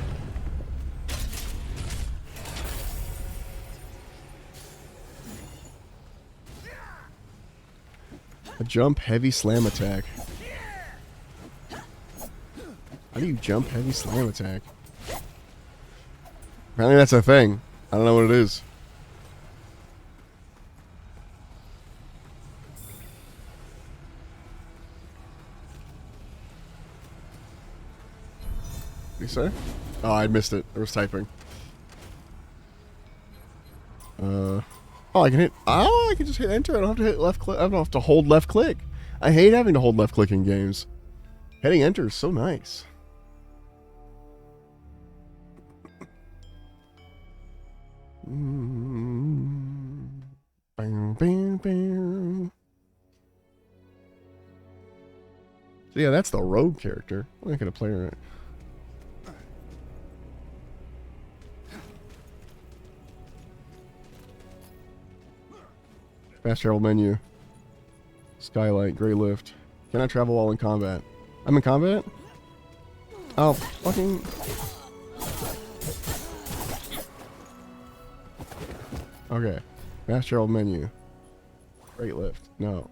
A jump heavy slam attack. How do you jump heavy slam attack? Apparently that's a thing. I don't know what it is. What did you say? Oh, I missed it. I was typing. Oh, I can hit. Oh, I can just hit enter. I don't have to hit left click. I don't have to hold left click. I hate having to hold left click in games. Hitting enter is so nice. Bang, bang, bang. So yeah, that's the rogue character. I'm not gonna play her. Fast travel menu. Skylight, gray lift. Can I travel while in combat? I'm in combat? Oh, fucking... Okay. Fast travel menu. Great lift. No.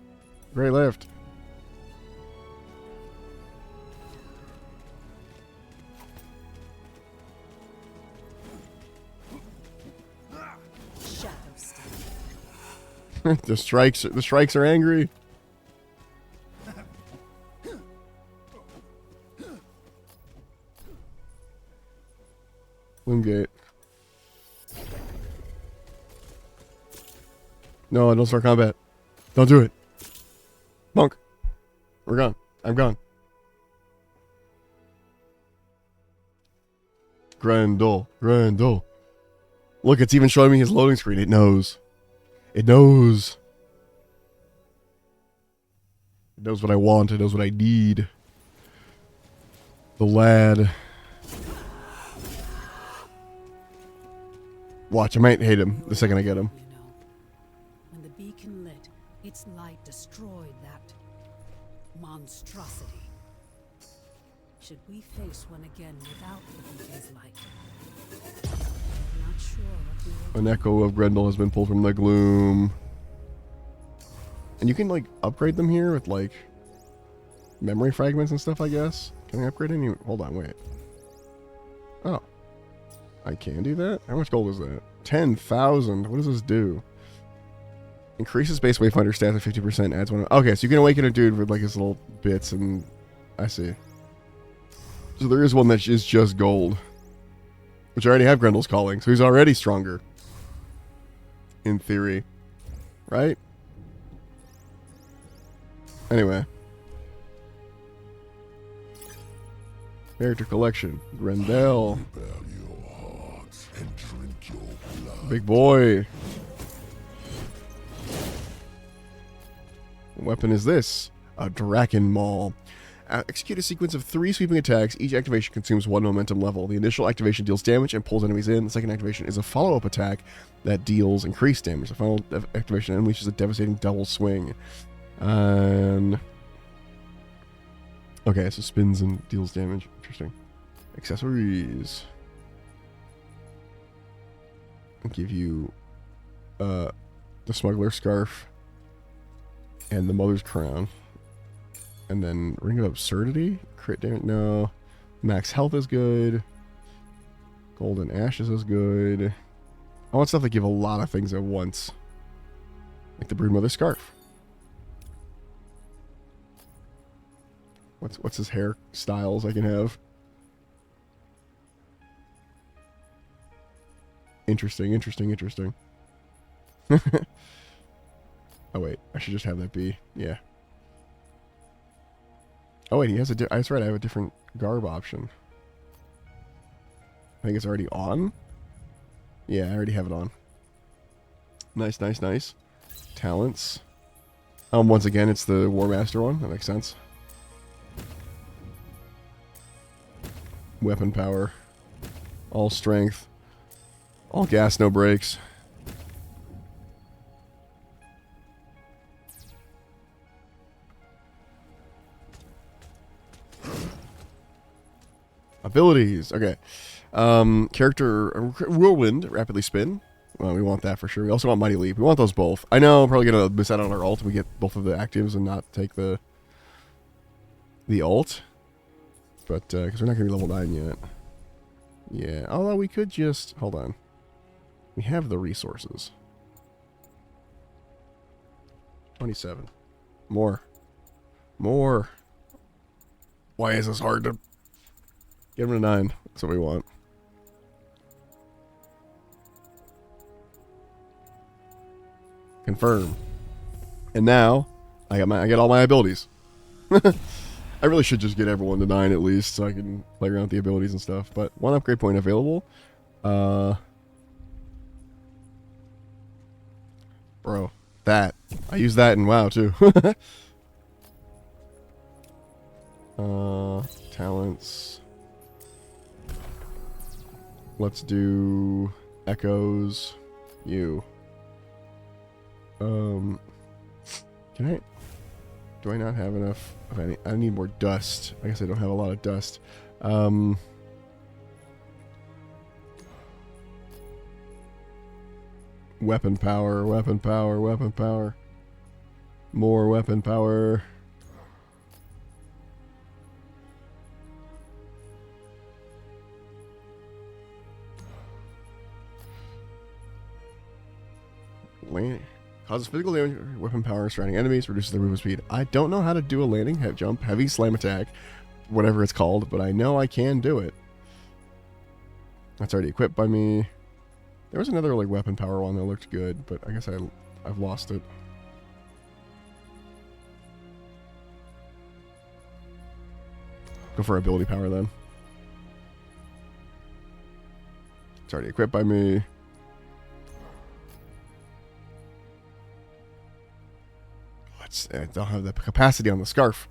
Great lift. The strikes are angry. Gloomgate. No, don't start combat. Don't do it. Monk. We're gone. I'm gone. Grendel. Grendel. Look, it's even showing me his loading screen. It knows. It knows. It knows what I want. It knows what I need. The lad. Watch, I might hate him the second I get him. You know, when the beacon lit, its light destroyed that monstrosity. Should we face one again without the beacon's light? I'm not sure what we will An echo of Grendel has been pulled from the gloom. And you can, like, upgrade them here with, like, memory fragments and stuff, I guess. Can I upgrade any? Hold on, wait. Oh. I can do that? How much gold is that? 10,000. What does this do? Increases base Wayfinder stats at 50%. Adds one. Okay, so you can awaken a dude with, like, his little bits, and I see. So there is one that is just gold. Which I already have Grendel's Calling, so he's already stronger. In theory. Right? Anyway. Character collection. Grendel. Big boy. What weapon is this? A Draken Maul. Execute a sequence of 3 sweeping attacks. Each activation consumes 1 momentum level. The initial activation deals damage and pulls enemies in. The second activation is a follow-up attack that deals increased damage. The final activation unleashes a devastating double swing. Okay, so spins and deals damage. Interesting. Accessories. I'll give you the Smuggler's Scarf and the Mother's Crown. And then Ring of Absurdity? Crit damage? No. Max health is good. Golden Ashes is good. I want stuff that give a lot of things at once. Like the Broodmother Scarf. What's his hair styles I can have? Interesting. Oh wait, I should just have that be. Yeah. Oh wait, he has that's right, I have a different garb option. I think it's already on? Yeah, I already have it on. Nice. Talents. Once again, it's the War Master one. That makes sense. Weapon power. All strength. All gas, no brakes. Abilities. Okay. Character Whirlwind, rapidly spin. Well, we want that for sure. We also want Mighty Leap. We want those both. I know I'm probably gonna miss out on our ult if we get both of the actives and not take the ult. But because we're not gonna be level 9 yet. Yeah. Although we could just hold on. We have the resources. 27. More. Why is this hard to get him to 9? That's what we want. Confirm. And now I get all my abilities. I really should just get everyone to 9 at least so I can play around with the abilities and stuff. But 1 upgrade point available. Bro, that. I use that in WoW too. Talents. Let's do echoes. You. Can I? Do I not have enough of any? I need more dust. I guess I don't have a lot of dust. Weapon power. More weapon power. Landing. Causes physical damage, weapon power, surrounding enemies, reduces their movement speed. I don't know how to do a landing, head jump, heavy slam attack, whatever it's called, but I know I can do it. That's already equipped by me. There was another like weapon power one that looked good, but I guess I've lost it. Go for ability power then. It's already equipped by me. I don't have the capacity on the scarf.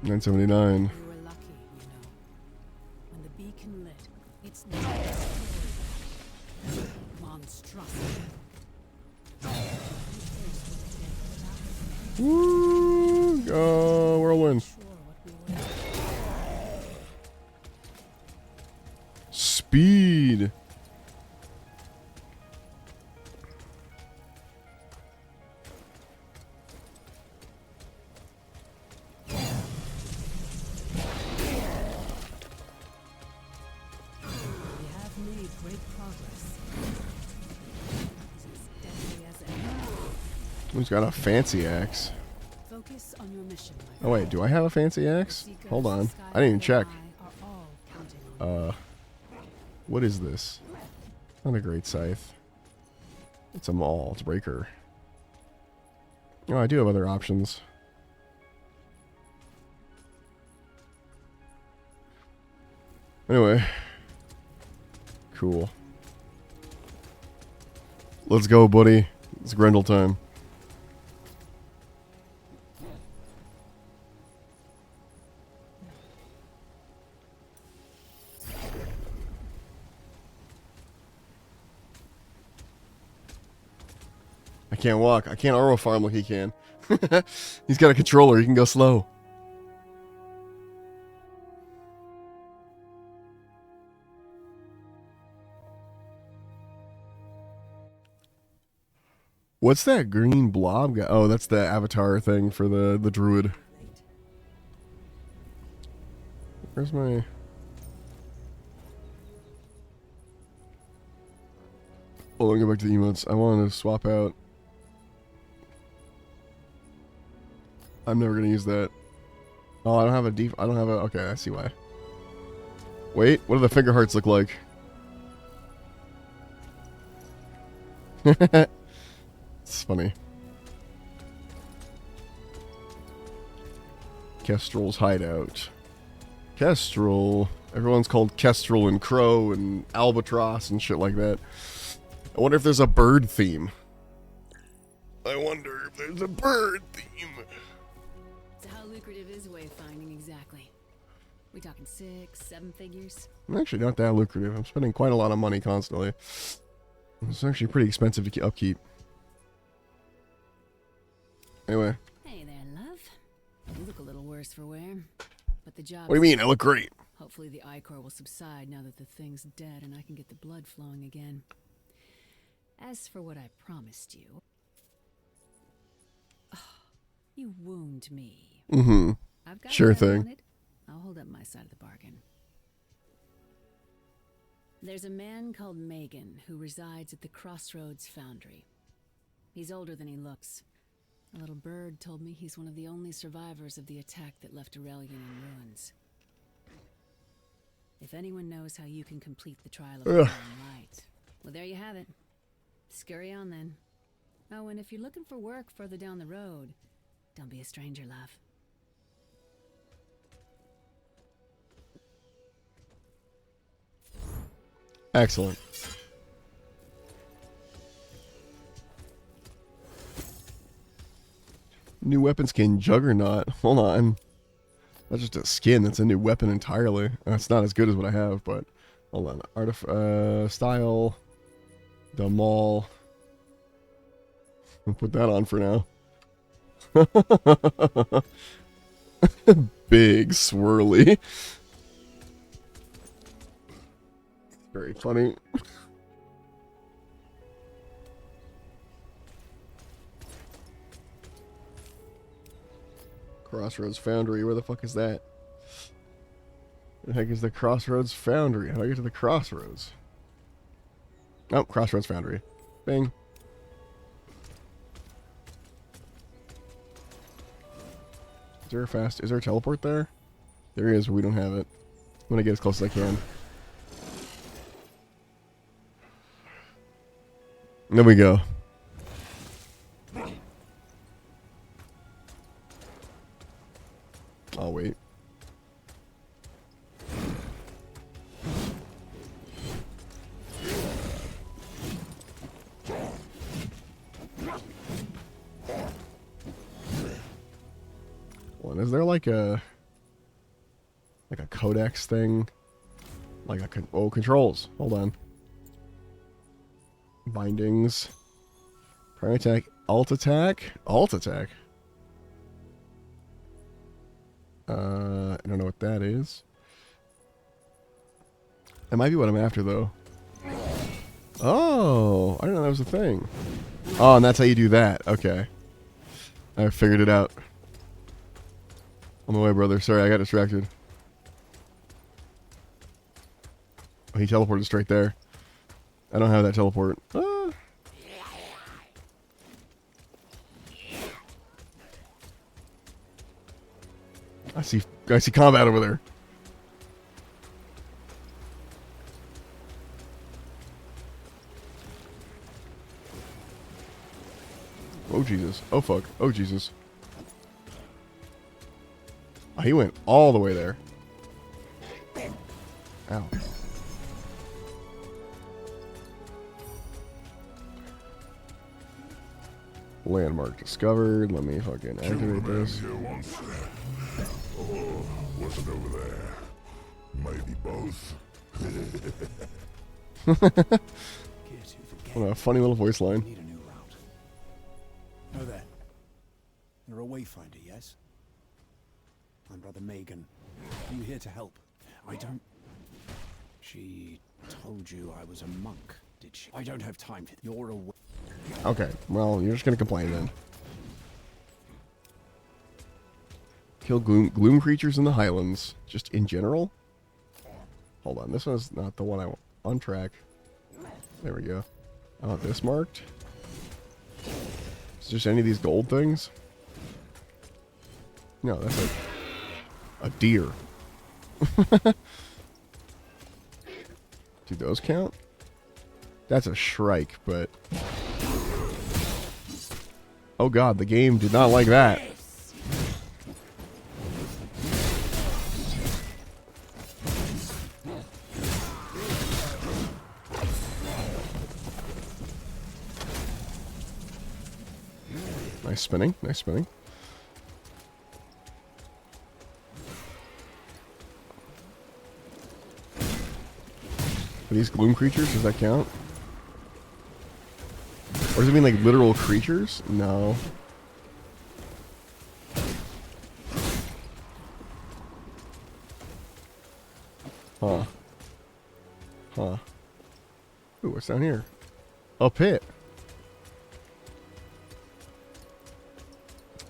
$9.79. You were lucky, you know. When the beacon lit, it's monstrosity. Woo! Go whirlwind. Speed. Who's got a fancy axe? Focus on your mission, Oh wait, do I have a fancy axe? Hold on. I didn't even check. What is this? Not a great scythe. It's a maul. It's a breaker. Oh, I do have other options. Anyway. Cool. Let's go, buddy. It's Grendel time. I can't walk. I can't Oro farm like he can. He's got a controller. He can go slow. What's that green blob guy? Oh, that's the avatar thing for the druid. Where's my... Hold on, go back to the emotes. I wanted to swap out. I'm never gonna use that. Oh, I don't have a deep. I don't have a. Okay, I see why. Wait, what do the finger hearts look like? It's funny. Kestrel's hideout. Kestrel. Everyone's called Kestrel and Crow and Albatross and shit like that. I wonder if there's a bird theme. I wonder if there's a bird theme. So how lucrative is wayfinding exactly? We talking 6, 7 figures? Actually, not that lucrative. I'm spending quite a lot of money constantly. It's actually pretty expensive to upkeep. Anyway. Hey there, love. You look a little worse for wear, but the job. What do you mean? I look great. Hopefully the ichor will subside now that the thing's dead and I can get the blood flowing again. As for what I promised you, you wound me. Mm-hmm. I've got Sure what I thing. wanted. I'll hold up my side of the bargain. There's a man called Megan who resides at the Crossroads Foundry. He's older than he looks. A little bird told me he's one of the only survivors of the attack that left Aurelian in ruins. If anyone knows how you can complete the trial of the light, well, there you have it. Scurry on then. Oh, and if you're looking for work further down the road, don't be a stranger, love. Excellent. New weapon skin, Juggernaut. Hold on. That's just a skin. That's a new weapon entirely. That's not as good as what I have, but hold on. Style. The Maul. I'll put that on for now. Big swirly. Very funny. Crossroads Foundry, where the fuck is that? The heck is the Crossroads Foundry? How do I get to the Crossroads? Oh, Crossroads Foundry. Bing. Is there a teleport there? There is, but we don't have it. I'm gonna get as close as I can. There we go. I'll wait. Well, is there like a codex thing? Like a controls. Hold on. Bindings. Prime attack. Alt attack. Alt attack. I don't know what that is. That might be what I'm after, though. Oh, I didn't know that was a thing. Oh, and that's how you do that. Okay. I figured it out. On the way, brother. Sorry, I got distracted. Oh, he teleported straight there. I don't have that teleport. Ah. I see combat over there. Oh Jesus. Oh fuck. Oh Jesus. Oh, he went all the way there. Ow. Landmark discovered. Let me fucking activate this. Oh, wasn't over there. Maybe both. What a funny little voice line. Need a new route. Oh there. You're a Wayfinder, yes? I'm Brother Megan. Are you here to help? I don't... She told you I was a monk, did she? I don't have time for... You're a... Okay, well, you're just gonna complain then. Kill gloom creatures in the Highlands. Just in general? Hold on, this one's not the one I want. On track. There we go. I want this marked. Is just any of these gold things? No, that's a deer. Do those count? That's a shrike, but... Oh god, the game did not like that. Nice spinning, nice spinning. Are these gloom creatures? Does that count? Or does it mean like literal creatures? No. Huh. Huh. Ooh, what's down here? A pit.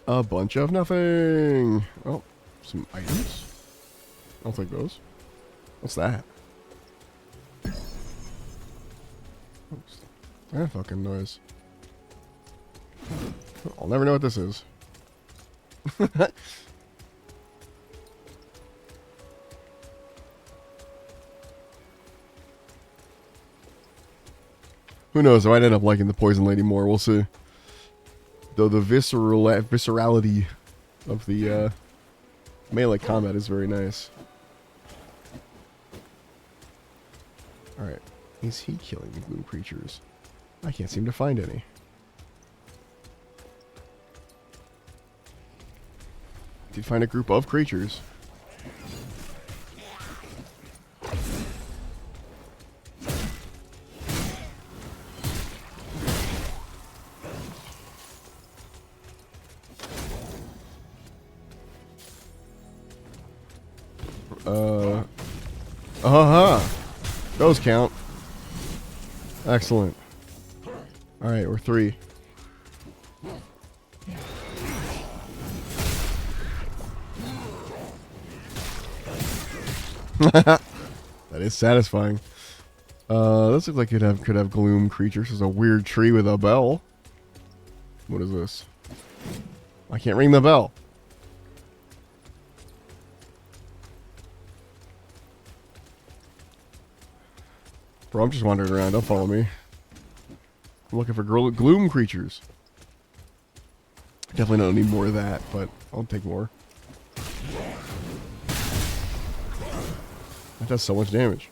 A bunch of nothing. Oh, some items. I'll take those. What's that? What's that fucking noise? I'll never know what this is. Who knows? I might end up liking the Poison Lady more. We'll see. Though the viscerality of the melee combat is very nice. Alright. Is he killing the gloom creatures? I can't seem to find any. Did find a group of creatures. Those count. Excellent. Alright, we're 3. That is satisfying. This looks like it could have gloom creatures. There's a weird tree with a bell. What is this? I can't ring the bell. Bro, I'm just wandering around. Don't follow me. I'm looking for gloom creatures. Definitely don't need more of that, but I'll take more. That does so much damage.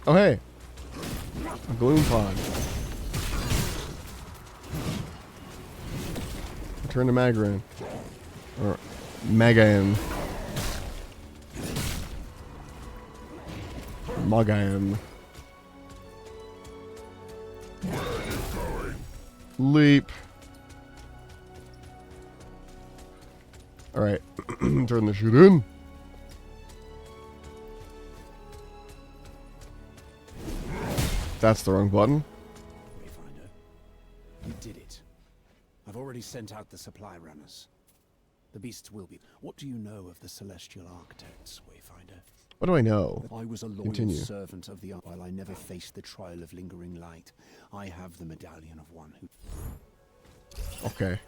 Oh, hey. A gloom pod. Return to Magaran. Or Magan. Magan. Leap. Alright. Turn the shit in. That's the wrong button. Wayfinder, you did it. I've already sent out the supply runners. The beasts will be. What do you know of the celestial architects, Wayfinder? What do I know? I was a loyal Continue. servant of the while I never faced the trial of lingering light. I have the medallion of one who. Okay.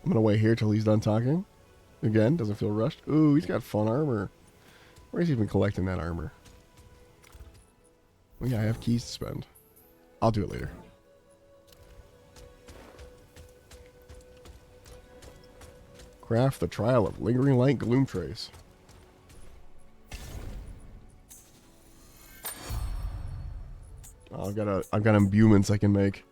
I'm gonna wait here till he's done talking. Again, doesn't feel rushed. Ooh, he's got fun armor. Where's he been collecting that armor? Well, yeah, I have keys to spend. I'll do it later. Craft the trial of lingering light gloom trace. Oh, I've got imbuements I can make.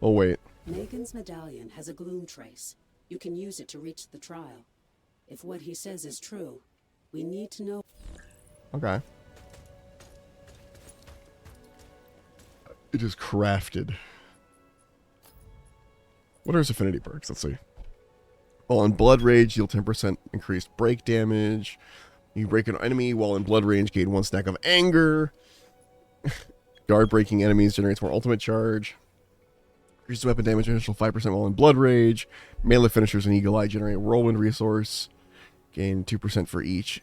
Oh wait. Megan's medallion has a gloom trace. You can use it to reach the trial. If what he says is true, we need to know. Okay. It is crafted. What are his affinity perks? Let's see. While in Blood Rage, deal 10% increased break damage. You break an enemy while in Blood Rage, gain 1 stack of anger. Guard breaking enemies generates more ultimate charge. Increases weapon damage initial 5% while in Blood Rage. Melee finishers and Eagle Eye generate whirlwind resource. Gain 2% for each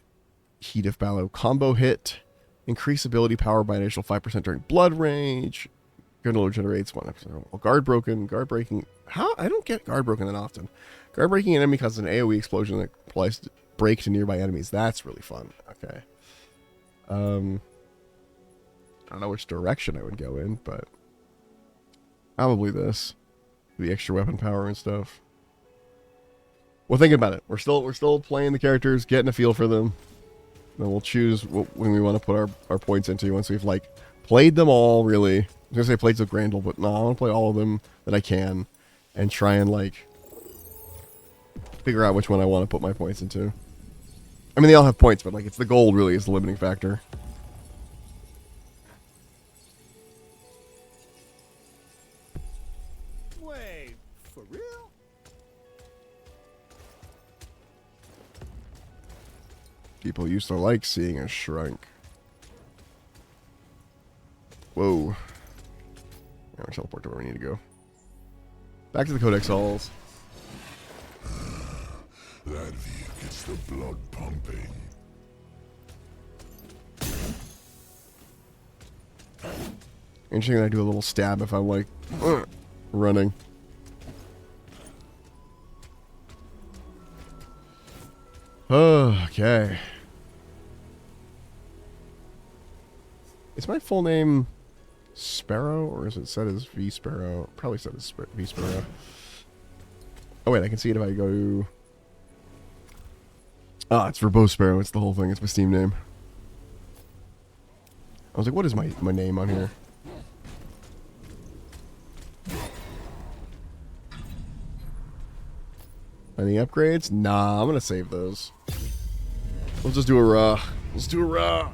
Heat of Battle combo hit. Increase ability power by initial 5% during Blood Rage. Gunload generates 1%. Guard breaking. How? I don't get guard broken that often. Guard breaking enemy causes an AoE explosion that applies break to nearby enemies. That's really fun. Okay. I don't know which direction I would go in, but probably this. The extra weapon power and stuff. Well, think about it. We're still playing the characters, getting a feel for them. Then we'll choose when we want to put our points into once we've like played them all. Really, I was gonna say played to Grandel, but no, I want to play all of them that I can, and try and like figure out which one I want to put my points into. I mean, they all have points, but like it's the gold really is the limiting factor. Wait, for real? People used to like seeing a shrunk. Whoa. Yeah, we'll teleport to where we need to go. Back to the Codex Halls. That view gets the blood pumping. Interesting that I do a little stab if I'm like running. Okay. Is my full name Sparrow, or is it set as V Sparrow? Probably set as V Sparrow. Oh wait, I can see it if I go. Ah, it's Verbose Sparrow. It's the whole thing. It's my Steam name. I was like, what is my name on here? Any upgrades? Nah, I'm gonna save those. We'll just do a raw. Let's do a raw.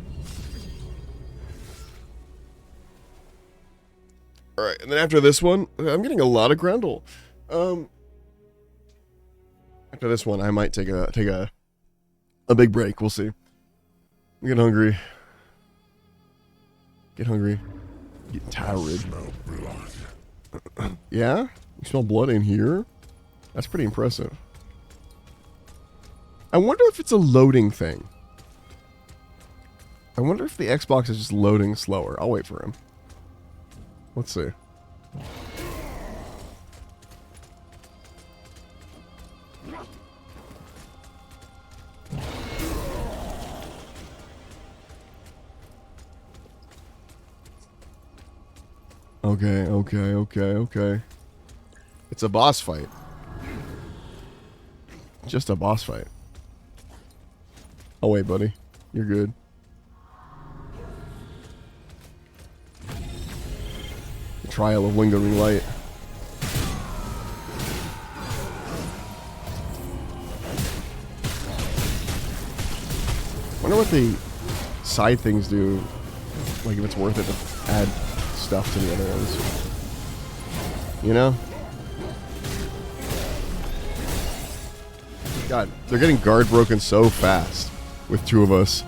Alright, and then after this one, I'm getting a lot of Grendel. After this one, I might take a big break. We'll see. I'm getting hungry. Get hungry. Getting tired. Smell blood. Yeah? You smell blood in here? That's pretty impressive. I wonder if it's a loading thing. I wonder if the Xbox is just loading slower. I'll wait for him. Let's see. Okay. It's a boss fight. Just a boss fight. Oh wait, buddy. You're good. The trial of lingering light. Wonder what the side things do. Like if it's worth it to add stuff to the other ones. You know? God, they're getting guard broken so fast with two of us.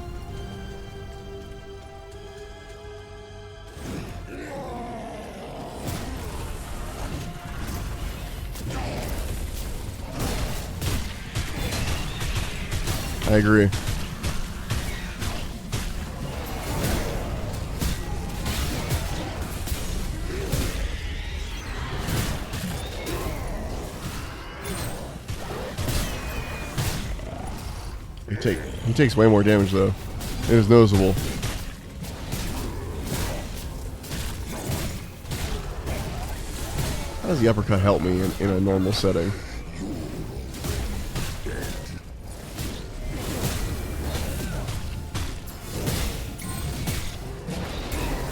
I agree. He takes way more damage though. It is noticeable. How does the uppercut help me in a normal setting?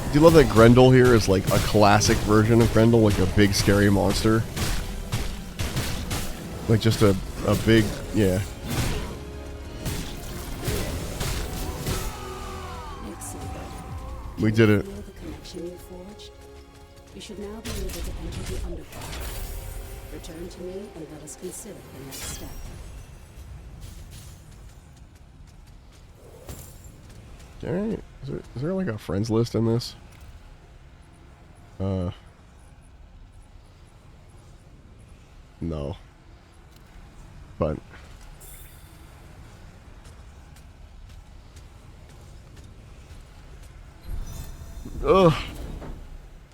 Do you love that Grendel here is like a classic version of Grendel, like a big scary monster? Like just a big, yeah. We did it. Feel the connection you forged? You should now be able to enter the underworld. Return to me and let us consider the next step. Alright. Is there like a friends list in this? No. But ugh.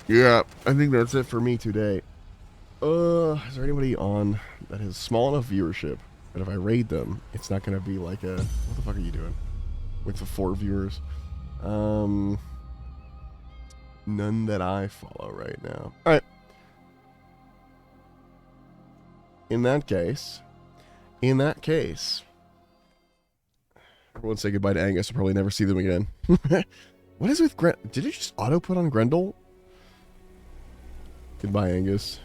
Yeah, I think that's it for me today. Is there anybody on that has small enough viewership that if I raid them, it's not gonna be like a what the fuck are you doing? With the 4 viewers. None that I follow right now. Alright. In that case, everyone say goodbye to Angus. I'll probably never see them again. What is with did it just auto put on Grendel? Goodbye, Angus.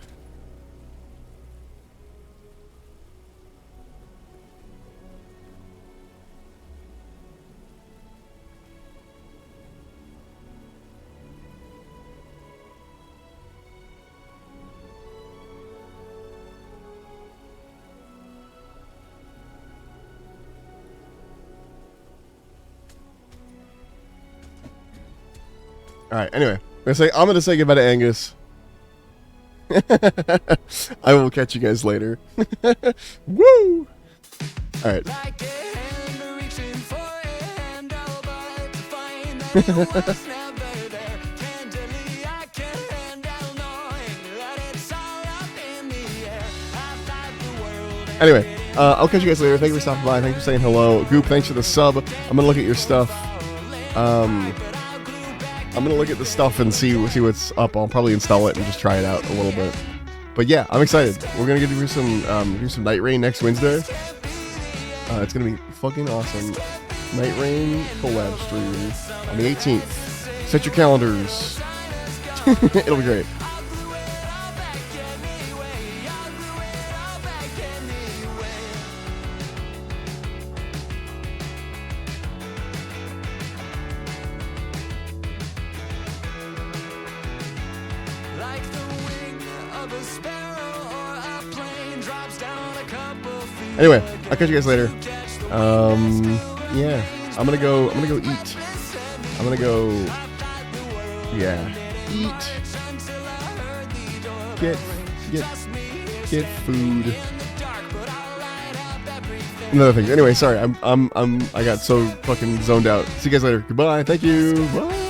Alright, anyway. I'm gonna say goodbye to Angus. I will catch you guys later. Woo! Alright. Anyway, I'll catch you guys later. Thank you for stopping by. Thanks for saying hello. Goop, thanks for the sub. I'm gonna look at your stuff. I'm gonna look at the stuff and see what's up. I'll probably install it and just try it out a little bit. But yeah, I'm excited. We're gonna get to do some Night Rain next Wednesday. It's gonna be fucking awesome. Night Rain collab stream on the 18th. Set your calendars. It'll be great. Anyway, I'll catch you guys later. Yeah, I'm gonna go eat. I'm gonna go, yeah, eat. Get food. Another thing. Anyway, sorry, I got so fucking zoned out. See you guys later. Goodbye. Thank you. Bye.